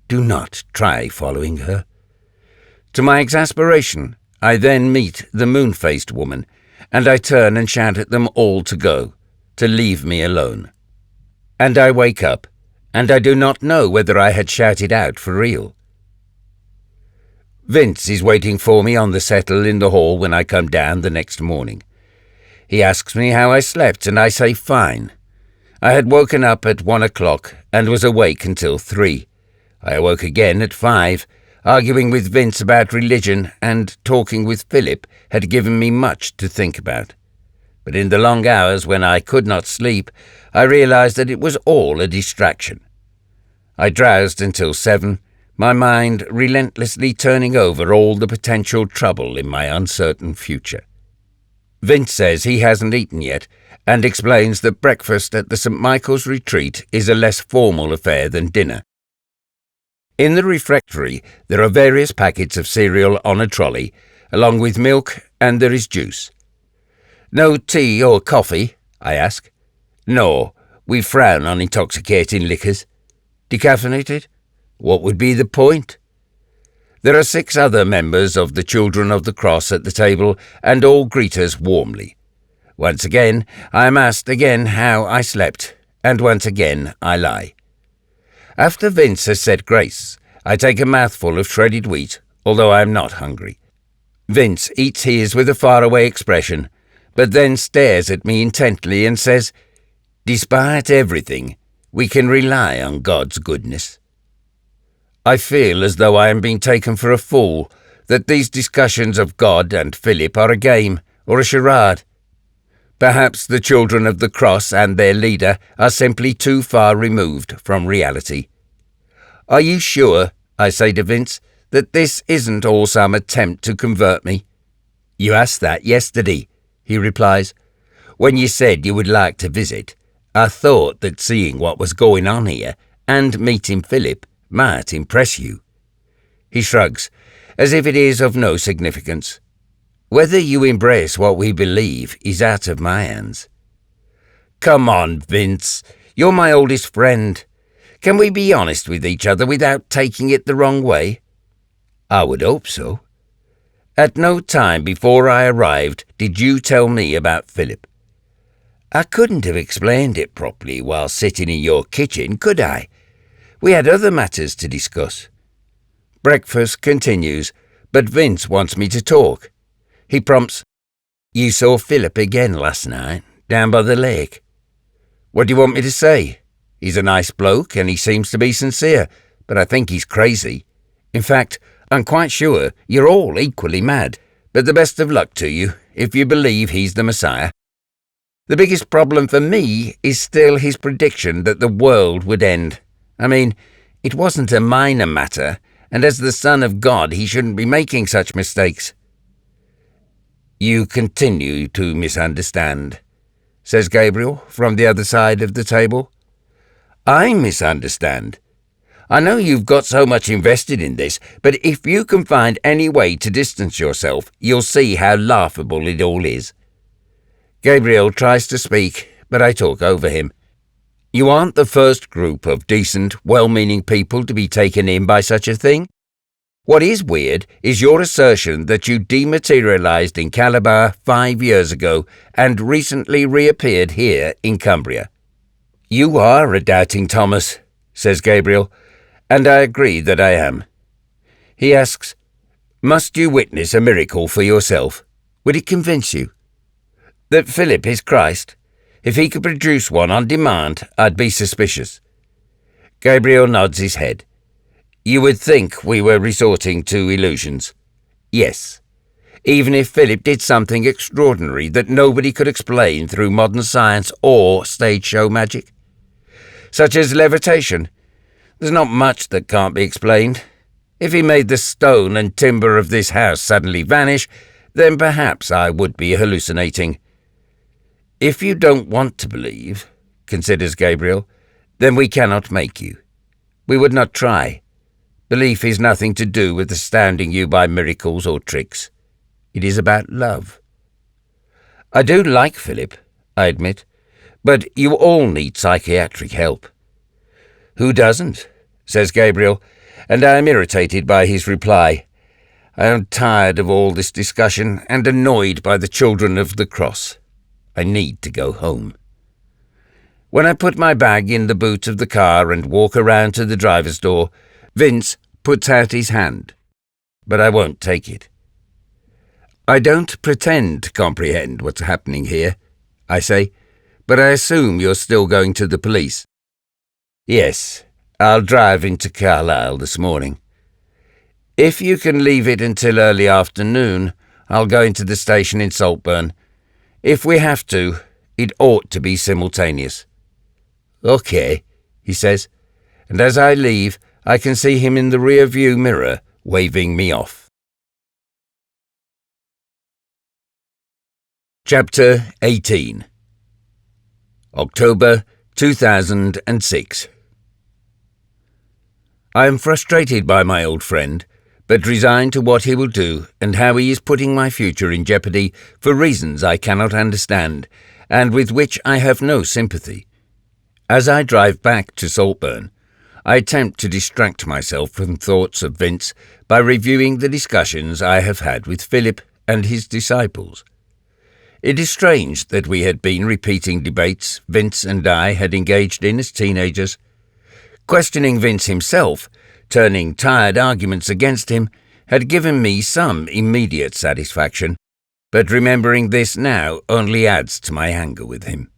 "Do not try following her." To my exasperation, I then meet the moon-faced woman, and I turn and shout at them all to go, to leave me alone. And I wake up, and I do not know whether I had shouted out for real. Vince is waiting for me on the settle in the hall when I come down the next morning. He asks me how I slept, and I say fine. I had woken up at 1 o'clock and was awake until 3. I awoke again at 5. Arguing with Vince about religion and talking with Philip had given me much to think about. But in the long hours when I could not sleep, I realized that it was all a distraction. I drowsed until 7, my mind relentlessly turning over all the potential trouble in my uncertain future. Vince says he hasn't eaten yet and explains that breakfast at the St. Michael's retreat is a less formal affair than dinner. In the refectory, there are various packets of cereal on a trolley, along with milk, and there is juice. No tea or coffee? I ask. No, we frown on intoxicating liquors. Decaffeinated? What would be the point? There are 6 other members of the Children of the Cross at the table, and all greet us warmly. Once again, I am asked again how I slept, and once again I lie. After Vince has said grace, I take a mouthful of shredded wheat, although I am not hungry. Vince eats his with a faraway expression, but then stares at me intently and says, "Despite everything, we can rely on God's goodness." I feel as though I am being taken for a fool, that these discussions of God and Philip are a game or a charade. Perhaps the Children of the Cross and their leader are simply too far removed from reality. "Are you sure," I say to Vince, "that this isn't all some attempt to convert me?" "You asked that yesterday," he replies. "When you said you would like to visit, I thought that seeing what was going on here and meeting Philip might impress you." He shrugs, as if it is of no significance. "Whether you embrace what we believe is out of my hands." "Come on, Vince. You're my oldest friend. Can we be honest with each other without taking it the wrong way?" "I would hope so." "At no time before I arrived did you tell me about Philip." "I couldn't have explained it properly while sitting in your kitchen, could I? We had other matters to discuss." Breakfast continues, but Vince wants me to talk. He prompts, "You saw Philip again last night, down by the lake." "What do you want me to say? He's a nice bloke and he seems to be sincere, but I think he's crazy. In fact, I'm quite sure you're all equally mad, but the best of luck to you if you believe he's the Messiah. The biggest problem for me is still his prediction that the world would end. I mean, it wasn't a minor matter, and as the Son of God he shouldn't be making such mistakes." "You continue to misunderstand," says Gabriel from the other side of the table. "I misunderstand. I know you've got so much invested in this, but if you can find any way to distance yourself, you'll see how laughable it all is." Gabriel tries to speak, but I talk over him. "You aren't the first group of decent, well-meaning people to be taken in by such a thing. What is weird is your assertion that you dematerialized in Calabar 5 years ago and recently reappeared here in Cumbria." "You are a doubting Thomas," says Gabriel, and I agree that I am. He asks, "Must you witness a miracle for yourself? Would it convince you?" "That Philip is Christ? If he could produce one on demand, I'd be suspicious." Gabriel nods his head. "You would think we were resorting to illusions." "Yes. Even if Philip did something extraordinary that nobody could explain through modern science or stage show magic. Such as levitation. There's not much that can't be explained. If he made the stone and timber of this house suddenly vanish, then perhaps I would be hallucinating." "If you don't want to believe," considers Gabriel, "then we cannot make you. We would not try. Belief is nothing to do with astounding you by miracles or tricks. It is about love." "I do like Philip," I admit, "but you all need psychiatric help." "Who doesn't?" says Gabriel, and I am irritated by his reply. I am tired of all this discussion and annoyed by the Children of the Cross. I need to go home. When I put my bag in the boot of the car and walk around to the driver's door, Vince puts out his hand, but I won't take it. "I don't pretend to comprehend what's happening here," I say, "but I assume you're still going to the police." "Yes, I'll drive into Carlisle this morning. If you can leave it until early afternoon, I'll go into the station in Saltburn. If we have to, it ought to be simultaneous." "Okay," he says, and as I leave, I can see him in the rear-view mirror waving me off. Chapter 18. October 2006. I am frustrated by my old friend, but resigned to what he will do and how he is putting my future in jeopardy for reasons I cannot understand, and with which I have no sympathy. As I drive back to Saltburn, I attempt to distract myself from thoughts of Vince by reviewing the discussions I have had with Philip and his disciples. It is strange that we had been repeating debates Vince and I had engaged in as teenagers. Questioning Vince himself, turning tired arguments against him, had given me some immediate satisfaction, but remembering this now only adds to my anger with him.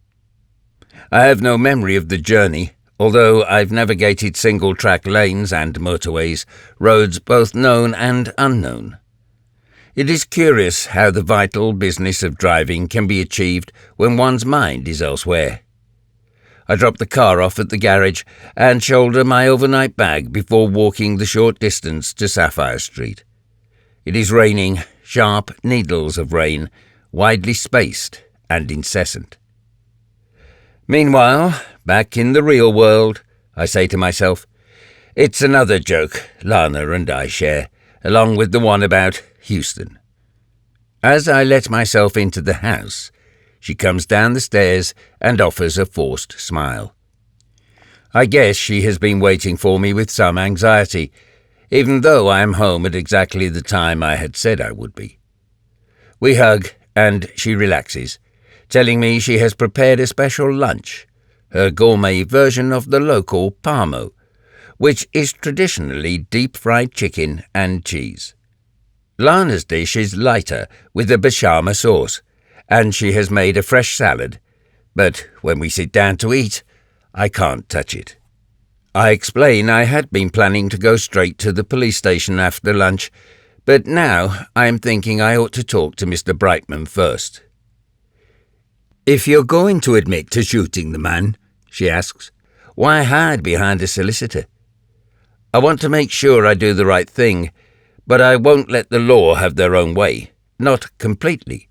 I have no memory of the journey, although I've navigated single-track lanes and motorways, roads both known and unknown. It is curious how the vital business of driving can be achieved when one's mind is elsewhere. I drop the car off at the garage and shoulder my overnight bag before walking the short distance to Sapphire Street. It is raining, sharp needles of rain, widely spaced and incessant. Meanwhile, back in the real world, I say to myself, it's another joke Lana and I share, along with the one about Houston. As I let myself into the house, she comes down the stairs and offers a forced smile. I guess she has been waiting for me with some anxiety, even though I am home at exactly the time I had said I would be. We hug, and she relaxes, telling me she has prepared a special lunch, her gourmet version of the local parmo, which is traditionally deep-fried chicken and cheese. Lana's dish is lighter, with a bechamel sauce, and she has made a fresh salad, but when we sit down to eat, I can't touch it. I explain I had been planning to go straight to the police station after lunch, but now I am thinking I ought to talk to Mr. Brightman first. "If you're going to admit to shooting the man," she asks, "why hide behind a solicitor? I want to make sure I do the right thing, but I won't let the law have their own way, not completely.